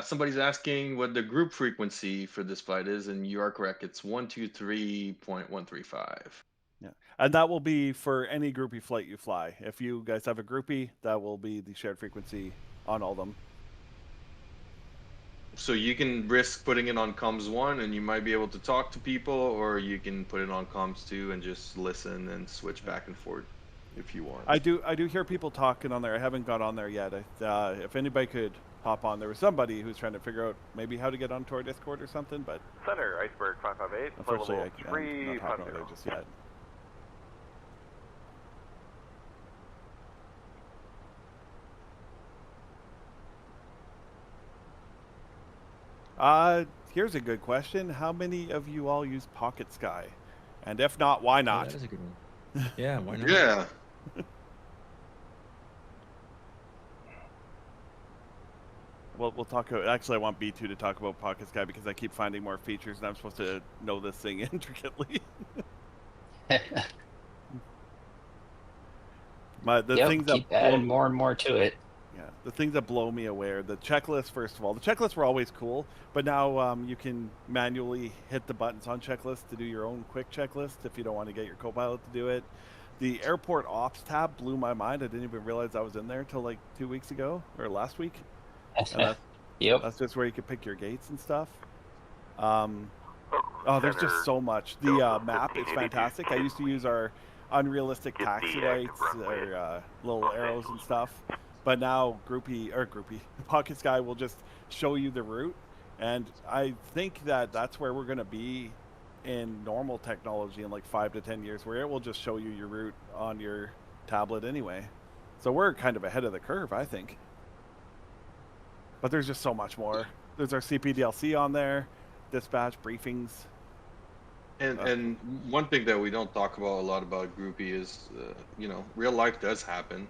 Somebody's asking what the group frequency for this flight is, and you are correct. It's 123.135. Yeah, and that will be for any groupie flight you fly. If you guys have a groupie, that will be the shared frequency on all of them. So you can risk putting it on comms 1, and you might be able to talk to people, or you can put it on comms 2 and just listen and switch back and forth if you want. I do hear people talking on there. I haven't got on there yet. If anybody could hop on, there was somebody who's trying to figure out maybe how to get onto our Discord or something, but Center, Iceberg 558, unfortunately level I'm not hopping on there 350. just yet. Here's a good question. How many of you all use Pocket Sky? And if not, why Oh, not? that is a good one. Yeah, why not? Yeah. We'll talk about, actually I want B2 to talk about Pocket Sky because I keep finding more features and I'm supposed to know this thing intricately. Things that keep adding more and more to it. Yeah, the things that blow me away. The checklist, first of all, the checklists were always cool, but now you can manually hit the buttons on checklists to do your own quick checklist if you don't want to get your co-pilot to do it. The airport ops tab blew my mind. I didn't even realize I was in there till like 2 weeks ago or last week. Yep. That's just where you can pick your gates and stuff. There's just so much. The map is fantastic. I used to use our unrealistic taxi lights or little arrows and stuff, but now Groupie Pocket Sky will just show you the route, and I think that's where we're going to be in normal technology in like 5 to 10 years, where it will just show you your route on your tablet anyway. So we're kind of ahead of the curve, I think. But there's just so much more. There's our CPDLC on there, dispatch briefings. And one thing that we don't talk about a lot about Groupie is, real life does happen.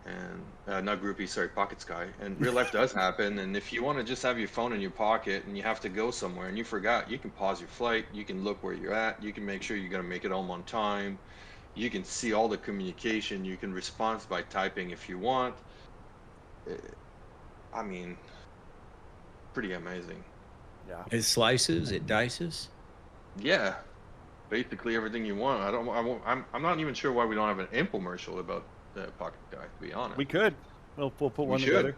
And not Groupie, sorry, Pocket Sky. And real life does happen. And if you want to just have your phone in your pocket and you have to go somewhere and you forgot, you can pause your flight. You can look where you're at. You can make sure you're going to make it home on time. You can see all the communication. You can respond by typing if you want. I mean, pretty amazing. Yeah. It slices, it dices. Yeah, basically everything you want. I'm not even sure why we don't have an infomercial about the Pocket Sky, to be honest. We could. We'll put one should. together.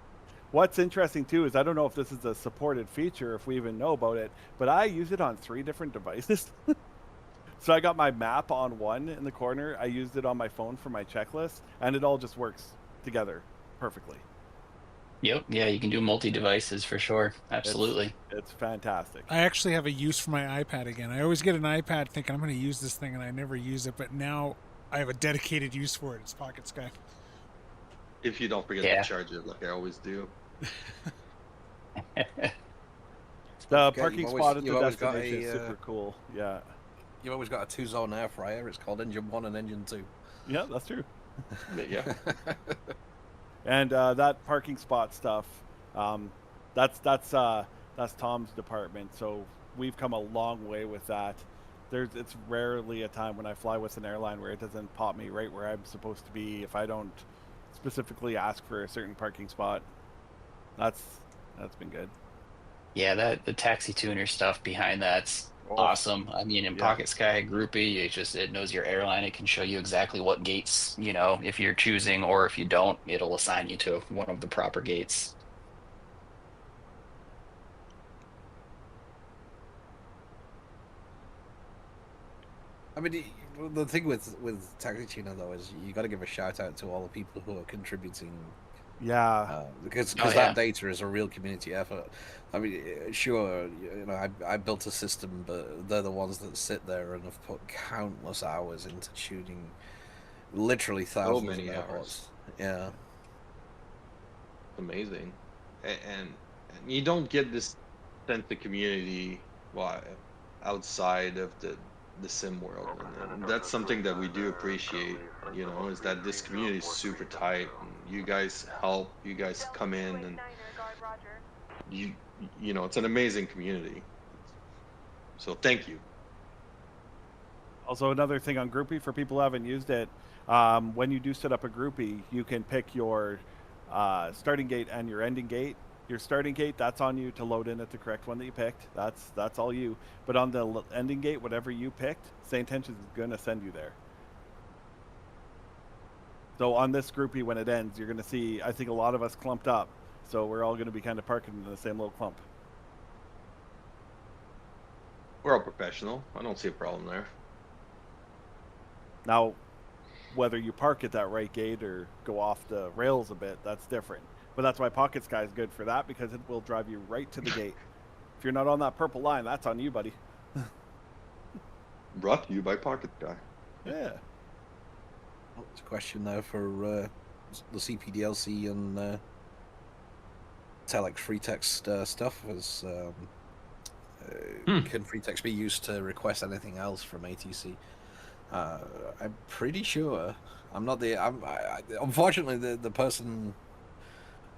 What's interesting too is I don't know if this is a supported feature, if we even know about it, but I use it on 3 different devices. So I got my map on one in the corner. I used it on my phone for my checklist, and it all just works together perfectly. Yep. Yeah, you can do multi-devices for sure. Absolutely. It's fantastic. I actually have a use for my iPad again. I always get an iPad thinking I'm going to use this thing, and I never use it. But now I have a dedicated use for it. It's Pocket Sky. If you don't forget to charge it, like I always do. The parking spot at the destination is super cool. Yeah. You've always got a 2-zone air fryer. It's called Engine 1 and Engine 2. Yeah, that's true. Yeah. And that parking spot stuff, that's Tom's department. So we've come a long way with that. It's rarely a time when I fly with an airline where it doesn't pop me right where I'm supposed to be if I don't specifically ask for a certain parking spot. That's been good. Yeah, the taxi tuner stuff behind that's awesome. I mean, in yeah. Pocket Sky, Groupie, it knows your airline. It can show you exactly what gates, if you're choosing, or if you don't, it'll assign you to one of the proper gates. I mean, the thing with Taxi Tuner though is you got to give a shout out to all the people who are contributing. Yeah. Because Oh, that yeah. data is a real community effort. I mean, sure, I built a system, but they're the ones that sit there and have put countless hours into tuning, literally thousands many of hours. airports. Yeah. Amazing. And you don't get this sense of community outside of the sim world, and that's something that we do appreciate, is that this community is super tight, and you guys help, you guys come in, and it's an amazing community. So thank you. Also, another thing on Groupie for people who haven't used it, when you do set up a Groupie, you can pick your starting gate and your ending gate. Your starting gate, that's on you to load in at the correct one that you picked. That's all you. But on the ending gate, whatever you picked, SayIntentions is going to send you there. So on this Groupie, when it ends, you're going to see, I think, a lot of us clumped up. So we're all going to be kind of parking in the same little clump. We're all professional. I don't see a problem there. Now, whether you park at that right gate or go off the rails a bit, that's different. But that's why Pocket Sky is good for that, because it will drive you right to the gate. If you're not on that purple line, that's on you, buddy. Brought to you by Pocket Sky. Yeah. Well, it's a question now for the CPDLC and Telex free text stuff. Can free text be used to request anything else from ATC? I'm pretty sure. I'm not the. Unfortunately, the person,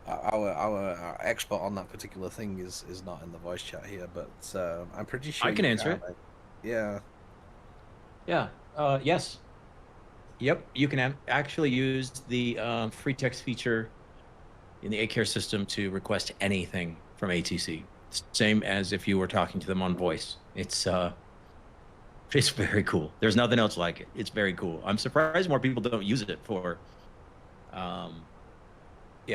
our expert on that particular thing is not in the voice chat here. But I'm pretty sure I can answer it. Yeah. Yeah. Yes. Yep. You can actually use the free text feature in the A-Care system to request anything from ATC. Same as if you were talking to them on voice. It's very cool. There's nothing else like it. It's very cool. I'm surprised more people don't use it for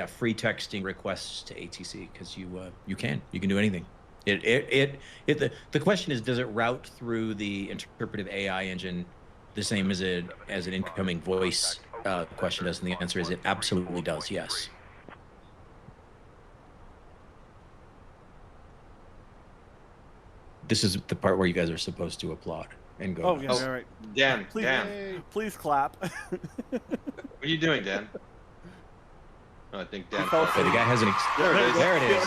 free texting requests to ATC, because you can do anything. The question is, does it route through the interpretive AI engine the same as an incoming voice question does? And the answer is it absolutely does. Yes. This is the part where you guys are supposed to applaud and go. Oh, yeah, all right. Dan, please clap. What are you doing, Dan? Oh, I think Dan. Okay, the guy has an. There it is.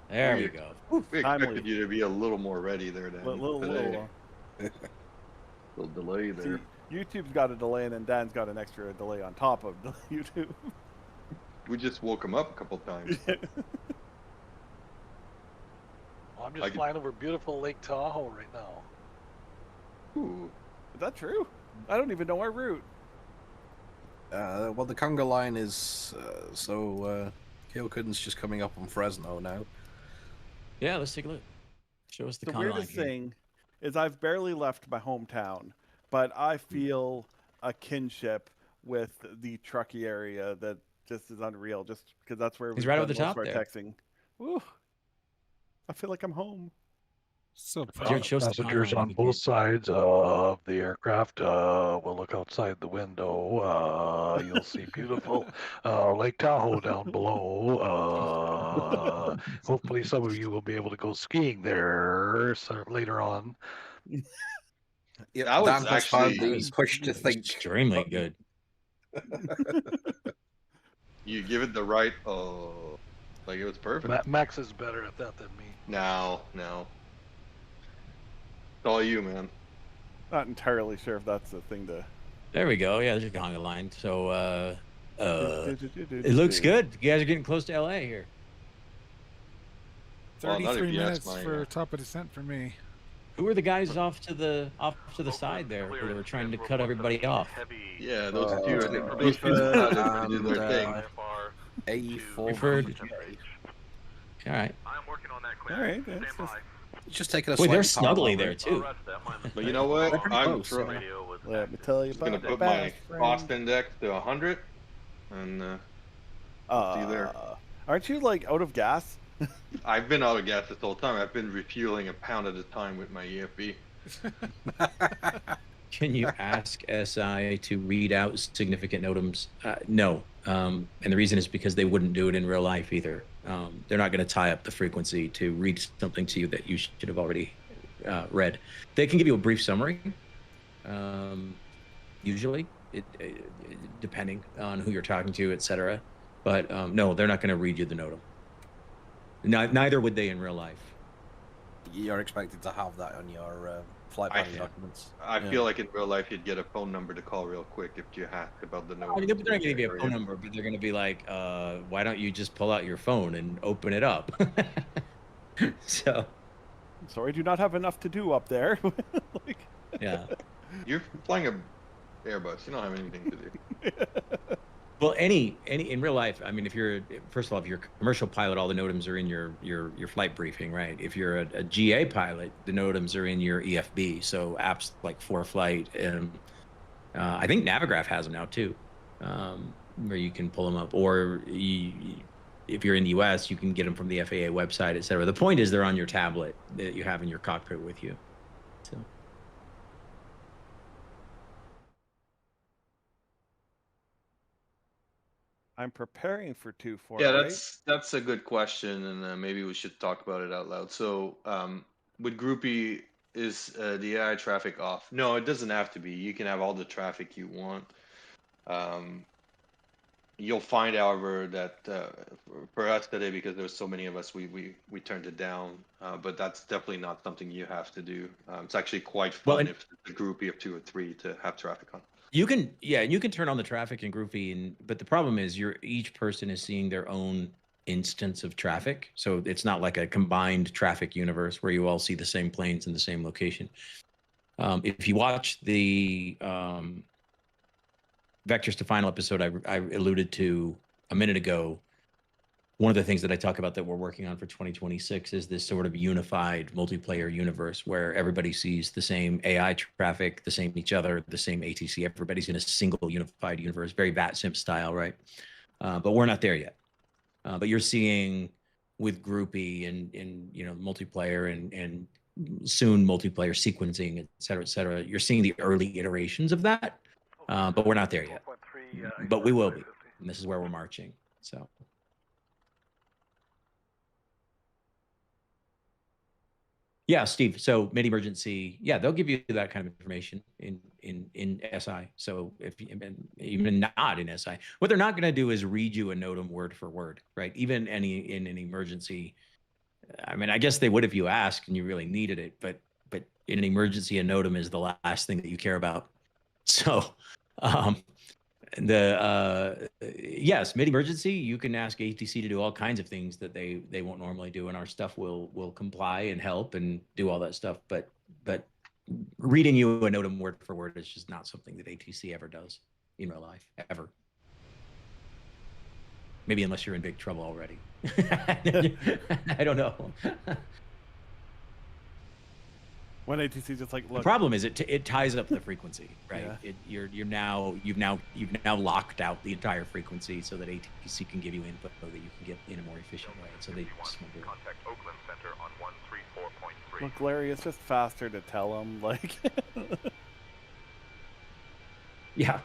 There we go. We expected you to be a little more ready there, Dan. Little delay there. See, YouTube's got a delay, and then Dan's got an extra delay on top of YouTube. We just woke him up a couple times. I'm just flying over beautiful Lake Tahoe right now. Ooh. Is that true? I don't even know our route. Well, the conga line is Keokun's just coming up on Fresno now. Yeah, let's take a look. Show us the conga weirdest thing is I've barely left my hometown, but I feel a kinship with the Truckee area that just is unreal. Just because that's where he's right over the most top of our there. Texting. Woo. I feel like I'm home. So passengers on both sides of the aircraft will look outside the window. You'll see beautiful Lake Tahoe down below. Hopefully some of you will be able to go skiing there later on. Yeah, that was actually the push to think. Extremely good. You give it the right. Like it was perfect. Max is better at that than me. No. It's all you, man. Not entirely sure if that's the thing to. There we go. Yeah, there's your conga line. So it looks good. You guys are getting close to LA here. 33 minutes for top of descent for me. Who were the guys off to the side there who were trying to cut everybody off? Yeah, those two. I think those two Buford pilots did and their thing. Buford. A4VJ. All right. All right. That's just... It's just taking a Wait, they're slightly snuggly parallel there route. too. But you know what? They're pretty I'm close, yeah. Let me tell you just gonna about put my cost index to 100, and see you there. Aren't you like out of gas? I've been out of gas this whole time. I've been refueling a pound at a time with my EFB. Can you ask SI to read out significant NOTAMs? No. And the reason is because they wouldn't do it in real life either. They're not going to tie up the frequency to read something to you that you should have already read. They can give you a brief summary, usually, depending on who you're talking to, etc. But no, they're not going to read you the NOTAM. Neither would they in real life. You're expected to have that on your flight planning documents. I feel like in real life you'd get a phone number to call real quick if you asked about the note. I mean, they're not going to give you a phone number, but they're going to be like, why don't you just pull out your phone and open it up? So. Sorry, I do not have enough to do up there. Like, yeah. You're flying a Airbus. You don't have anything to do. Well, any in real life, I mean, if you're first of all, if you're a commercial pilot, all the NOTAMs are in your flight briefing, right? If you're a GA pilot, the NOTAMs are in your EFB. So apps like ForeFlight and I think Navigraph has them now too, where you can pull them up. Or if you're in the US, you can get them from the FAA website, et cetera. The point is they're on your tablet that you have in your cockpit with you. So. I'm preparing for 2-4. Yeah, right? that's a good question, and maybe we should talk about it out loud. So, with Groupie, is the AI traffic off? No, it doesn't have to be. You can have all the traffic you want. You'll find, however, that for us today, because there's so many of us, we turned it down. But that's definitely not something you have to do. It's actually quite fun if it's a Groupie of 2 or 3 to have traffic on. You can, yeah, you can turn on the traffic in Groupie, but the problem is each person is seeing their own instance of traffic. So it's not like a combined traffic universe where you all see the same planes in the same location. If you watch the Vectors to Final episode I alluded to a minute ago, one of the things that I talk about that we're working on for 2026 is this sort of unified multiplayer universe where everybody sees the same AI traffic, the same each other, the same ATC. Everybody's in a single unified universe, very VATSIM style, right? But we're not there yet. But you're seeing with Groupie and multiplayer and soon multiplayer sequencing, et cetera, you're seeing the early iterations of that. But we're not there yet. But we will be. And this is where we're marching. So. Yeah, Steve. So mid-emergency, yeah, they'll give you that kind of information in SI. So if even not in SI, what they're not going to do is read you a NOTAM word for word, right? Even in an emergency, I mean, I guess they would if you asked and you really needed it, but in an emergency, a NOTAM is the last thing that you care about. So, yes, mid-emergency, you can ask ATC to do all kinds of things that they won't normally do, and our stuff will comply and help and do all that stuff. But reading you a NOTAM word for word is just not something that ATC ever does in real life, ever. Maybe unless you're in big trouble already. I don't know. When ATC just like, look. The problem is it ties up the frequency, right? Yeah. You've now locked out the entire frequency so that ATC can give you info that you can get in a more efficient way. So they just won't do it. Contact Oakland Center on 134.3. Look, Larry, it's just faster to tell them, like. Yeah.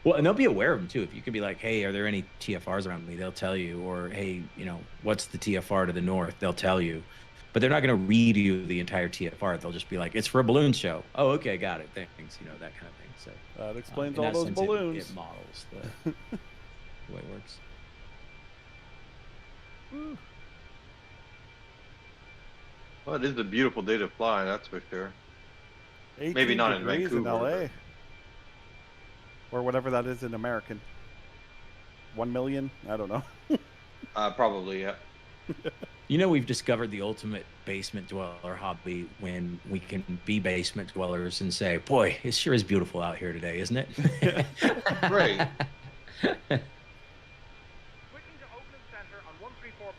Well, and they'll be aware of them too. If you can be like, hey, are there any TFRs around me? They'll tell you. Or, hey, what's the TFR to the north? They'll tell you. But they're not going to read you the entire TFR. They'll just be like, it's for a balloon show. Oh, okay, got it. Thanks. That kind of thing. So that explains all those balloons. It models the way it works. Well, it is a beautiful day to fly, that's for sure. Maybe not in Vancouver. In LA. Or whatever that is in American. 1 million? I don't know. Probably, yeah. You know, we've discovered the ultimate basement dweller hobby when we can be basement dwellers and say, boy, it sure is beautiful out here today, isn't it? Right.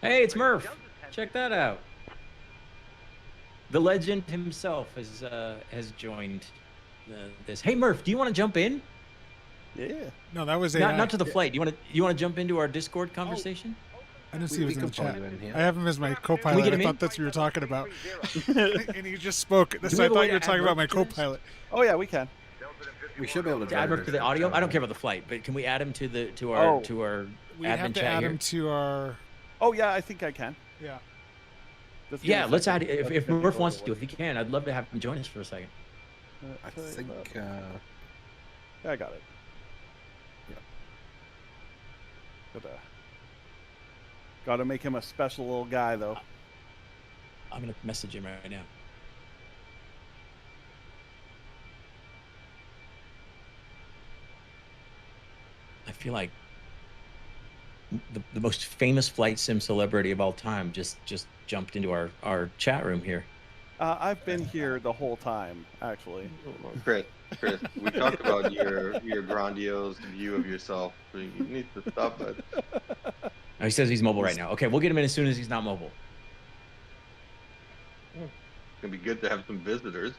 Hey, it's Murph. Check that out. The legend himself has joined this. Hey, Murph, do you want to jump in? Yeah. No, that was AI. Not to the flight. You want to jump into our Discord conversation? I didn't see he was in the chat. in here. I have him as my Can we co-pilot. get I him thought in? that's what you were talking about. And he just spoke. we So I have a thought way you were to talking add about my Murph to this? co-pilot. Oh yeah, we can. We should be able to To add drive Murph this to the audio? chat I don't care room. about the flight, but can we add him to Oh. our We admin have to chat add here? him to our. Oh yeah, I think I can. Yeah. Just give me Yeah, a let's second. add. If Let's get Murph people wants to to, if he can, I'd love to have him join us for a second. I think. I got it. Yeah. Gotta make him a special little guy though. I'm gonna message him right now. I feel like the most famous flight sim celebrity of all time just jumped into our chat room here. I've been here the whole time, actually. Chris, we talked about your grandiose view of yourself. So you need to stop that. Oh, he says he's mobile right now. Okay, we'll get him in as soon as he's not mobile. It's gonna be good to have some visitors.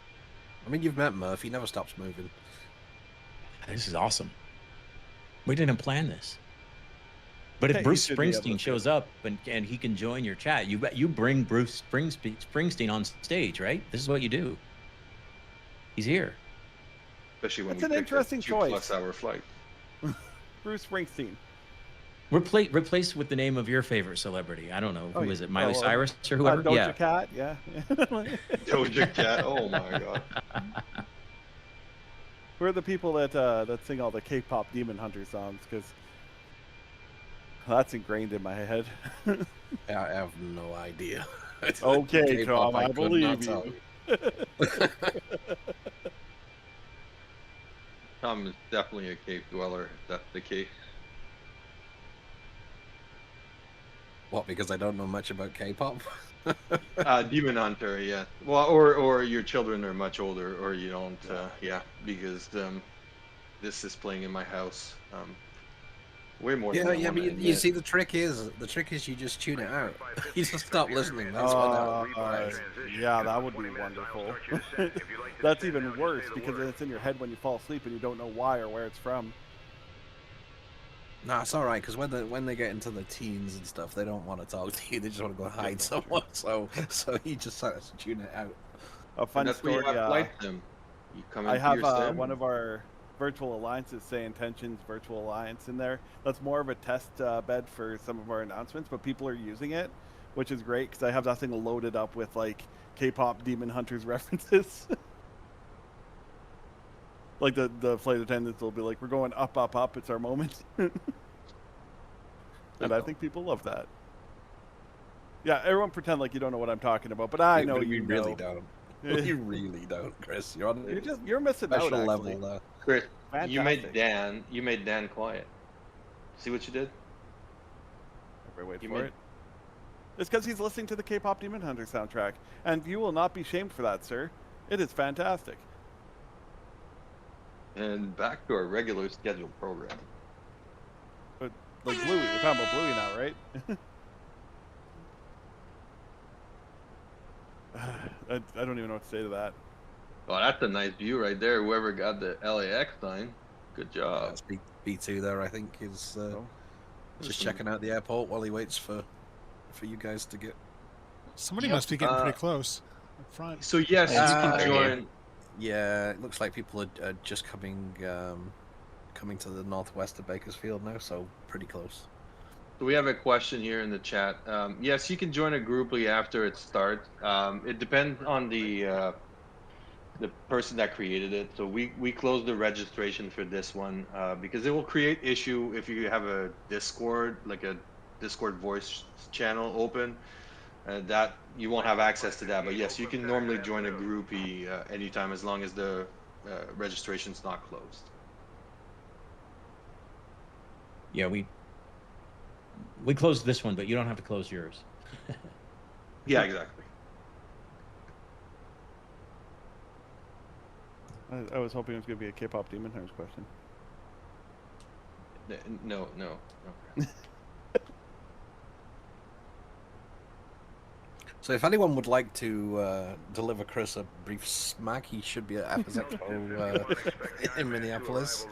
I mean, you've met Murph. He never stops moving. This is awesome. We didn't plan this. But if Hey, Bruce you should be able Springsteen to. shows up and he can join your chat, you bring Bruce Springsteen on stage, right? This is what you do. He's here. Especially when That's we an picked a interesting choice. 2+ hour flight. Bruce Springsteen. Replace with the name of your favorite celebrity. I don't know. Who is it? Miley Cyrus or whoever? Doja Yeah. Cat, yeah. Doja Cat. Oh my god. Who are the people that sing all the K-pop Demon Hunter songs? Because that's ingrained in my head. I have no idea. Okay, K-pop, Tom, I could believe not tell you. Tom is definitely a cave dweller, if that's the case. What, because I don't know much about K-pop? Demon Hunter, yeah. Well, or your children are much older, or you don't, yeah, because this is playing in my house. Way more than I Yeah, wanna but you admit. see, the trick is you just tune it out. You just stop listening. That's what Yeah, that would be wonderful. That's even worse because it's in your head when you fall asleep and you don't know why or where it's from. No, it's all right, because when they get into the teens and stuff, they don't want to talk to you. They just want to go hide somewhere. So you just have to tune it out. A fun That's story. where you have flight sim. You come I into have your sim. one of our virtual alliances, SayIntentions Virtual Alliance, in there. That's more of a test bed for some of our announcements, but people are using it, which is great because I have that thing loaded up with like K-pop Demon Hunters references. Like the flight attendants will be like, "We're going up, up, up. It's our moment." And I think people love that. Yeah, everyone pretend like you don't know what I'm talking about, but I know you really know. don't. You really don't, Chris. You're missing out. Special Actually. level there. Chris, you Fantastic. made Dan quiet. See what you did? Everybody wait You for made- it. It's because he's listening to the K-pop Demon Hunter soundtrack, and you will not be shamed for that, sir. It is fantastic. And back to our regular scheduled program. But like Bluey, we're talking about Bluey now, right? I don't even know what to say to that. Oh, that's a nice view right there. Whoever got the LAX sign, good job. That's B2 there, I think, is just checking out the airport while he waits for you guys to get. Somebody must be getting pretty close up front. So yes, you can join. Yeah, it looks like people are just coming to the northwest of Bakersfield now, so pretty close. So we have a question here in the chat. Yes, you can join a Groupie after it starts. It depends on the person that created it. So we closed the registration for this one because it will create issue if you have a Discord, like a Discord voice channel open. That you won't have access to that. But yes, you can normally join a Groupie anytime as long as the registration's not closed. Yeah, we closed this one, but you don't have to close yours. Yeah, exactly. I was hoping it was going to be a K-pop Demon Hunters question. No. So if anyone would like to deliver Chris a brief smack, he should be at FS Expo in Minneapolis.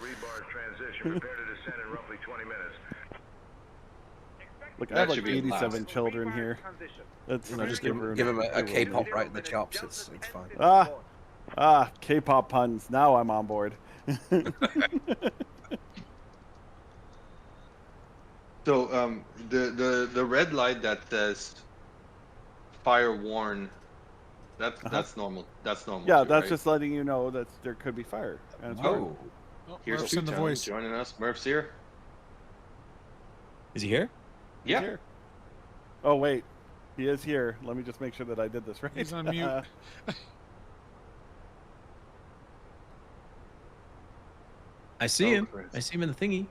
Look, I have That like should be a blast. 87 children here. That's Just give him a K-pop right in the chops. It's fine. K-pop puns. Now I'm on board. So the red light that says fire warn, that's normal. That's normal. Yeah, too, that's right? just letting you know that there could be fire. And it's fine. Here's Murph's in the voice. joining us. Murph's here. Is he here? He's Yeah. here. Oh wait, he is here. Let me just make sure that I did this right. He's on mute. I see him. Chris. I see him in the thingy.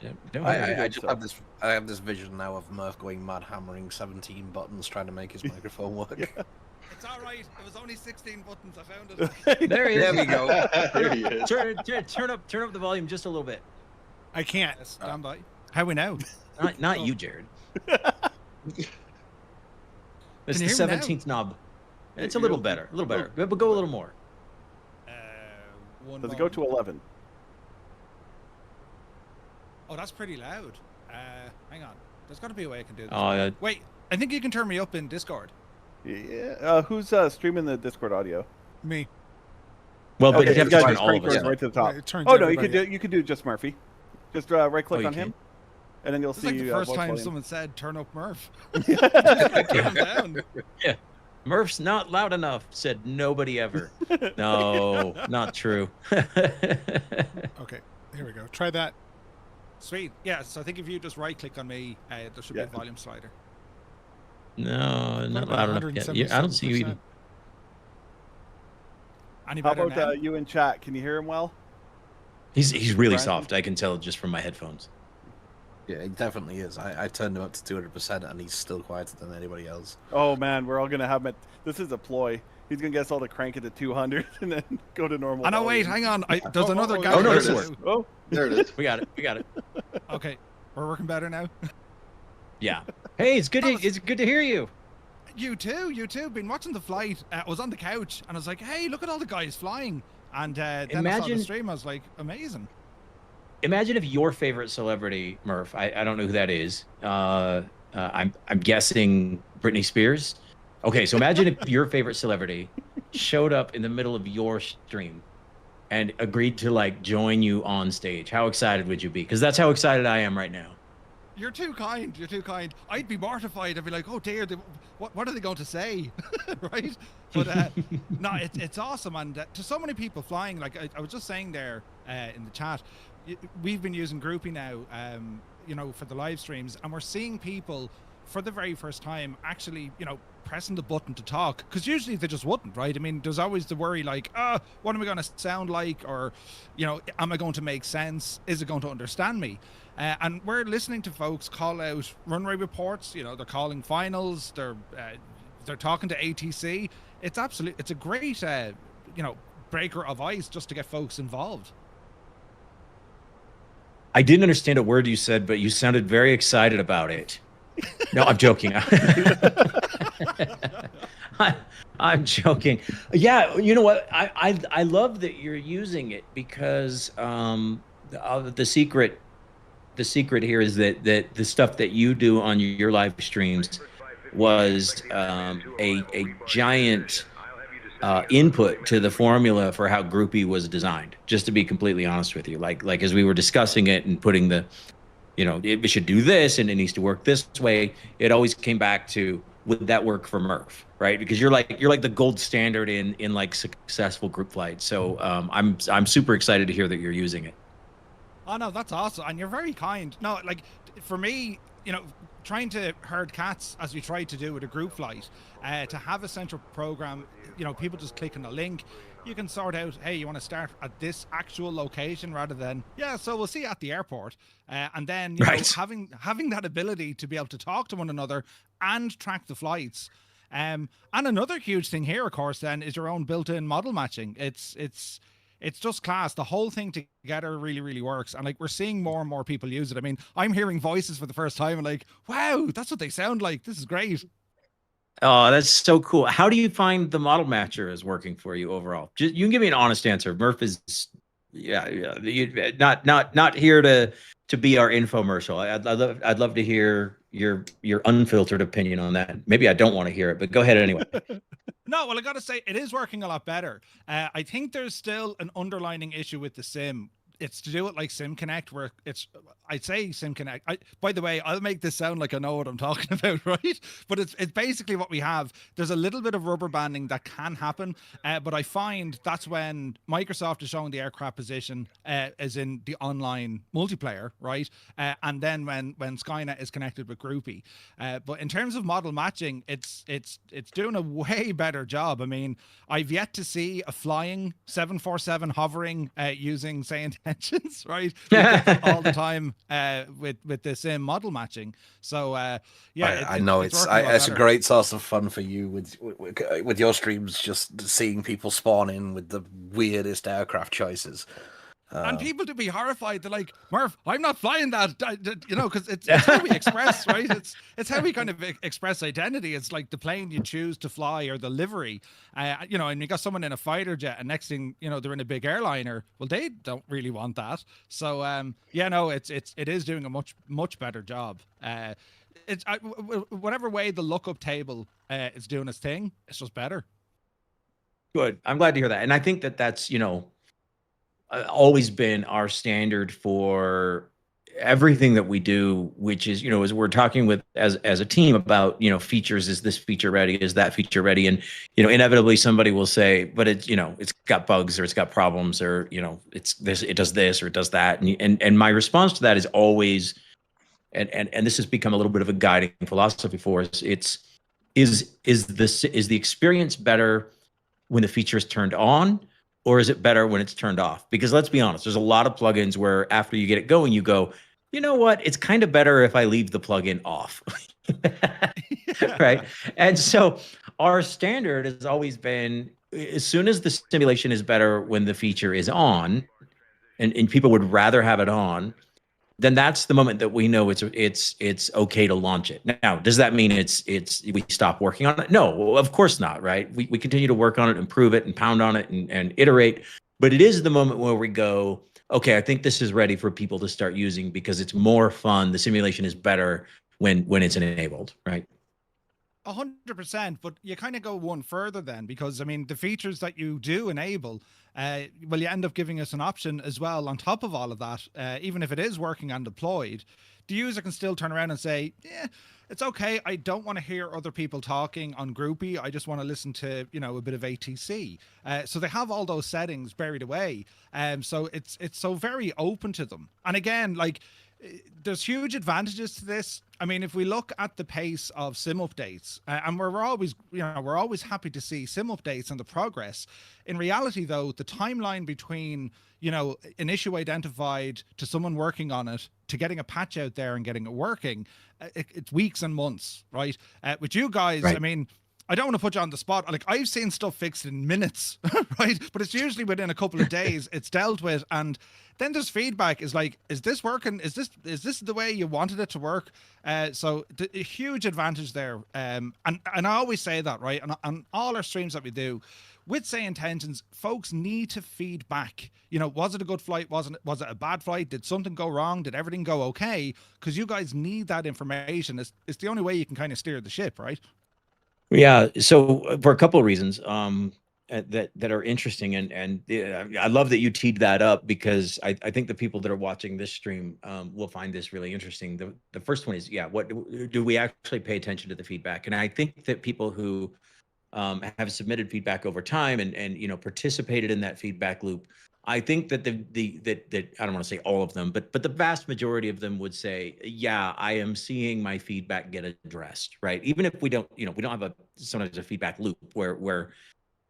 Yeah, don't worry. I just have this vision now of Murph going mad, hammering 17 buttons trying to make his microphone work. It's all right. It was only 16 buttons. I found it. There he is. There we go. There he is. Turn up the volume just a little bit. I can't. Stand by. How we now? Not you, Jared. It's Can the you hear me now? 17th knob. It's a little better. A little better. But go a little more. Does it go to 11? Oh, that's pretty loud. Hang on. There's got to be a way I can do this. Oh, Wait, I think you can turn me up in Discord. Yeah. Who's streaming the Discord audio? Me. well, but Okay, you have you to guys turn just all of crank yours us. right to the top. It turns Oh no, you could everybody do just Murphy. Just right click you on him, can? and then you'll It's see. like the first voice time volume. someone said "turn up Murph." Yeah. Down. Yeah. Murph's not loud enough, said nobody ever. No, not true. Okay, here we go. Try that. Sweet. Yeah. So I think if you just right click on me, there should be a volume slider. No, not loud enough yet. Yeah, I don't see you even. Any How better about now? you in chat? Can you hear him well? He's really Brandon? soft. I can tell just from my headphones. Yeah, it definitely is. I turned him up to 200%, and he's still quieter than anybody else. Oh man, we're all gonna have him at. This is a ploy. He's gonna get us all to crank it to 200 and then go to normal. Oh no! Wait, volume. hang on. There's another guy. oh, no, there this it works. is. Oh, There it is. We got it. Okay, we're working better now. Yeah. Hey, it's good. That was- It's good to hear you. You too. Been watching the flight. I was on the couch and I was like, "Hey, look at all the guys flying!" And then I saw the Imagine- stream. I was like, "Amazing." Imagine if your favorite celebrity, Murph. I don't know who that is. I'm guessing Britney Spears. Okay, so imagine if your favorite celebrity showed up in the middle of your stream and agreed to like join you on stage. How excited would you be? Because that's how excited I am right now. You're too kind. I'd be mortified. I'd be like, "Oh dear, what are they going to say?" Right? But no, it's awesome, and to so many people flying. Like I was just saying there in the chat, we've been using Groupie now, for the live streams, and we're seeing people for the very first time actually, pressing the button to talk, because usually they just wouldn't, right? I mean, there's always the worry like, what am I going to sound like, or am I going to make sense? Is it going to understand me? And we're listening to folks call out runway reports. They're calling finals. They're talking to ATC. It's a great breaker of ice just to get folks involved. I didn't understand a word you said, but you sounded very excited about it. No, I'm joking. I'm joking. Yeah, you know what? I love that you're using it, because the secret here is that the stuff that you do on your live streams was a giant input to the formula for how Groupie was designed. Just to be completely honest with you, like as we were discussing it and putting the, it should do this and it needs to work this way. It always came back to, would that work for Murph, right? Because you're like the gold standard in like successful group flights. So I'm super excited to hear that you're using it. Oh no, that's awesome, and you're very kind. No, like for me, trying to herd cats as we tried to do with a group flight, to have a central program, people just click on the link. You can sort out, hey, you want to start at this actual location rather than, yeah, so we'll see you at the airport. And then, having that ability to be able to talk to one another and track the flights. And another huge thing here, of course, then is your own built-in model matching. It's just class. The whole thing together really, really works. And like we're seeing more and more people use it. I mean, I'm hearing voices for the first time and like, wow, that's what they sound like. This is great. Oh, that's so cool. How do you find the model matcher is working for you overall? Just, you can give me an honest answer. Murph is, not here to be our infomercial. I'd love to hear your unfiltered opinion on that. Maybe I don't want to hear it, but go ahead anyway. No, well, I got to say, it is working a lot better. I think there's still an underlining issue with the sim. It's to do with like Sim Connect, where I'd say Sim Connect. By the way, I'll make this sound like I know what I'm talking about, right? But it's basically what we have. There's a little bit of rubber banding that can happen, but I find that's when Microsoft is showing the aircraft position, as in the online multiplayer, right? And then when Skynet is connected with Groupie. But in terms of model matching, it's doing a way better job. I mean, I've yet to see a flying 747 hovering using SayIntentions, right? We get that all the time with the same model matching. So I know it's a great source of fun for you with your streams, just seeing people spawn in with the weirdest aircraft choices. And people to be horrified. They're like, Murph, I'm not flying that, because it's how we express, right? It's how we kind of express identity. It's like the plane you choose to fly or the livery, and you got someone in a fighter jet, and next thing they're in a big airliner. Well, they don't really want that. So it is doing a much better job. Whatever way the lookup table is doing its thing, it's just better. Good. I'm glad to hear that, and I think that's always been our standard for everything that we do, which is, as we're talking with as a team about, features, is this feature ready? Is that feature ready? And, inevitably somebody will say, but it's got bugs or it's got problems or, it's this, it does this or it does that. And my response to that is always, and this has become a little bit of a guiding philosophy for us. Is the experience better when the feature is turned on? Or is it better when it's turned off? Because let's be honest, there's a lot of plugins where after you get it going, you go, you know what? It's kind of better if I leave the plugin off. Right? And so our standard has always been, as soon as the simulation is better when the feature is on, and people would rather have it on, then that's the moment that we know it's okay to launch it. Now, does that mean we stop working on it? No, of course not, right? We continue to work on it, improve it, and pound on it and iterate. But it is the moment where we go, okay, I think this is ready for people to start using because it's more fun. The simulation is better when it's enabled, right? 100%, but you kind of go one further then, because I mean the features that you do enable, you end up giving us an option as well on top of all of that. Even if it is working and deployed, the user can still turn around and say, yeah, it's okay, I don't want to hear other people talking on Groupie, I just want to listen to a bit of ATC. So they have all those settings buried away, so it's so very open to them. And again, like, there's huge advantages to this. I mean, if we look at the pace of sim updates, and we're always happy to see sim updates and the progress. In reality, though, the timeline between an issue identified to someone working on it to getting a patch out there and getting it working, it's weeks and months, right? With you guys, right. I mean, I don't want to put you on the spot. Like, I've seen stuff fixed in minutes, right? But it's usually within a couple of days it's dealt with. And then there's feedback is like, is this working? Is this the way you wanted it to work? So a huge advantage there. And I always say that, right? And on all our streams that we do, with SayIntentions, folks need to feed back. Was it a good flight? Was it a bad flight? Did something go wrong? Did everything go okay? Because you guys need that information. It's the only way you can kind of steer the ship, right? Yeah. So for a couple of reasons that are interesting, and I love that you teed that up, because I think the people that are watching this stream will find this really interesting. The first one is, what do we actually pay attention to the feedback? And I think that people who have submitted feedback over time and participated in that feedback loop I think that that I don't want to say all of them, but the vast majority of them would say, yeah, I am seeing my feedback get addressed, right? Even if we don't, we don't have sometimes a feedback loop where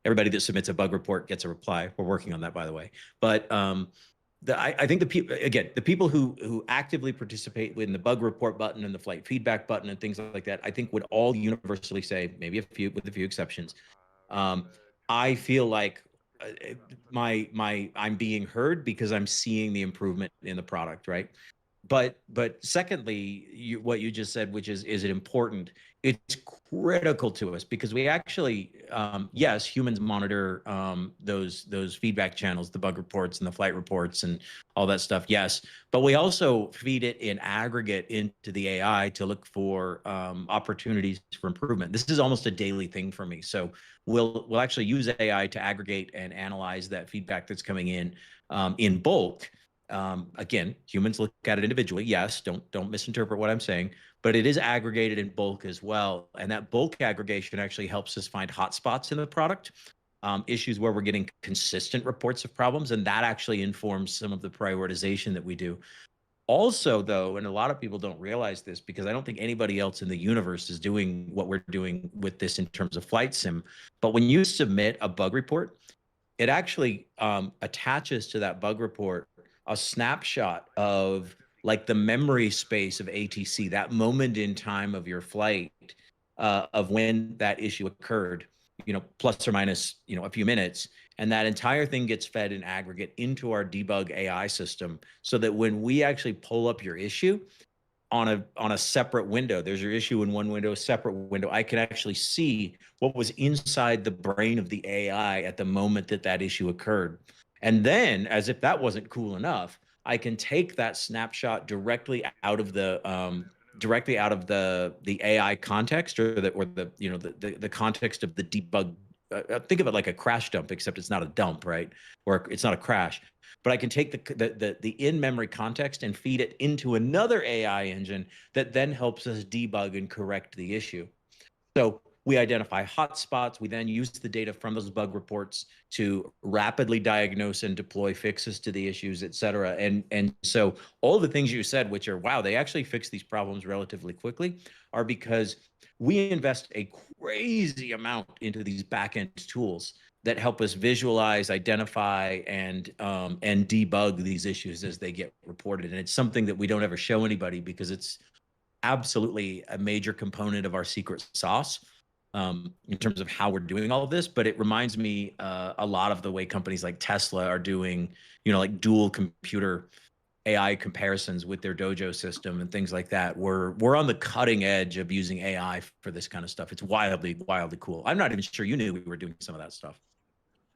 everybody that submits a bug report gets a reply. We're working on that, by the way. But I think the people who actively participate in the bug report button and the flight feedback button and things like that, I think would all universally say, maybe with a few exceptions, I feel like I'm being heard because I'm seeing the improvement in the product, right? But secondly, what you just said, which is it important? It's critical to us because we actually, yes, humans monitor those feedback channels, the bug reports and the flight reports and all that stuff. Yes, but we also feed it in aggregate into the AI to look for opportunities for improvement. This is almost a daily thing for me. So we'll actually use AI to aggregate and analyze that feedback that's coming in bulk. Again, humans look at it individually. Yes, don't misinterpret what I'm saying, but it is aggregated in bulk as well. And that bulk aggregation actually helps us find hotspots in the product, issues where we're getting consistent reports of problems, and that actually informs some of the prioritization that we do. Also, though, and a lot of people don't realize this because I don't think anybody else in the universe is doing what we're doing with this in terms of flight sim, but when you submit a bug report, it actually attaches to that bug report a snapshot of like the memory space of ATC, that moment in time of your flight, of when that issue occurred, plus or minus, a few minutes. And that entire thing gets fed in aggregate into our debug AI system so that when we actually pull up your issue on a separate window, there's your issue in one window, a separate window, I can actually see what was inside the brain of the AI at the moment that issue occurred. And then, as if that wasn't cool enough, I can take that snapshot directly out of the AI context or the context of the debug. Think of it like a crash dump, except it's not a dump, right? Or it's not a crash. But I can take the in-memory context and feed it into another AI engine that then helps us debug and correct the issue. So we identify hotspots. We then use the data from those bug reports to rapidly diagnose and deploy fixes to the issues, et cetera. And so all the things you said, which are, wow, they actually fix these problems relatively quickly, are because we invest a crazy amount into these back-end tools that help us visualize, identify, and debug these issues as they get reported. And it's something that we don't ever show anybody because it's absolutely a major component of our secret sauce in terms of how we're doing all of this. But it reminds me a lot of the way companies like Tesla are doing, like dual computer AI comparisons with their Dojo system and things like that. We're on the cutting edge of using AI for this kind of stuff. It's wildly, wildly cool. I'm not even sure you knew we were doing some of that stuff.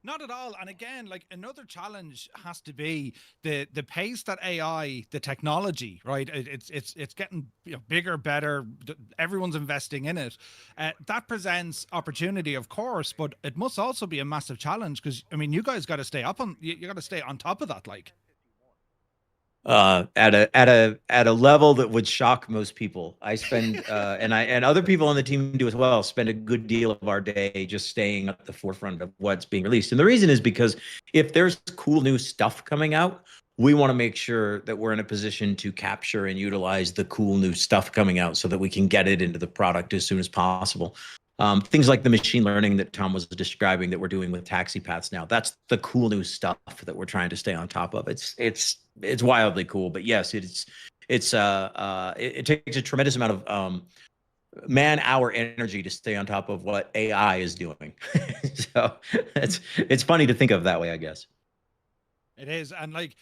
Not at all. And again, like another challenge has to be the pace that AI, the technology, right? It's getting bigger, better. Everyone's investing in it. That presents opportunity, of course, but it must also be a massive challenge because you guys got to stay you got to stay on top of that, like. At a level that would shock most people. I spend and other people on the team do as well, spend a good deal of our day just staying at the forefront of what's being released. And the reason is because if there's cool new stuff coming out, we want to make sure that we're in a position to capture and utilize the cool new stuff coming out so that we can get it into the product as soon as possible. Things like the machine learning that Tom was describing that we're doing with taxi paths now. That's the cool new stuff that we're trying to stay on top of. It's wildly cool, but yes, it takes a tremendous amount of man-hour energy to stay on top of what AI is doing. So it's funny to think of that way, I guess. It is, and like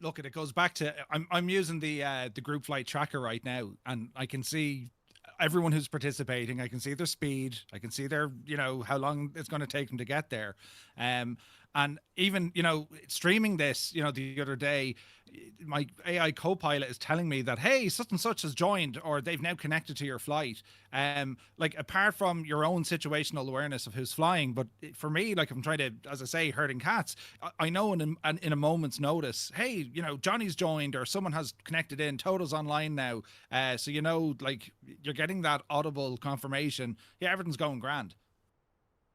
look, it goes back to I'm using the group flight tracker right now, and I can see everyone who's participating. I can see their speed. I can see their, how long it's going to take them to get there. And even, streaming this, the other day, my AI co-pilot is telling me that, hey, such and such has joined, or they've now connected to your flight. Like, apart from your own situational awareness of who's flying, but for me, like, I'm trying to, as I say, herding cats, I know in a moment's notice, hey, Johnny's joined, or someone has connected in, Toto's online now. So, like, you're getting that audible confirmation. Yeah, everything's going grand.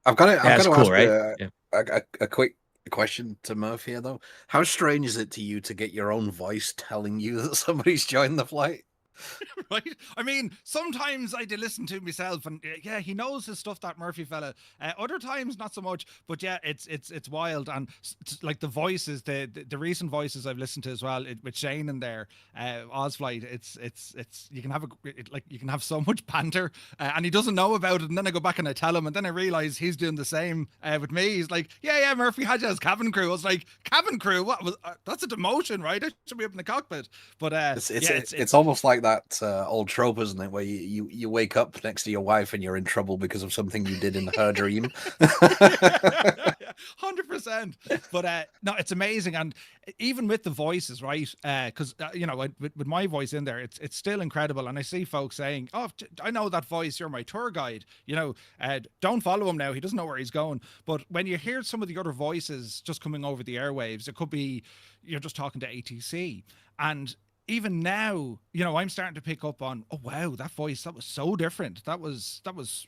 I've got to That's ask cool, right? a quick A question to Murph here, though. How strange is it to you to get your own voice telling you that somebody's joined the flight? Right? I mean, sometimes I do listen to myself, and yeah, he knows his stuff, that Murphy fella. Other times, not so much. But yeah, it's wild, and like the voices, the recent voices I've listened to as well, with Shane in there, Ozflight. It's you can have you can have so much banter, and he doesn't know about it, and then I go back and I tell him, and then I realize he's doing the same with me. He's like, yeah, Murphy had you as cabin crew. I was like, cabin crew? What was that's a demotion, right? I should be up in the cockpit. But It's almost like that old trope, isn't it, where you wake up next to your wife and you're in trouble because of something you did in her dream. 100%. But no, it's amazing, and even with the voices, right? Because you know, with my voice in there, it's still incredible. And I see folks saying, "Oh, I know that voice. You're my tour guide." You know, don't follow him now. He doesn't know where he's going. But when you hear some of the other voices just coming over the airwaves, it could be you're just talking to ATC, and even now, you know, I'm starting to pick up on, oh wow, that voice, that was so different. That was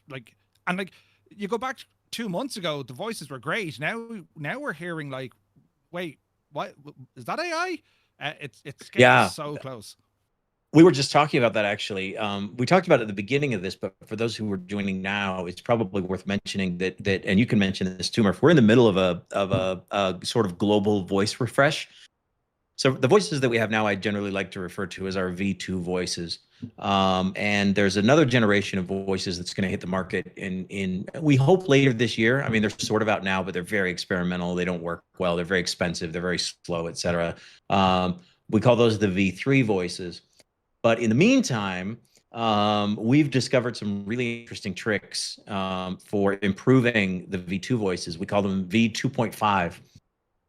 like, and like, you go back 2 months ago, the voices were great. Now we're hearing like, wait, what is that AI? It's getting so close. We were just talking about that, actually. We talked about it at the beginning of this, but for those who are joining now, it's probably worth mentioning that and you can mention this too, Murph. We're in the middle of a sort of global voice refresh. So the voices that we have now, I generally like to refer to as our V2 voices. And there's another generation of voices that's going to hit the market in we hope later this year. I mean, they're sort of out now, but they're very experimental. They don't work well. They're very expensive. They're very slow, et cetera. We call those the V3 voices. But in the meantime, we've discovered some really interesting tricks for improving the V2 voices. We call them V2.5.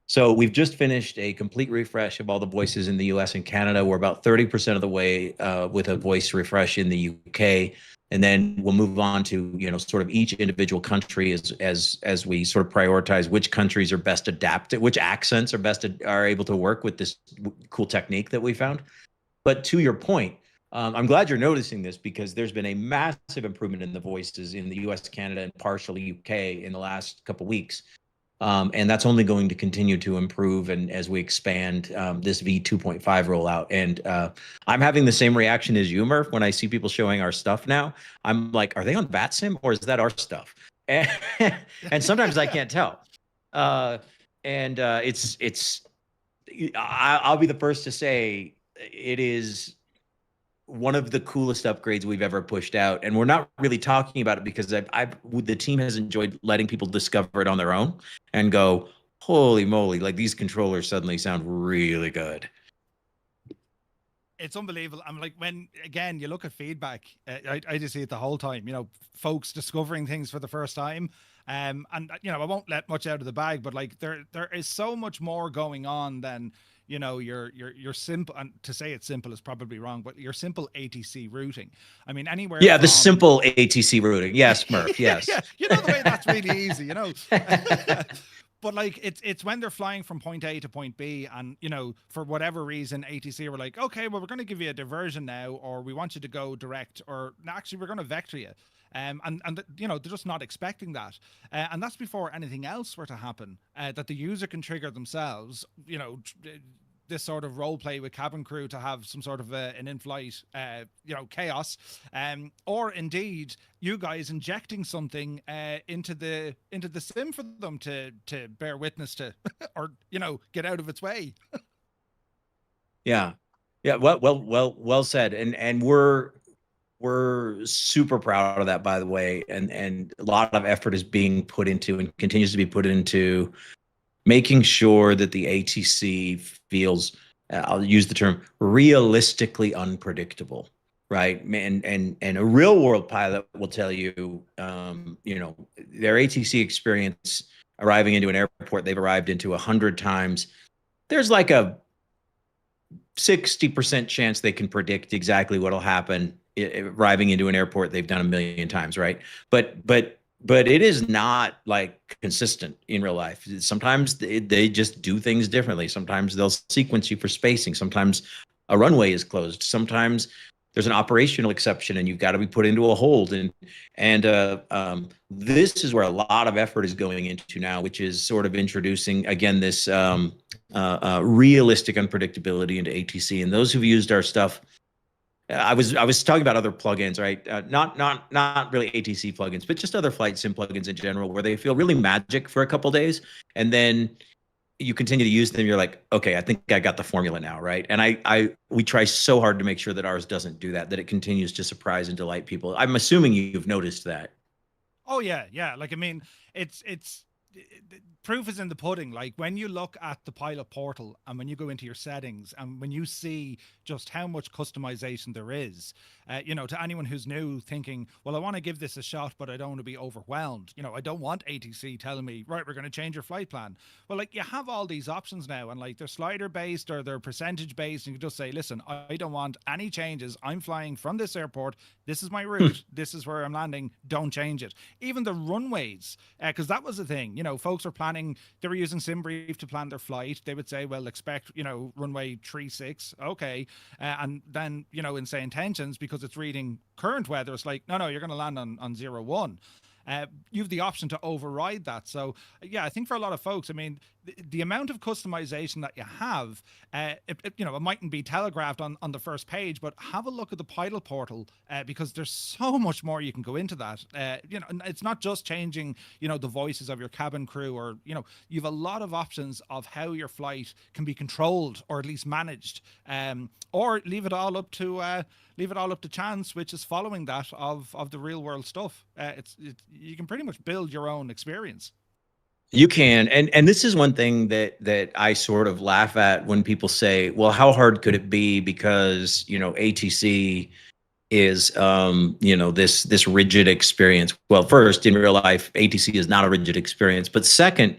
So we've just finished a complete refresh of all the voices in the US and Canada. We're about 30% of the way with a voice refresh in the UK. And then we'll move on to, you know, sort of each individual country as we sort of prioritize which countries are best adapted, which accents are able to work with this cool technique that we found. But to your point, I'm glad you're noticing this, because there's been a massive improvement in the voices in the US, Canada, and partially UK in the last couple of weeks. And that's only going to continue to improve, and as we expand this V2.5 rollout. And I'm having the same reaction as you, Murph, when I see people showing our stuff now. I'm like, are they on VATSIM or is that our stuff? And sometimes I can't tell. I'll be the first to say it is one of the coolest upgrades we've ever pushed out, and we're not really talking about it because the team has enjoyed letting people discover it on their own and go, holy moly, like these controllers suddenly sound really good. It's unbelievable. I'm like, when again you look at feedback, I just see it the whole time. You know, folks discovering things for the first time, and you know, I won't let much out of the bag, but like there is so much more going on than, you know, your simple, and to say it's simple is probably wrong, but your simple ATC routing. I mean, anywhere. Yeah, the simple ATC routing. Yes, Murph. Yes. Yeah, you know, the way that's really easy, you know. But like it's when they're flying from point A to point B, and you know, for whatever reason, ATC were like, okay, well, we're going to give you a diversion now, or we want you to go direct, or actually we're going to vector you. And you know, they're just not expecting that, and that's before anything else were to happen, that the user can trigger themselves. You know, this sort of role play with cabin crew to have some sort of an in-flight, you know, chaos, or indeed you guys injecting something into the sim for them to bear witness to, or you know, get out of its way. Yeah. Well said. And we're super proud of that, by the way. And a lot of effort is being put into and continues to be put into making sure that the ATC feels, I'll use the term, realistically unpredictable, right? And a real world pilot will tell you, you know, their ATC experience arriving into an airport they've arrived into 100 times, there's like a 60% chance they can predict exactly what'll happen arriving into an airport they've done 1 million times, right? But it is not like consistent in real life. Sometimes they just do things differently. Sometimes they'll sequence you for spacing. Sometimes a runway is closed. Sometimes there's an operational exception and you've got to be put into a hold. And this is where a lot of effort is going into now, which is sort of introducing, again, this realistic unpredictability into ATC. And those who've used our stuff, I was talking about other plugins, right? Not really ATC plugins, but just other flight sim plugins in general, where they feel really magic for a couple days, and then you continue to use them. You're like, okay, I think I got the formula now, right? And we try so hard to make sure that ours doesn't do that, that it continues to surprise and delight people. I'm assuming you've noticed that. Oh yeah, yeah. Like I mean, it's proof is in the pudding. Like when you look at the pilot portal and when you go into your settings and when you see just how much customization there is, you know, to anyone who's new thinking, well, I want to give this a shot, but I don't want to be overwhelmed. You know, I don't want ATC telling me, right, we're going to change your flight plan. Well, like you have all these options now, and like they're slider based or they're percentage based. And you can just say, listen, I don't want any changes. I'm flying from this airport. This is my route. This is where I'm landing. Don't change it. Even the runways, because that was the thing. You know, folks were planning, they were using SimBrief to plan their flight. They would say, well, expect, you know, runway 36. Okay. And then, you know, in SayIntentions, because it's reading current weather, it's like, no, you're going to land on 01. You have the option to override that. So yeah, I think for a lot of folks, I mean, the amount of customization that you have, you know, it mightn't be telegraphed on the first page, but have a look at the pilot portal, because there's so much more you can go into that. You know, it's not just changing, you know, the voices of your cabin crew, or, you know, you have a lot of options of how your flight can be controlled or at least managed, or leave it all up to chance, which is following that of the real world stuff. You can pretty much build your own experience. You can, and this is one thing that I sort of laugh at when people say, well, how hard could it be, because, you know, ATC is you know, this rigid experience. Well, first, in real life, ATC is not a rigid experience, but second,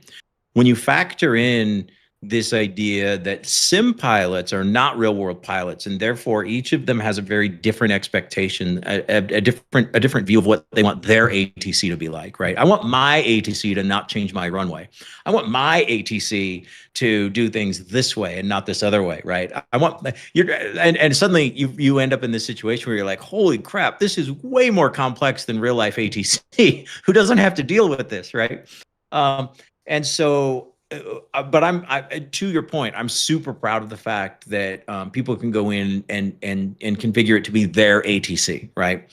when you factor in this idea that sim pilots are not real world pilots, and therefore each of them has a very different expectation, a different view of what they want their ATC to be like, right? I want my ATC to not change my runway. I want my ATC to do things this way and not this other way, right? I want and suddenly you end up in this situation where you're like, holy crap, this is way more complex than real life ATC, who doesn't have to deal with this, right? And so, but to your point, I'm super proud of the fact that people can go in and configure it to be their ATC, right?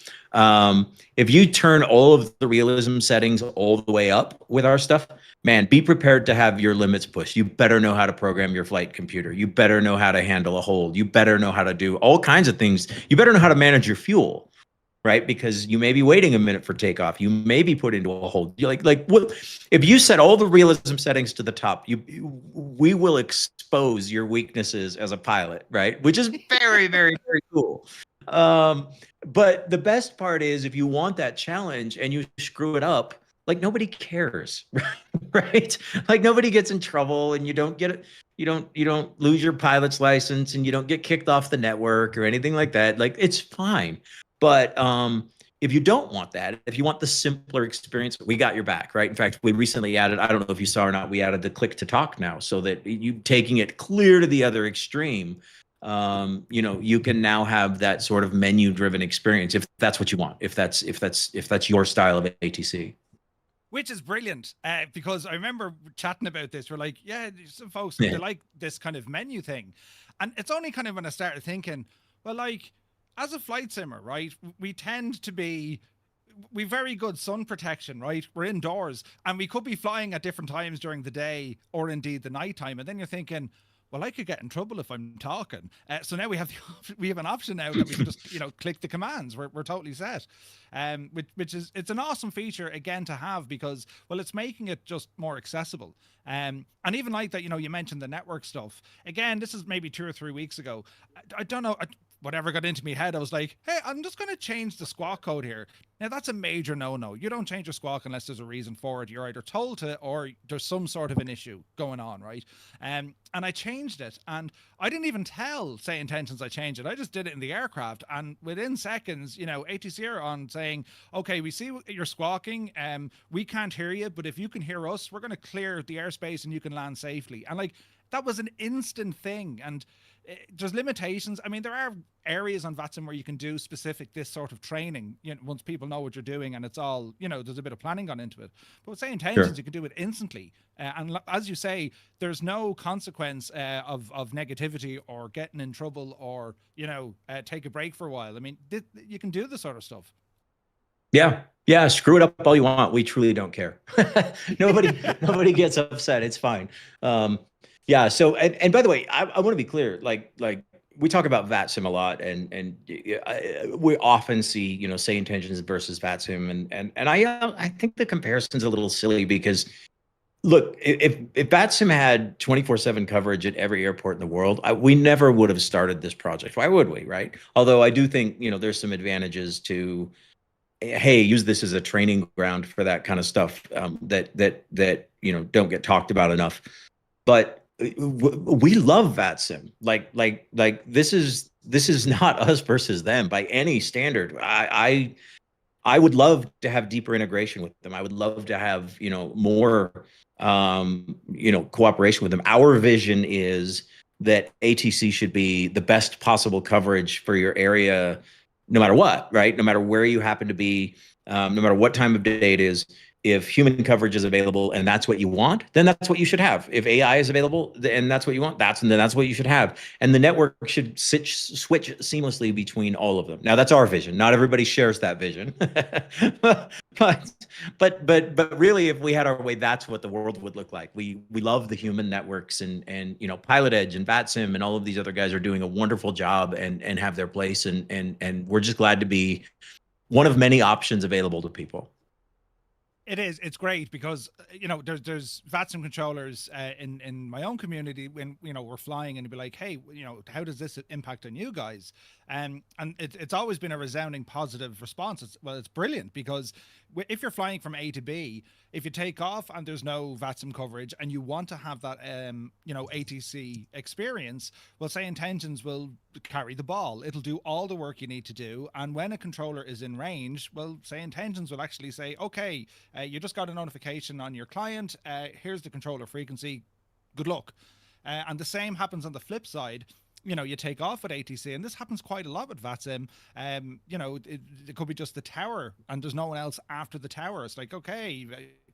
If you turn all of the realism settings all the way up with our stuff, man, be prepared to have your limits pushed. You better know how to program your flight computer. You better know how to handle a hold. You better know how to do all kinds of things. You better know how to manage your fuel, right? Because you may be waiting a minute for takeoff. You may be put into a hold. You're like what? If you set all the realism settings to the top, we will expose your weaknesses as a pilot, right? Which is very, very, very cool. But the best part is, if you want that challenge and you screw it up, like nobody cares, right? Like nobody gets in trouble, and you don't get it. You don't lose your pilot's license, and you don't get kicked off the network or anything like that. Like it's fine. But if you don't want that, if you want the simpler experience, we got your back, right? In fact, we recently added, I don't know if you saw or not, we added the click to talk now, so that you taking it clear to the other extreme, you know, you can now have that sort of menu driven experience if that's what you want, if that's your style of ATC. Which is brilliant, because I remember chatting about this. We're like, yeah, some folks, they like this kind of menu thing. And it's only kind of when I started thinking, well, like, as a flight simmer, right, we tend to be, we very good sun protection, right? We're indoors, and we could be flying at different times during the day or indeed the nighttime. And then you're thinking, well, I could get in trouble if I'm talking. So now we have an option now that we can just, you know, click the commands. We're totally set. Which is, it's an awesome feature again to have, because, well, it's making it just more accessible. And even like that, you know, you mentioned the network stuff. Again, this is maybe 2 or 3 weeks ago. I don't know. Whatever got into my head, I was like, hey, I'm just going to change the squawk code here. Now, that's a major no-no. You don't change your squawk unless there's a reason for it. You're either told to, or there's some sort of an issue going on, right? And I changed it, and I didn't even tell SayIntentions I changed it. I just did it in the aircraft, and within seconds, you know, ATC are on saying, okay, we see you're squawking, we can't hear you, but if you can hear us, we're going to clear the airspace and you can land safely. And like, that was an instant thing. And there's limitations. I mean, there are areas on VATSIM where you can do specific this sort of training, once people know what you're doing and it's all, there's a bit of planning gone into it. But with SayIntentions, you can do it instantly. And as you say, there's no consequence of negativity or getting in trouble or, take a break for a while. I mean, you can do this sort of stuff. Yeah, screw it up all you want. We truly don't care. Nobody gets upset. It's fine. Yeah. So, and by the way, I want to be clear. Like we talk about VATSIM a lot, and we often see SayIntentions versus VATSIM, and I think the comparison's a little silly because look, if VATSIM had 24/7 coverage at every airport in the world, we never would have started this project. Why would we, right? Although I do think there's some advantages to, hey, use this as a training ground for that kind of stuff that don't get talked about enough. But we love VATSIM. Like this is not us versus them by any standard. I would love to have deeper integration with them. I would love to have more cooperation with them. Our vision is that ATC should be the best possible coverage for your area, no matter what, right? No matter where you happen to be, no matter what time of day it is. If human coverage is available and that's what you want, then that's what you should have. If AI is available and that's what you want, then that's what you should have. And the network should switch seamlessly between all of them. Now that's our vision. Not everybody shares that vision, but really, if we had our way, that's what the world would look like. We love the human networks, and Pilot Edge and VATSIM and all of these other guys are doing a wonderful job and have their place, and we're just glad to be one of many options available to people. It is. It's great because there's VATSIM controllers in my own community when we're flying and you'd be like, hey, how does this impact on you guys? And it's always been a resounding positive response. It's brilliant because if you're flying from A to B, if you take off and there's no VATSIM coverage and you want to have that ATC experience, well, SayIntentions will carry the ball. It'll do all the work you need to do, and when a controller is in range, well, SayIntentions will actually say, okay, you just got a notification on your client, here's the controller frequency, good luck. And the same happens on the flip side. You take off at ATC, and this happens quite a lot with VATSIM. It could be just the tower, and there's no one else after the tower. It's like, okay,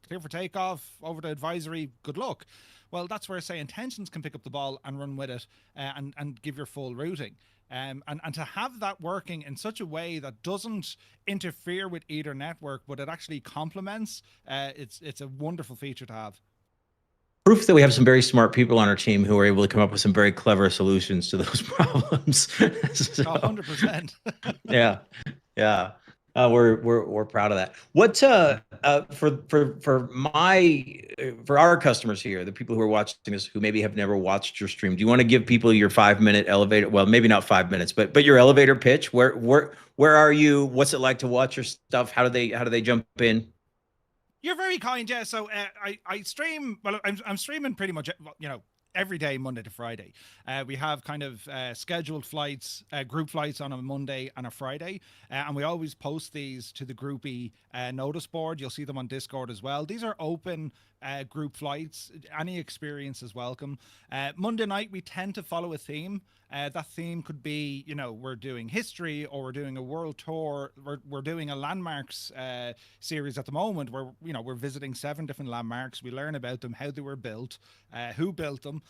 clear for takeoff, over to advisory, good luck. Well, that's where SayIntentions can pick up the ball and run with it, and give your full routing. And to have that working in such a way that doesn't interfere with either network, but it actually complements, it's a wonderful feature to have. Proof that we have some very smart people on our team who are able to come up with some very clever solutions to those problems. So, 100%. Yeah. We're proud of that. What for our customers here, the people who are watching this who maybe have never watched your stream, do you want to give people your 5-minute elevator? Well, maybe not 5 minutes, but your elevator pitch. Where are you? What's it like to watch your stuff? How do they jump in? You're very kind, yeah. So I stream. Well, I'm streaming pretty much, every day, Monday to Friday. We have kind of scheduled flights, group flights on a Monday and a Friday, and we always post these to the Groupie notice board. You'll see them on Discord as well. These are open group flights. Any experience is welcome. Monday night we tend to follow a theme. That theme could be, we're doing history, or we're doing a world tour. We're doing a landmarks series at the moment where, we're visiting 7 different landmarks. We learn about them, how they were built, who built them,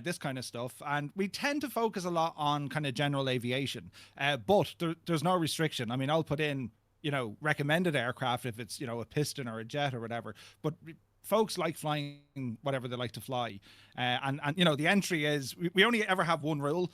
this kind of stuff. And we tend to focus a lot on kind of general aviation, but there's no restriction. I mean, I'll put in, recommended aircraft if it's, a piston or a jet or whatever, but folks like flying whatever they like to fly. And the entry is, we only ever have one rule,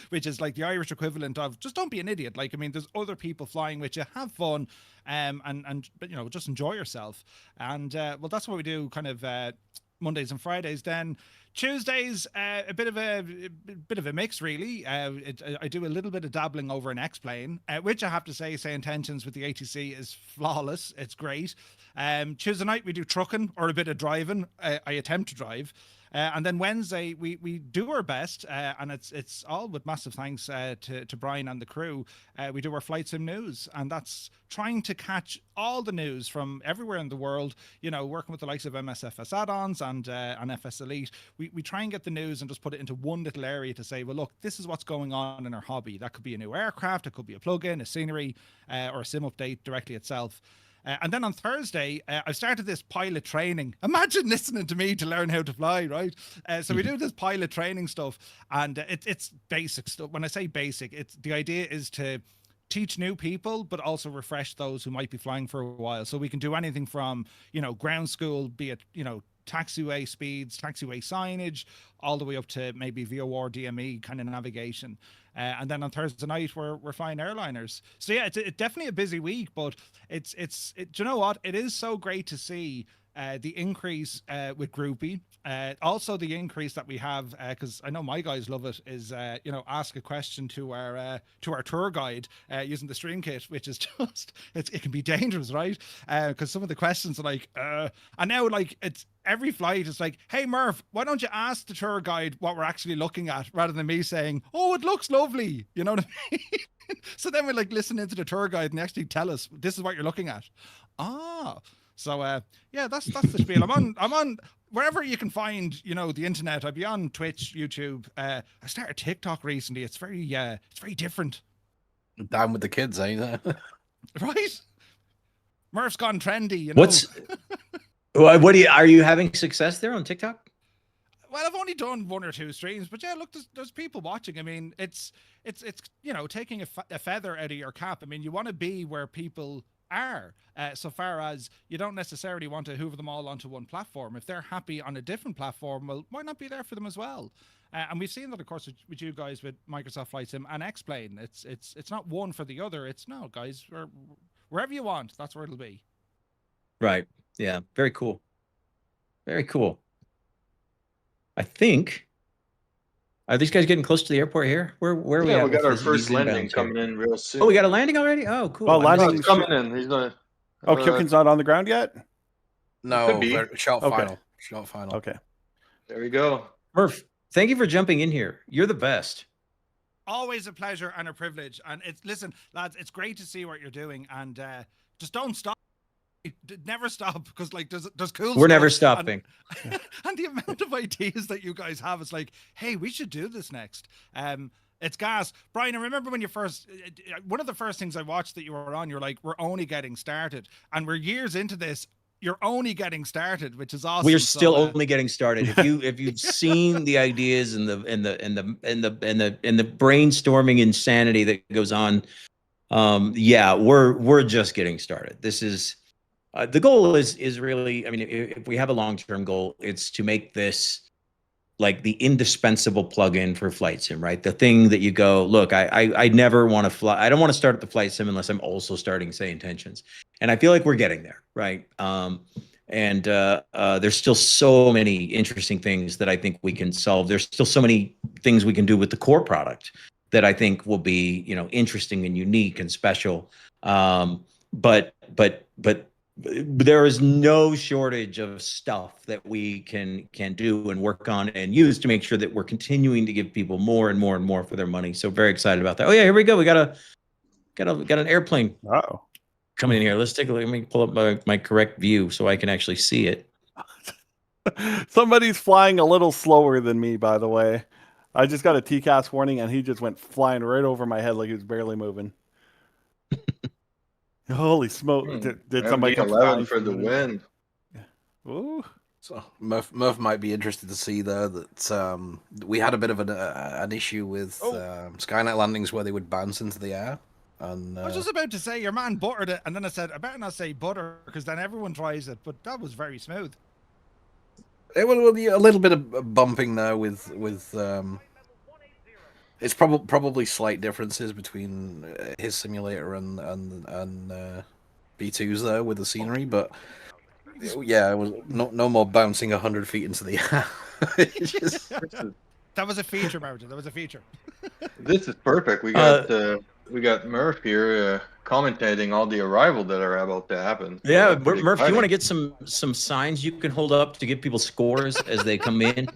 which is like the Irish equivalent of just don't be an idiot. Like, I mean, there's other people flying with you, have fun, but just enjoy yourself. And well, that's what we do kind of Mondays and Fridays. Then Tuesdays, a bit of a mix, really. I do a little bit of dabbling over an X-plane, which I have to say, SayIntentions with the ATC is flawless. It's great. Tuesday night we do trucking or a bit of driving. I attempt to drive. And then Wednesday, we do our best, and it's all with massive thanks to Brian and the crew. We do our Flight Sim news, and that's trying to catch all the news from everywhere in the world, you know, working with the likes of MSFS add-ons and FS Elite. We try and get the news and just put it into one little area to say, well, look, this is what's going on in our hobby. That could be a new aircraft, it could be a plugin, a scenery, or a sim update directly itself. And then on Thursday, I started this pilot training. Imagine listening to me to learn how to fly, right? So we do this pilot training stuff, and it's basic stuff. When I say basic, the idea is to teach new people, but also refresh those who might be flying for a while. So we can do anything from, you know, ground school, be it, you know, taxiway speeds, taxiway signage, all the way up to maybe VOR, DME kind of navigation. And then on Thursday night, we're flying airliners. So yeah, it's definitely a busy week, but do you know what? It is so great to see the increase with Groupie. Also the increase that we have, because I know my guys love it, is you know, ask a question to our tour guide using the stream kit, which is just it can be dangerous, right? Because some of the questions are like, and now like it's every flight is like, hey Murph, why don't you ask the tour guide what we're actually looking at, rather than me saying, oh, it looks lovely, you know what I mean? So then we're like listening to the tour guide and they actually tell us this is what you're looking at. So yeah, that's the spiel. I'm on wherever you can find, you know, the internet. I'd be on Twitch, YouTube. I started TikTok recently. It's very different. Down with the kids, ain't it? Right? Murph's gone trendy, you know. Are you having success there on TikTok? Well, I've only done 1 or 2 streams, but yeah, look, there's people watching. I mean, it's you know, taking a feather out of your cap. I mean, you want to be where people are, so far as you don't necessarily want to hoover them all onto one platform. If they're happy on a different platform, well, why not be there for them as well? And we've seen that, of course, with you guys with Microsoft Flight Sim and X-Plane. It's not one for the other. It's no, guys, wherever you want, that's where it'll be. Right. Yeah. Very cool. Very cool. I think. Are these guys getting close to the airport here? Where are we at? We got our these first landing inbounds here? coming in real soon. Oh, we got a landing already? Oh, cool. Well, Landing's coming in. He's gonna. Oh, Kyokin's not on the ground yet? No, could be. short Okay. final. Short final. Okay. There we go. Murph, thank you for jumping in here. You're the best. Always a pleasure and a privilege. And listen, lads, it's great to see what you're doing, and just don't stop. Never stop, because like there's cool We're stuff, never stopping. and the amount of ideas that you guys have, it's like, hey, we should do this next. It's gas. Brian, I remember when you first, one of the first things I watched that you were on, you're like, we're only getting started, and we're years into this. You're only getting started, which is awesome. We're still only getting started. If you've seen the ideas and the brainstorming insanity that goes on, yeah, we're just getting started. This is the goal is really, I mean, if we have a long-term goal, it's to make this like the indispensable plugin for Flight Sim, right? The thing that you go, look, I never want to fly. I don't want to start the Flight Sim unless I'm also starting SayIntentions. And I feel like we're getting there, right? There's still so many interesting things that I think we can solve. There's still so many things we can do with the core product that I think will be, you know, interesting and unique and special. But there is no shortage of stuff that we can do and work on and use to make sure that we're continuing to give people more and more and more for their money. So very excited about that. Oh yeah, here we go. We got an airplane. Uh-oh. Coming in here. Let's take a look. Let me pull up my correct view so I can actually see it. Somebody's flying a little slower than me, by the way. I just got a TCAS warning and he just went flying right over my head like he was barely moving. Holy smoke. Did somebody come 11 for the win? Ooh. So Murph might be interested to see there that we had a bit of an issue with Skynet landings where they would bounce into the air. And I was just about to say your man buttered it, and then I said I better not say butter because then everyone tries it. But that was very smooth. It will be a little bit of bumping there with it's probably slight differences between his simulator and B2's there with the scenery, but yeah, it was no more bouncing 100 feet into the air. That was a feature, Martin. That was a feature. This is perfect. We got Murph here commentating all the arrival that are about to happen. So Yeah, that's pretty Murph, you want to exciting. get some signs you can hold up to give people scores as they come in?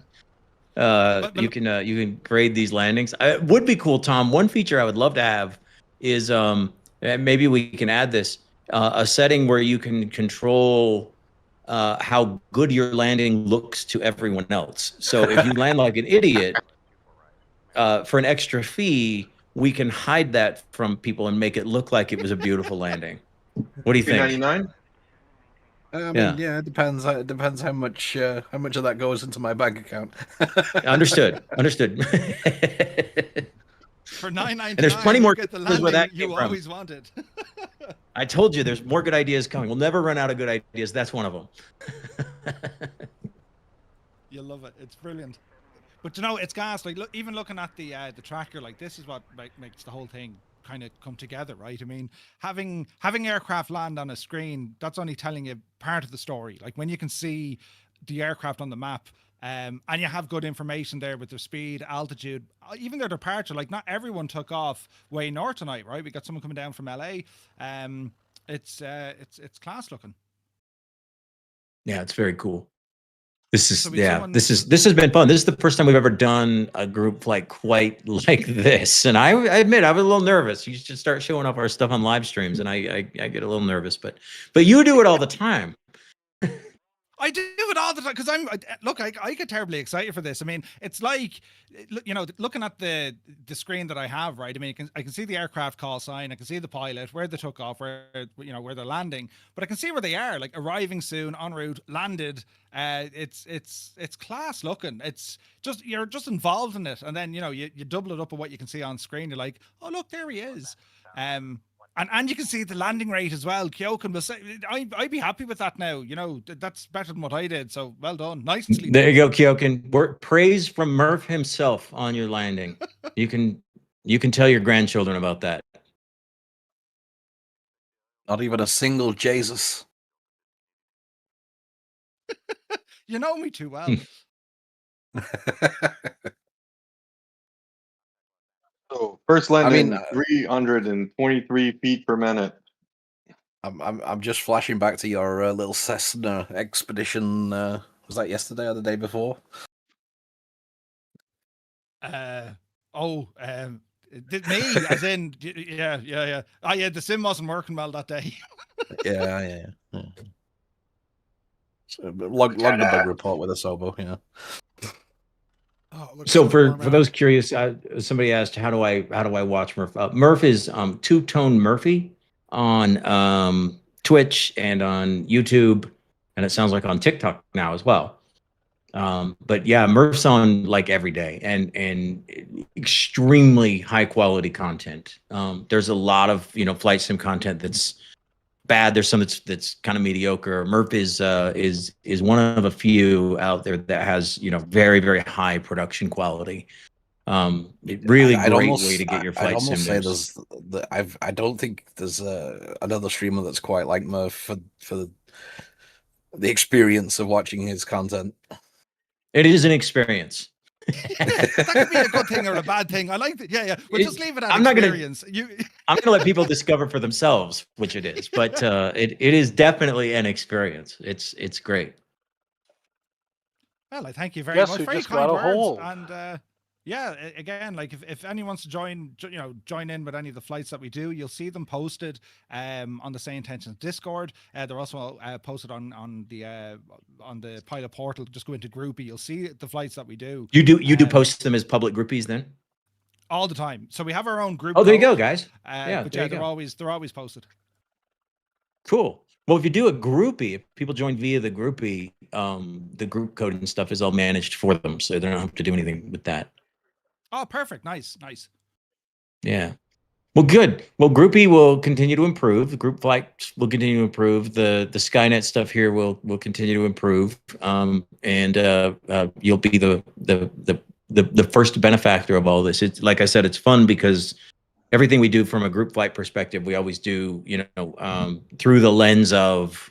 But You can grade these landings. It would be cool, Tom. One feature I would love to have is and maybe we can add this a setting where you can control how good your landing looks to everyone else. So if you land like an idiot, for an extra fee, we can hide that from people and make it look like it was a beautiful landing. What do you think? $3.99. I mean, yeah, it depends. It depends how much of that goes into my bank account. Understood. for $9.99, there's plenty you more get the where landing that you came from. always wanted. I told you there's more good ideas coming. We'll never run out of good ideas. That's one of them. You'll love it. It's brilliant. But you know, it's gas. Like, look, even looking at the tracker, like this is what makes the whole thing kind of come together, right? I mean, having aircraft land on a screen, that's only telling you part of the story. Like when you can see the aircraft on the map, and you have good information there with their speed, altitude, even their departure. Like not everyone took off way north tonight, right? We got someone coming down from LA. It's class looking. Yeah, it's very cool. This is So this has been fun. This is the first time we've ever done a group flight quite like this, and I admit I was a little nervous. You should start showing off our stuff on live streams, and I get a little nervous, but you do it all the time. I do it all the time because I get terribly excited for this. I mean, it's like, you know, looking at the screen that I have, right? I mean, I can see the aircraft call sign, I can see the pilot, where they took off, where they're landing, but I can see where they are, like arriving soon, en route, landed. It's class looking. It's just, you're just involved in it, and then you double it up with what you can see on screen. You're like, oh look, there he is. And you can see the landing rate as well. Kyokan will say, I'd be happy with that now. You know, that's better than what I did. So well done. Nicely There done. you go, Kyokan. Praise from Murph himself on your landing. You can tell your grandchildren about that. Not even a single Jesus. You know me too well. So first landing, 323 feet per minute. I'm just flashing back to your little Cessna expedition. Was that yesterday or the day before? Me, as in, yeah. Oh yeah, the sim wasn't working well that day. Yeah. So, logged a bug report with a Sobo, yeah. So for those curious, somebody asked, how do I watch Murph? Murph is Two-Tone Murphy on Twitch and on YouTube, and it sounds like on TikTok now as well. But yeah, Murph's on like every day, and extremely high quality content. There's a lot of flight sim content that's bad. There's some that's kind of mediocre. Murph is one of a few out there that has very, very high production quality. Really great way to get your flight sim news. I don't think there's another streamer that's quite like Murph for the experience of watching his content. It is an experience. That could be a good thing or a bad thing. I like that. Yeah. We'll just leave it at experience. I'm gonna let people discover for themselves which it is, but it is definitely an experience. It's great. Well, I thank you very much. We Very just kind got a words. hole. And yeah, again, like if anyone wants to join in with any of the flights that we do, you'll see them posted on the Say Intentions Discord. They're also posted on the pilot portal. Just go into Groupie. You'll see the flights that we do. You do post them as public groupies then? All the time. So we have our own group. Oh, there you go, guys. But they're always posted. Cool. Well, if you do a groupie, if people join via the groupie, the group code and stuff is all managed for them, so they don't have to do anything with that. Oh, perfect. Nice. Yeah. Well, good. Well, Groupie will continue to improve. The group flights will continue to improve. The Skynet stuff here will continue to improve. And you'll be the first benefactor of all this. It's like I said, it's fun because everything we do from a group flight perspective, we always do, through the lens of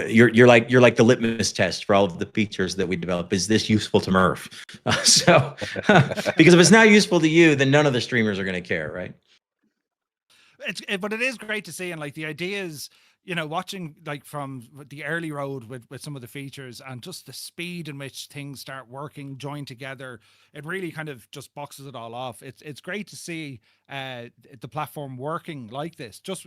you're like the litmus test for all of the features that we develop. Is this useful to Murph? Because if it's not useful to you, then none of the streamers are going to care, right? but it is great to see, and like the ideas, watching like from the early road with some of the features and just the speed in which things start working, join together, it really kind of just boxes it all off. It's great to see the platform working like this. That's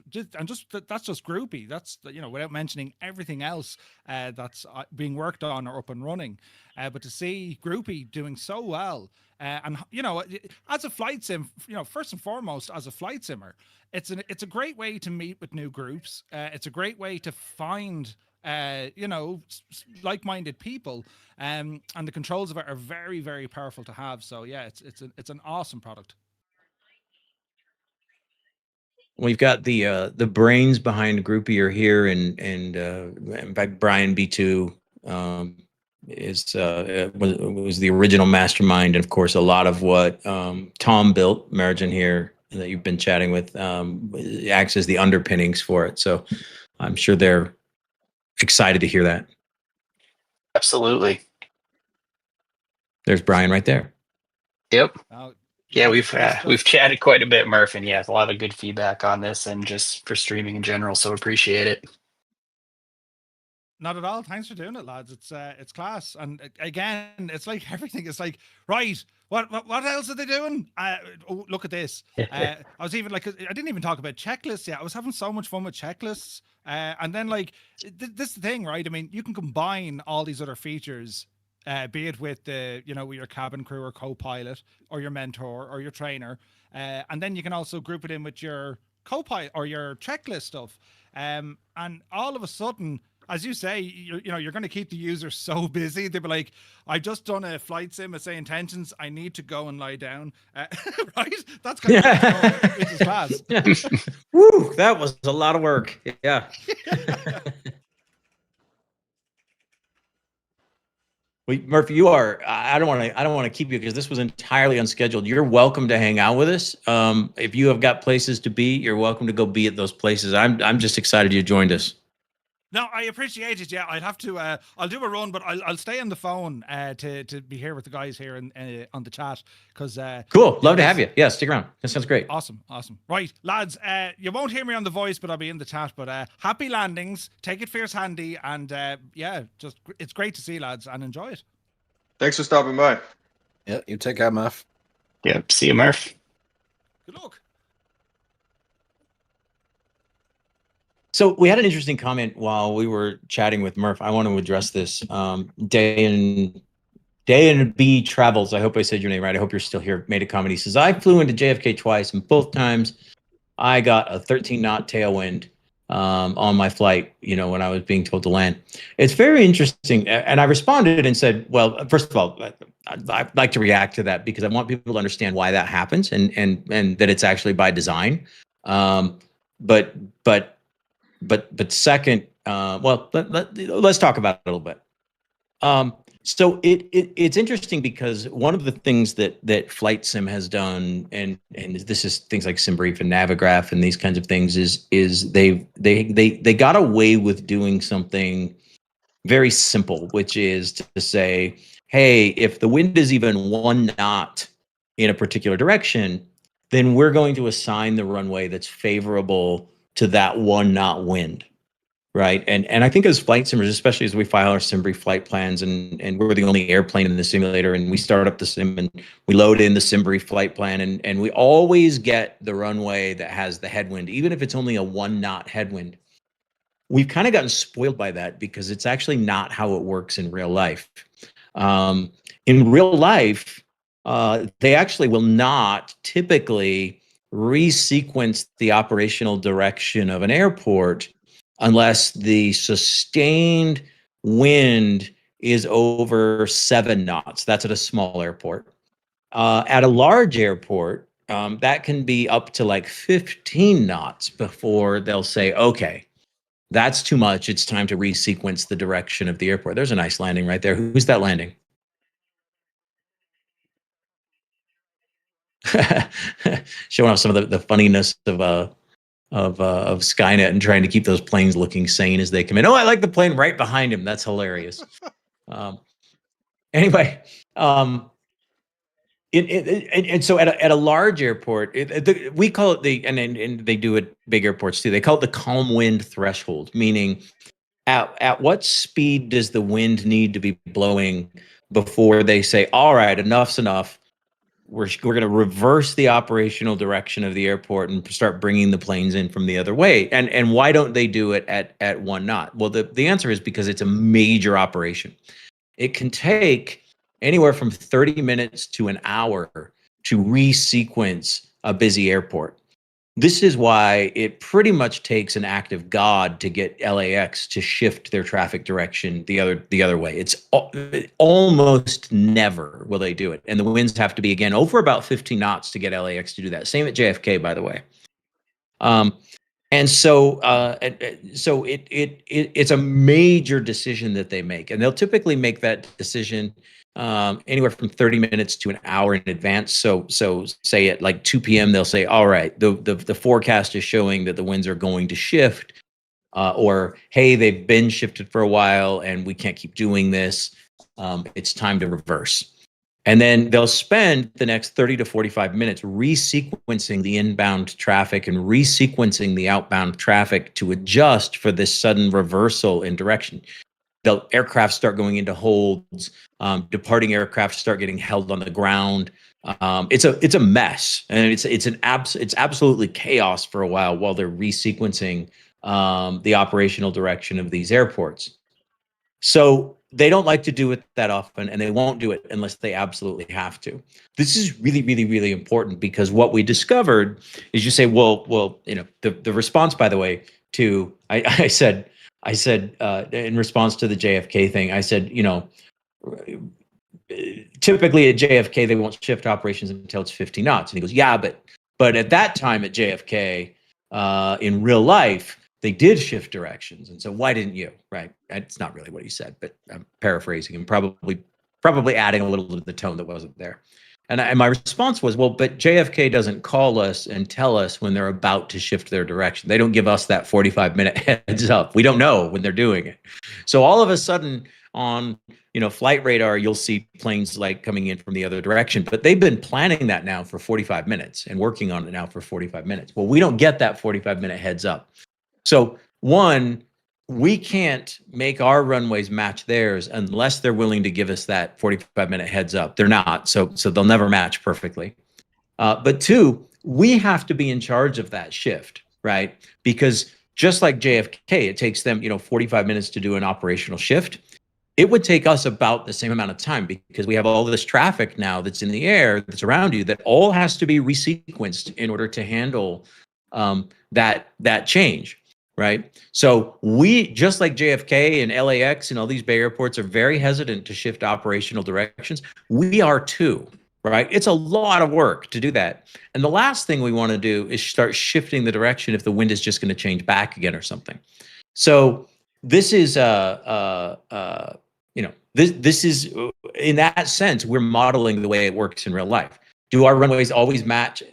just Groupie. That's without mentioning everything else that's being worked on or up and running. But to see Groupie doing so well, and as a flight sim, first and foremost, as a flight simmer, it's a great way to meet with new groups. It's a great way to find like-minded people, and the controls of it are very, very powerful to have. So yeah, it's an awesome product. We've got the brains behind Groupie are here, and in fact Brian B2 was the original mastermind, and of course a lot of what Tom built, Margin here that you've been chatting with, acts as the underpinnings for it. So I'm sure they're excited to hear that. Absolutely. There's Brian right there. Yep. Yeah, we've chatted quite a bit, Murph, and yeah, a lot of good feedback on this and just for streaming in general. So appreciate it. Not at all. Thanks for doing it, lads. It's class. And again, it's like everything is like, right, what else are they doing? Oh, look at this. I was even like, I didn't even talk about checklists yet. I was having so much fun with checklists. And then like, this is the thing, right? I mean, you can combine all these other features, be it with with your cabin crew or co-pilot or your mentor or your trainer. And then you can also group it in with your co-pilot or your checklist stuff. And all of a sudden, as you say, you're going to keep the user so busy. They'll be like, I've just done a flight sim at SayIntentions. I need to go and lie down. Right? That's kind of business class. Woo, that was a lot of work. Yeah. Murphy, you are. I don't want to keep you because this was entirely unscheduled. You're welcome to hang out with us. If you have got places to be, you're welcome to go be at those places. I'm just excited you joined us. No, I appreciate it. Yeah, I'd have to. I'll do a run, but I'll stay on the phone to be here with the guys here on the chat because. Cool, love to have you. Yeah, stick around. That sounds great. Awesome. Right, lads. You won't hear me on the voice, but I'll be in the chat. But happy landings. Take it fierce handy, and yeah, just it's great to see you, lads, and enjoy it. Thanks for stopping by. Yeah, you take care, Murph. Yep. See you, Murph. Good luck. So we had an interesting comment while we were chatting with Murph. I want to address this. Day and B Travels. I hope I said your name right. I hope you're still here. Made a comment. He says, I flew into JFK twice, and both times I got a 13-knot tailwind on my flight, when I was being told to land. It's very interesting. And I responded and said, well, first of all, I'd like to react to that because I want people to understand why that happens and that it's actually by design. But second, let's talk about it a little bit. So it's interesting because one of the things that Flight Sim has done, and this is things like SimBrief and Navigraph and these kinds of things, is they got away with doing something very simple, which is to say, hey, if the wind is even 1 knot in a particular direction, then we're going to assign the runway that's favorable to that 1 knot wind, right? And I think as flight simmers, especially as we file our SimBrief flight plans, and we're the only airplane in the simulator, and we start up the sim and we load in the SimBrief flight plan, and we always get the runway that has the headwind, even if it's only a 1 knot headwind. We've kind of gotten spoiled by that because it's actually not how it works in real life. In real life, they actually will not typically resequence the operational direction of an airport unless the sustained wind is over 7 knots. That's at a small airport. At a large airport, that can be up to like 15 knots before they'll say, okay, that's too much. It's time to resequence the direction of the airport. There's a nice landing right there. Who's that landing? Showing off some of the funniness of Skynet and trying to keep those planes looking sane as they come in. Oh, I like the plane right behind him. That's hilarious. Anyway, And so at a large airport, we call it and they do it big airports too. They call it the calm wind threshold, meaning at what speed does the wind need to be blowing before they say, all right, enough's enough. We're going to reverse the operational direction of the airport and start bringing the planes in from the other way. And why don't they do it at 1 knot? Well, the answer is because it's a major operation. It can take anywhere from 30 minutes to an hour to resequence a busy airport. This is why it pretty much takes an act of God to get LAX to shift their traffic direction the other way. It's almost never will they do it. And the winds have to be, again, over about 15 knots to get LAX to do that. Same at JFK, by the way. And so it's a major decision that they make, and they'll typically make that decision anywhere from 30 minutes to an hour in advance. So say at like 2 p.m. they'll say, all right, the forecast is showing that the winds are going to shift, or hey, they've been shifted for a while and we can't keep doing this. It's time to reverse. And then they'll spend the next 30 to 45 minutes resequencing the inbound traffic and resequencing the outbound traffic to adjust for this sudden reversal in direction. The aircraft start going into holds, departing aircraft start getting held on the ground. It's a mess, and it's absolutely chaos for a while they're resequencing the operational direction of these airports. So they don't like to do it that often, and they won't do it unless they absolutely have to. This is really, really, really important, because what we discovered is, you say, well, you know, the response, by the way, to I said in response to the JFK thing, I said, you know, typically at JFK they won't shift operations until it's 50 knots, and he goes, yeah, but at that time at JFK, in real life, they did shift directions. And so why didn't you? Right? It's not really what he said, but I'm paraphrasing and probably adding a little to the tone that wasn't there. And my response was, well, but JFK doesn't call us and tell us when they're about to shift their direction. They don't give us that 45-minute heads up. We don't know when they're doing it. So all of a sudden on, you know, flight radar, you'll see planes like coming in from the other direction, but they've been planning that now for 45 minutes and working on it now for 45 minutes. Well, we don't get that 45-minute heads up. So one, we can't make our runways match theirs unless they're willing to give us that 45-minute heads up. They're not, so they'll never match perfectly. But two, we have to be in charge of that shift, right? Because just like JFK, it takes them, you know, 45 minutes to do an operational shift. It would take us about the same amount of time, because we have all this traffic now that's in the air, that's around you, that all has to be resequenced in order to handle that change. Right. So we, just like JFK and LAX and all these Bay airports, are very hesitant to shift operational directions. We are too, right? It's a lot of work to do that. And the last thing we want to do is start shifting the direction if the wind is just going to change back again or something. So this is, you know, this is, in that sense, we're modeling the way it works in real life. Do our runways always match?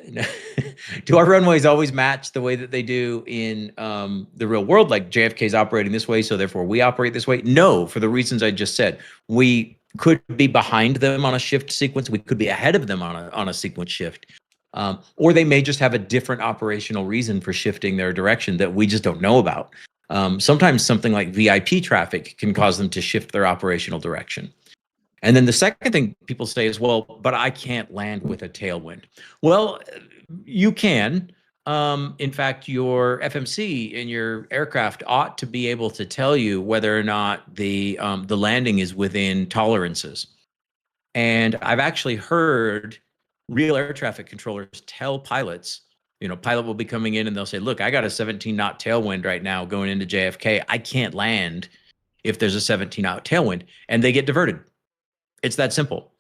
Do our runways always match the way that they do in the real world? Like JFK is operating this way, so therefore we operate this way? No, for the reasons I just said. We could be behind them on a shift sequence. We could be ahead of them on a sequence shift. Or they may just have a different operational reason for shifting their direction that we just don't know about. Sometimes something like VIP traffic can cause them to shift their operational direction. And then the second thing people say is, well, but I can't land with a tailwind. Well, you can. In fact, your FMC in your aircraft ought to be able to tell you whether or not the landing is within tolerances. And I've actually heard real air traffic controllers tell pilots, you know, pilot will be coming in and they'll say, look, I got a 17-knot tailwind right now going into JFK. I can't land if there's a 17-knot tailwind, and they get diverted. It's that simple.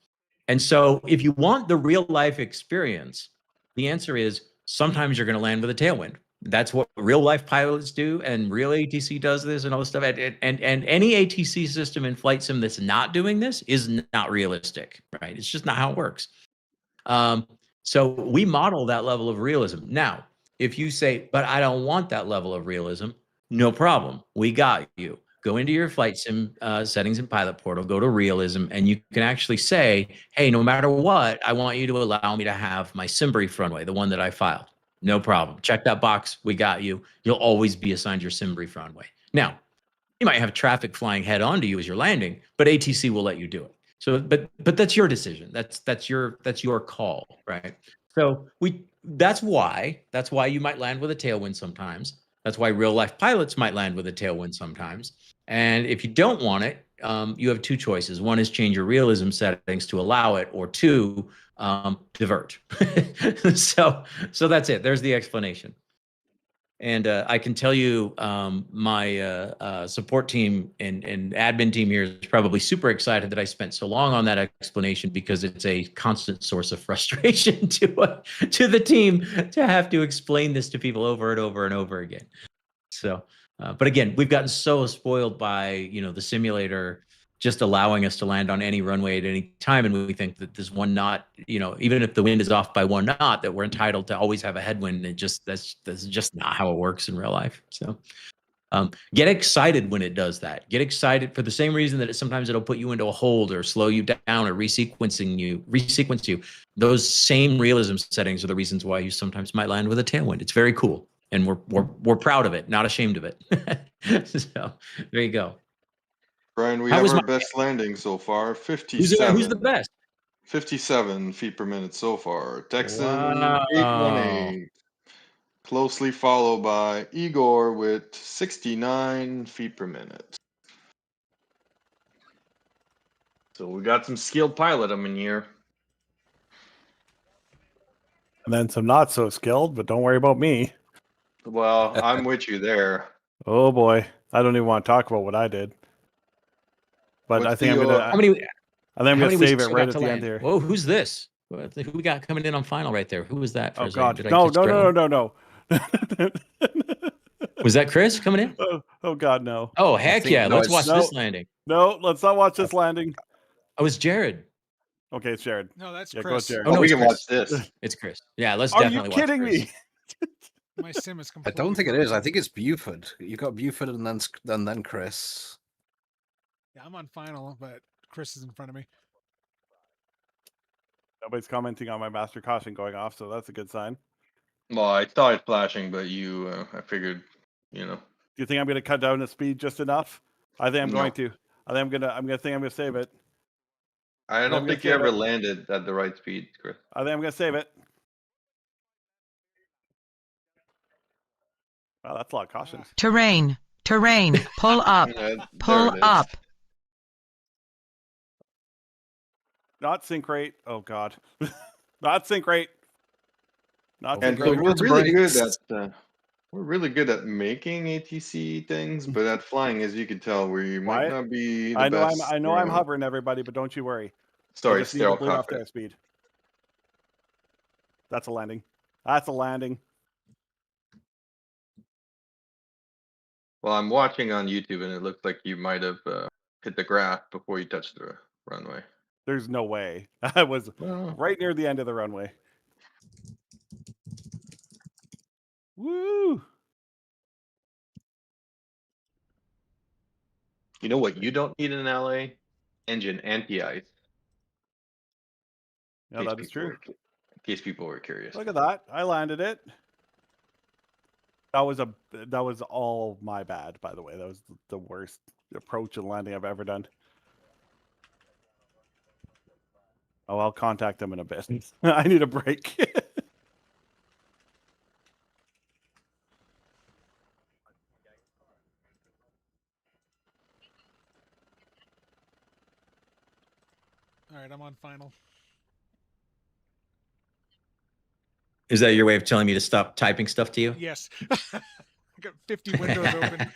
And so if you want the real life experience, the answer is sometimes you're going to land with a tailwind. That's what real life pilots do, and real ATC does this and all this stuff. And any ATC system in flight sim that's not doing this is not realistic, right? It's just not how it works. So we model that level of realism. Now, if you say, but I don't want that level of realism, no problem. We got you. go into your flight sim settings in Pilot Portal, go to Realism, and you can actually say, hey, no matter what, I want you to allow me to have my sim brief runway, the one that I filed. No problem. Check that box. We got you. You'll always be assigned your sim brief runway. Now, you might have traffic flying head on to you as you're landing, but ATC will let you do it. So, but that's your decision. That's your call, right? So that's why you might land with a tailwind sometimes. That's why real life pilots might land with a tailwind sometimes. And if you don't want it, you have two choices. One is change your realism settings to allow it, or two, divert. So that's it. There's the explanation. And I can tell you, my support team and admin team here is probably super excited that I spent so long on that explanation, because it's a constant source of frustration to the team to have to explain this to people over and over and over again. So, but again, we've gotten so spoiled by the simulator just allowing us to land on any runway at any time, and we think that this 1 knot, even if the wind is off by 1 knot, that we're entitled to always have a headwind. And that's just not how it works in real life. So get excited when it does that. Get excited for the same reason that sometimes it'll put you into a hold or slow you down or resequence you. Those same realism settings are the reasons why you sometimes might land with a tailwind. It's very cool, and we're proud of it, not ashamed of it. So there you go. Brian, we How have was our my- best landing so far, 57. Who's the best? 57 feet per minute so far. Texan Wow. 818. Closely followed by Igor with 69 feet per minute. So we got some skilled pilot in here. And then some not so skilled, but don't worry about me. Well, I'm with you there. Oh boy, I don't even want to talk about what I did. But What's I think I'm the, gonna. How many? I think I'm gonna we save it still right got at to the land? end here. Whoa, who's this? Who we got coming in on final right there? Who was that? For Oh a second? God, Did I no. Was that Chris coming in? Oh God, no. Oh heck think- yeah! no, Let's it's- watch this landing. No, let's not watch this landing. Oh, it's Jared. Okay, it's Jared. No, that's Yeah, go Chris. Jared. Oh no, we it's can Chris. watch this. It's Chris. Yeah, let's Are you definitely kidding watch Chris. me? My sim is I completely. don't think it is. I frozen. think it's Buford. You got Buford and then Chris. Yeah, I'm on final, but Chris is in front of me. Nobody's commenting on my master caution going off, so that's a good sign. Well, I saw it flashing, but I figured, Do you think I'm going to cut down the speed just enough? I think I'm No. going to. I think I'm going to save it. I don't think you save ever it. landed at the right speed, Chris. I think I'm going to save it. Wow, that's a lot of cautions. Terrain. Pull up. Pull There it is. up. Not sync rate. Oh God. Not sync rate. Not And sync so rate. we're to really good brakes. at we're really good at making ATC things, but at flying, as you can tell, we might Quiet. not be the I know best. I'm hovering, everybody, but don't you worry. Sorry, I just need to sterile bleed off cockpit. that speed. That's a landing. That's a landing. Well, I'm watching on YouTube, and it looks like you might have hit the grass before you touched the runway. There's no way. I was Well, right near the end of the runway. Woo! you know what? You don't need in LA engine anti-ice. Yeah, that is true. In case people were curious. Look at that. I landed it. That was all my bad, by the way. That was the worst approach and landing I've ever done. Oh, I'll contact them in a bit. I need a break. All right, I'm on final. Is that your way of telling me to stop typing stuff to you? Yes. I got 50 windows open.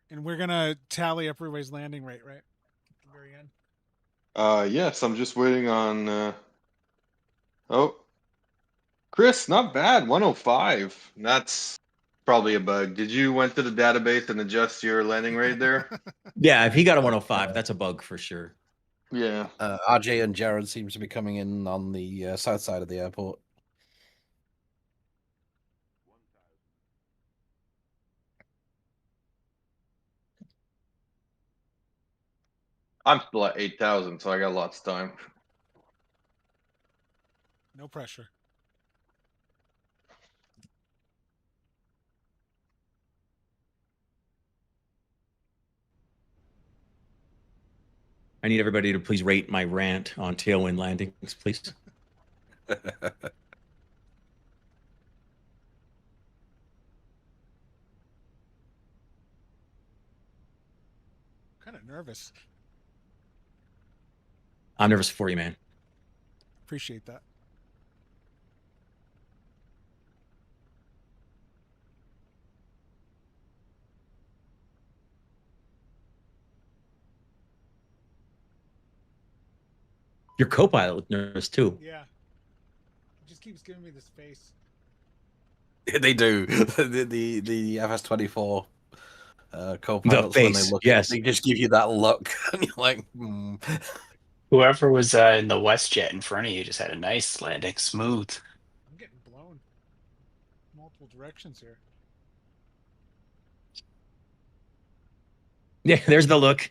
And we're gonna tally up everybody's landing rate, right? At the very end. Yes, I'm just waiting on. Oh, Chris, not bad. 105. That's Probably a bug. Did you went to the database and adjust your landing rate there? Yeah, if he got a 105, that's a bug for sure. Yeah. RJ and Jared seem to be coming in on the south side of the airport. I'm still at 8,000, so I got lots of time. No pressure. I need everybody to please rate my rant on Tailwind landings, please. Kind of nervous. I'm nervous for you, man. Appreciate that. Your co-pilot looked nervous too. Yeah. He just keeps giving me this face. They do. The FS24 co-pilots, when they look, yes, they just give you that look, and you're like, Whoever was in the WestJet in front of you just had a nice landing, smooth. I'm getting blown multiple directions here. Yeah, there's the look.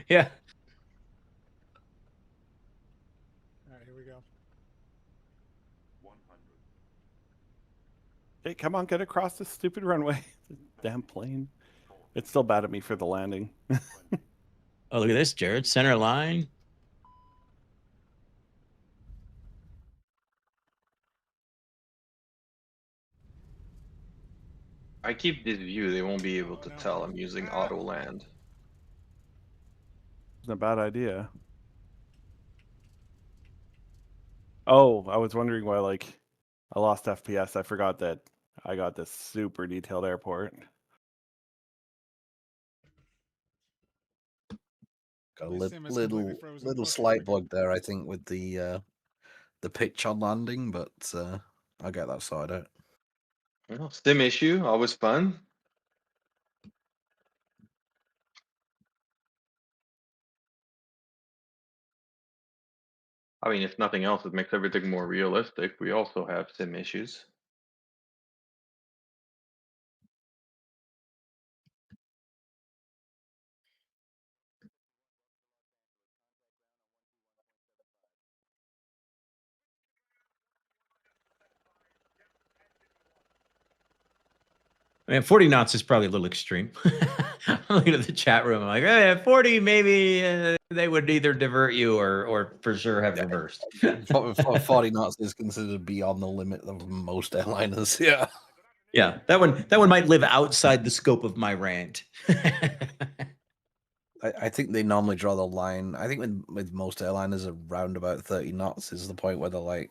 Yeah. All right, here we go. 100. Hey, come on, get across this stupid runway. Damn plane. It's still bad at me for the landing. Oh, look at this, Jared. Center line. I keep this view, they won't be able to tell I'm using auto land. It's a bad idea. Oh, I was wondering why, like, I lost FPS. I forgot that I got this super detailed airport. got a My sim is little completely frozen. Okay, slight we're bug there, I think, with the pitch on landing, but I'll get that sorted out. Well, sim issue, always fun. I mean, if nothing else, it makes everything more realistic. We also have sim issues. I mean, 40 knots is probably a little extreme. I'm looking at the chat room. I'm like, hey, at 40, maybe they would either divert you or for sure have reversed. 40 knots is considered beyond the limit of most airliners. Yeah. Yeah, that one might live outside the scope of my rant. I think they normally draw the line. I think with most airliners, around about 30 knots is the point where they're like,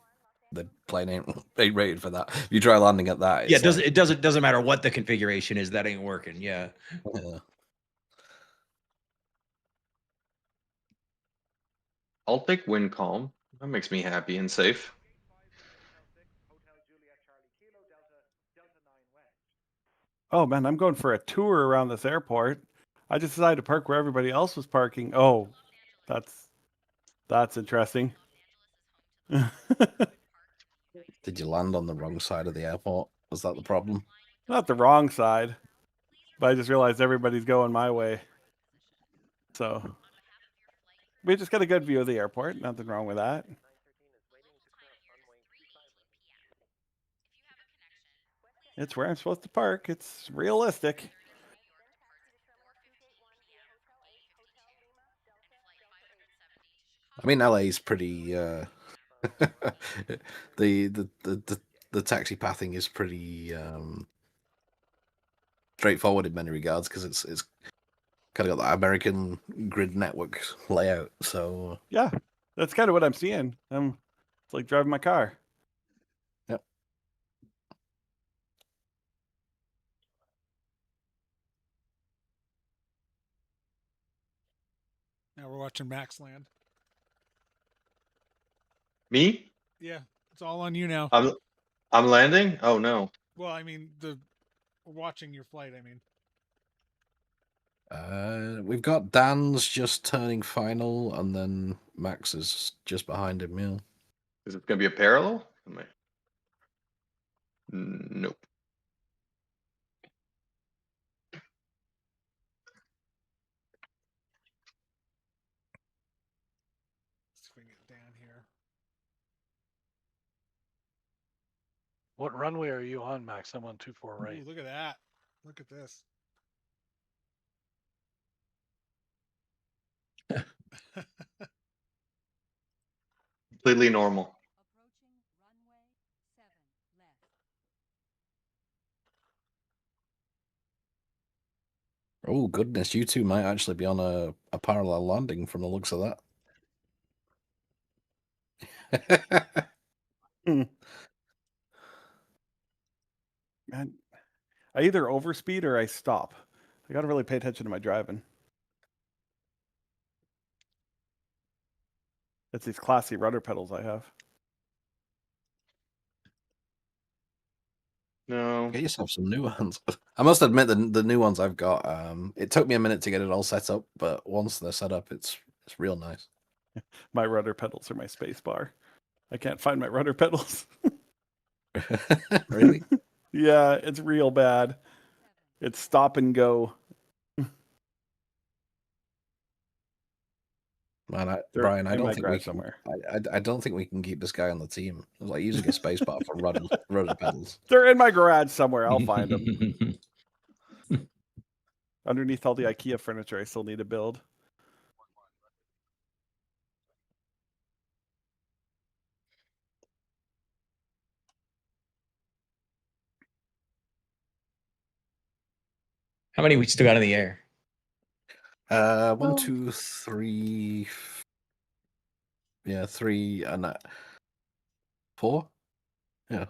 the plane ain't rated for that. If you try landing at that, Yeah, it's it doesn't matter what the configuration is, that ain't working. Yeah. Yeah. I'll take wind calm. That makes me happy and safe. Oh man, I'm going for a tour around this airport. I just decided to park where everybody else was parking. Oh, that's interesting. Did you land on the wrong side of the airport? Was that the problem? Not the wrong side, but I just realized everybody's going my way. So we just got a good view of the airport. Nothing wrong with that. It's where I'm supposed to park. It's realistic. I mean, LA is pretty. The taxi pathing is pretty straightforward in many regards because it's kind of got that American grid network layout. So yeah, that's kind of what I'm seeing. It's like driving my car. Yep. Now we're watching Max land. Me? Yeah, it's all on you now. I'm landing? Oh no. Well, I mean, the watching your flight, I mean. We've got Dan's just turning final, and then Max is just behind him. Yeah. Is it going to be a parallel? Nope. Let's see if we can get Dan here. What runway are you on, Max? I'm on 24 right. Ooh, look at that. Look at this. Completely normal. Oh goodness, you two might actually be on a parallel landing from the looks of that. Man, I either overspeed or I stop. I got to really pay attention to my driving. It's these classy rudder pedals I have. No. Get yourself some new ones. I must admit the new ones I've got. It took me a minute to get it all set up, but once they're set up, it's real nice. My rudder pedals are my space bar. I can't find my rudder pedals. Really? Yeah, it's real bad. It's stop and go. Man, They're Brian, I in don't my think garage we can. somewhere. I don't think we can keep this guy on the team. It's like using a spacebar for rudder pedals. They're in my garage somewhere. I'll find them. Underneath all the IKEA furniture I still need to build. How many we still got in the air? 1, 2, 3. Yeah, 3 and 4. Yeah.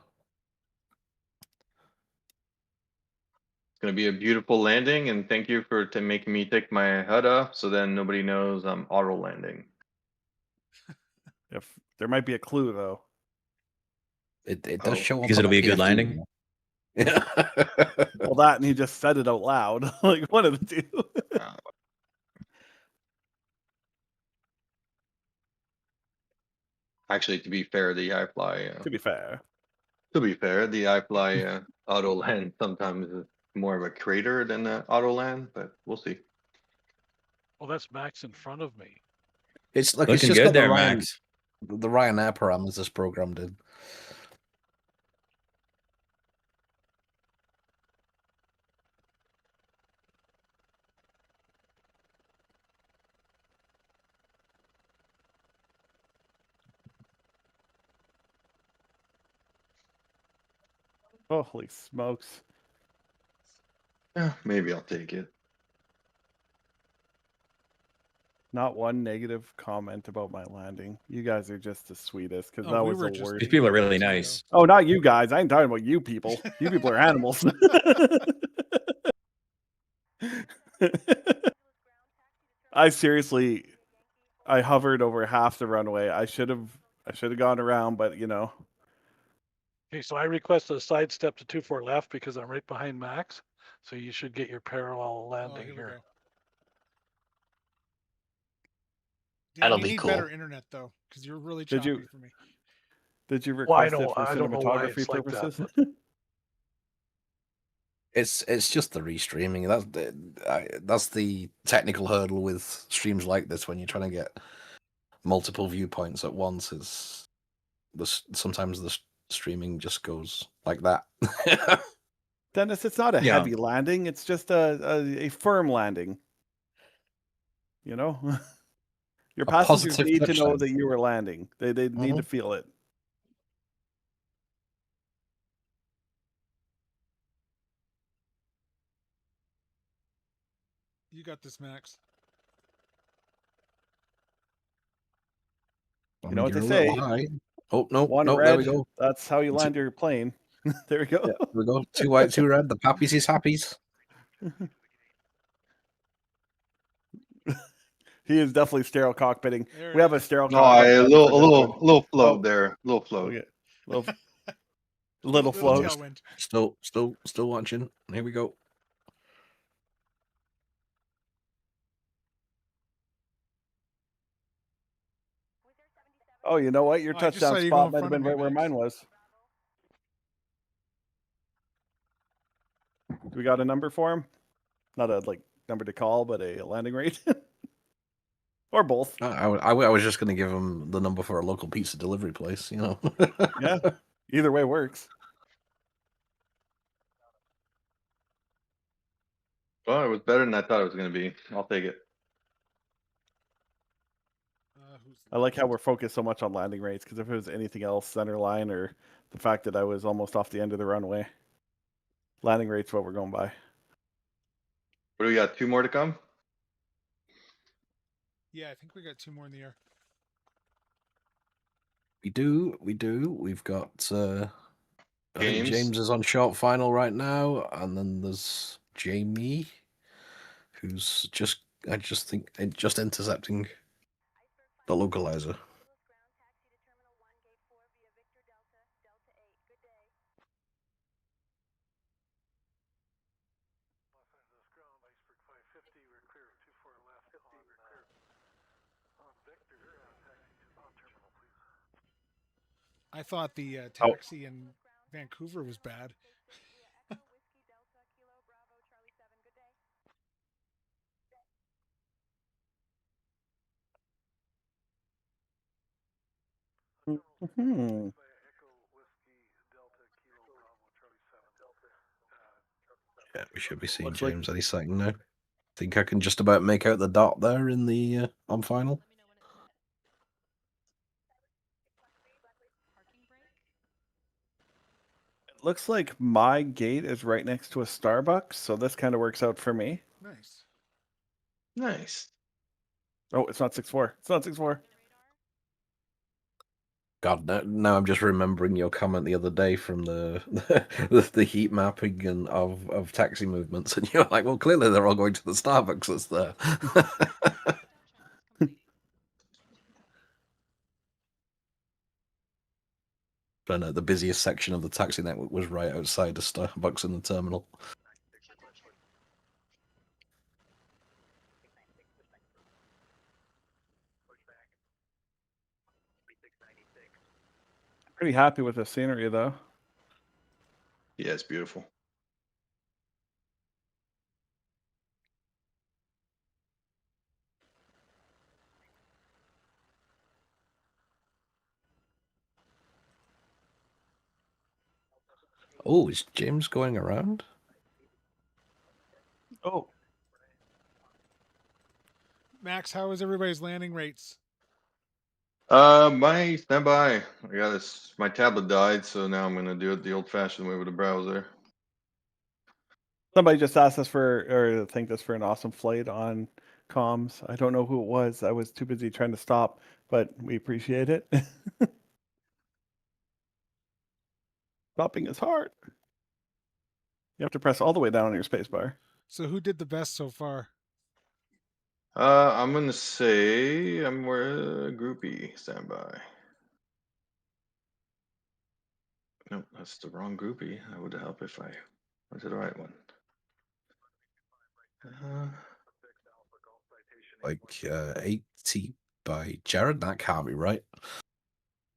It's going to be a beautiful landing, and thank you for making me take my HUD off, so then nobody knows I'm auto landing. If there might be a clue though. It does show up because on it'll the be a good PFD. landing. Yeah. Well, that and he just said it out loud. Like one of the two. Actually, to be fair, the iFly. To be fair, the iFly auto land sometimes is more of a crater than an auto land, but we'll see. Well, that's Max in front of me. It's like Looking it's just good got there, the Ryan, Max. the Ryanair parameters this program did. holy smokes! Maybe I'll take it. Not one negative comment about my landing. You guys are just the sweetest because Oh, that we was were the just worst. These people are really Too, nice. Oh, not you guys. I ain't talking about you people. You people are animals. I hovered over half the runway. I should have gone around, but you know. Okay, so I requested a sidestep to 24 left because I'm right behind Max. So you should get your parallel landing here we here. go. Dan, That'll you be need cool. better internet though, because you're really choppy for me. Did you Well, I request it for don't know why cinematography it's like that, purposes? It's just the restreaming. That's the technical hurdle with streams like this when you're trying to get multiple viewpoints at once. Is sometimes the streaming just goes like that. Dennis, it's not a heavy landing. It's just a firm landing. You know, your passengers positive need to know touchdown. that you were landing. They need to feel it. You got this, Max. You know what they You're a say? little high. Oh no, One no, red. there we go. That's how you land your plane. There we go. Yeah, there we go. 2 white, 2 red. The pappies is happies. He is definitely sterile cockpitting. We have a sterile No, cockpit. a button for this one. little float there. Little float. Okay. Little... Little float. tailwind. Still watching. Here we go. Oh, you know what? Your Oh, I just saw touchdown you go spot in might have front of been me, right where Max. mine was. Do we got a number for him? Not a number to call, but a landing rate, or both. I was just going to give him the number for a local pizza delivery place. You know. Yeah, either way works. Well, it was better than I thought it was going to be. I'll take it. I like how we're focused so much on landing rates, because if it was anything else, center line, or the fact that I was almost off the end of the runway, landing rate's what we're going by. What do we got? 2 more to come? Yeah, I think we got 2 more in the air. We do. We've got I think James. James is on short final right now, and then there's Jamie, who's just intercepting the localizer. I thought the taxi in Vancouver was bad. Hmm. Yeah, we should be seeing Looks like- James any second now. Think I can just about make out the dot there in the on final. Looks like my gate is right next to a Starbucks, so this kind of works out for me. Nice. Nice. Oh, it's not 6-4. It's not 6-4. God, now I'm just remembering your comment the other day from the the heat mapping and of taxi movements, and you're like, well, clearly they're all going to the Starbucks that's there. But no, the busiest section of the taxi network was right outside the Starbucks in the terminal. Pretty happy with the scenery, though. Yeah, it's beautiful. Oh, is James going around? Oh. Max, how is everybody's landing rates? My standby. I got this. My tablet died, so now I'm gonna do it the old-fashioned way with a browser. Somebody just asked us or thanked us for an awesome flight on comms. I don't know who it was. I was too busy trying to stop, but we appreciate it. Stopping is hard. You have to press all the way down on your spacebar. So who did the best so far? I'm gonna say I'm more Groupie standby. Nope, that's the wrong Groupie. That would help if I went to the right one. Like 80 by Jared? That can't be right.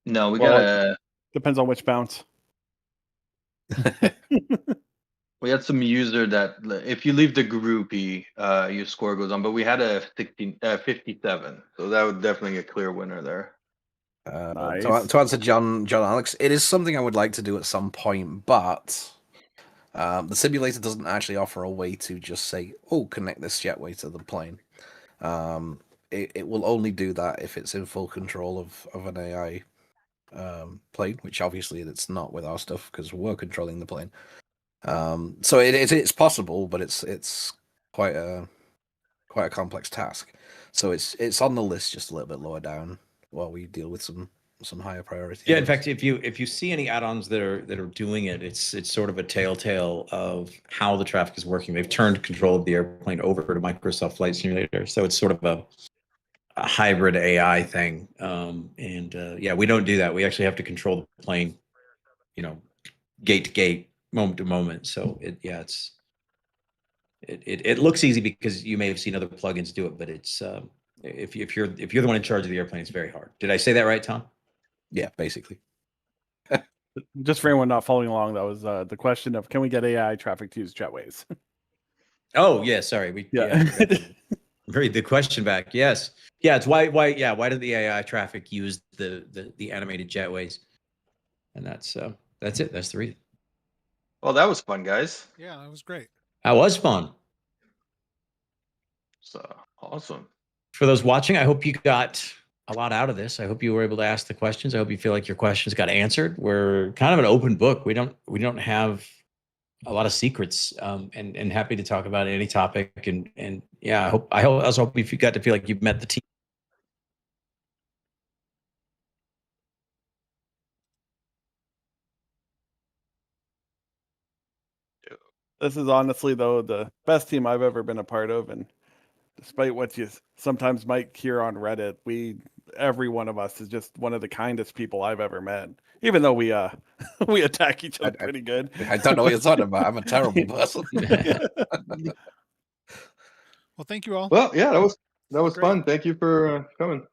No, we Well, gotta. Depends on which bounce. We had some user that if you leave the Groupie, your score goes on. But we had a 57, so that would definitely a clear winner there. Nice. To answer John Alex, it is something I would like to do at some point, but the simulator doesn't actually offer a way to just say, "Oh, connect this jetway to the plane." It will only do that if it's in full control of an AI plane, which obviously it's not with our stuff because we're controlling the plane. So it's possible, but it's quite a complex task. So it's on the list just a little bit lower down while we deal with some higher priority. Yeah, in fact, if you see any add-ons that are doing it, it's sort of a telltale of how the traffic is working. They've turned control of the airplane over to Microsoft Flight Simulator, so it's sort of a hybrid AI thing. Yeah, we don't do that. We actually have to control the plane, gate to gate, moment to moment. So it looks easy because you may have seen other plugins do it, but it's if you're the one in charge of the airplane, it's very hard. Did I say that right, Tom? Yeah, basically. Just for anyone not following along, that was the question of, can we get AI traffic to use jetways? Oh yeah, sorry. Yeah. Read the question back. Yes. Yeah, it's why did the AI traffic use the animated jetways? And that's it. That's the reason. Well, that was fun, guys. Yeah, that was great. That was fun. So awesome. For those watching, I hope you got a lot out of this. I hope you were able to ask the questions. I hope you feel like your questions got answered. We're kind of an open book. We don't have a lot of secrets, and happy to talk about any topic. And yeah, I also hope if you got to feel like you've met the team. This is honestly, though, the best team I've ever been a part of, and despite what you sometimes might hear on Reddit, every one of us is just one of the kindest people I've ever met. Even though we we attack each other pretty good. I don't know what you're talking about. I'm a terrible person. Well, thank you all. Well, yeah, that was fun. Thank you for coming.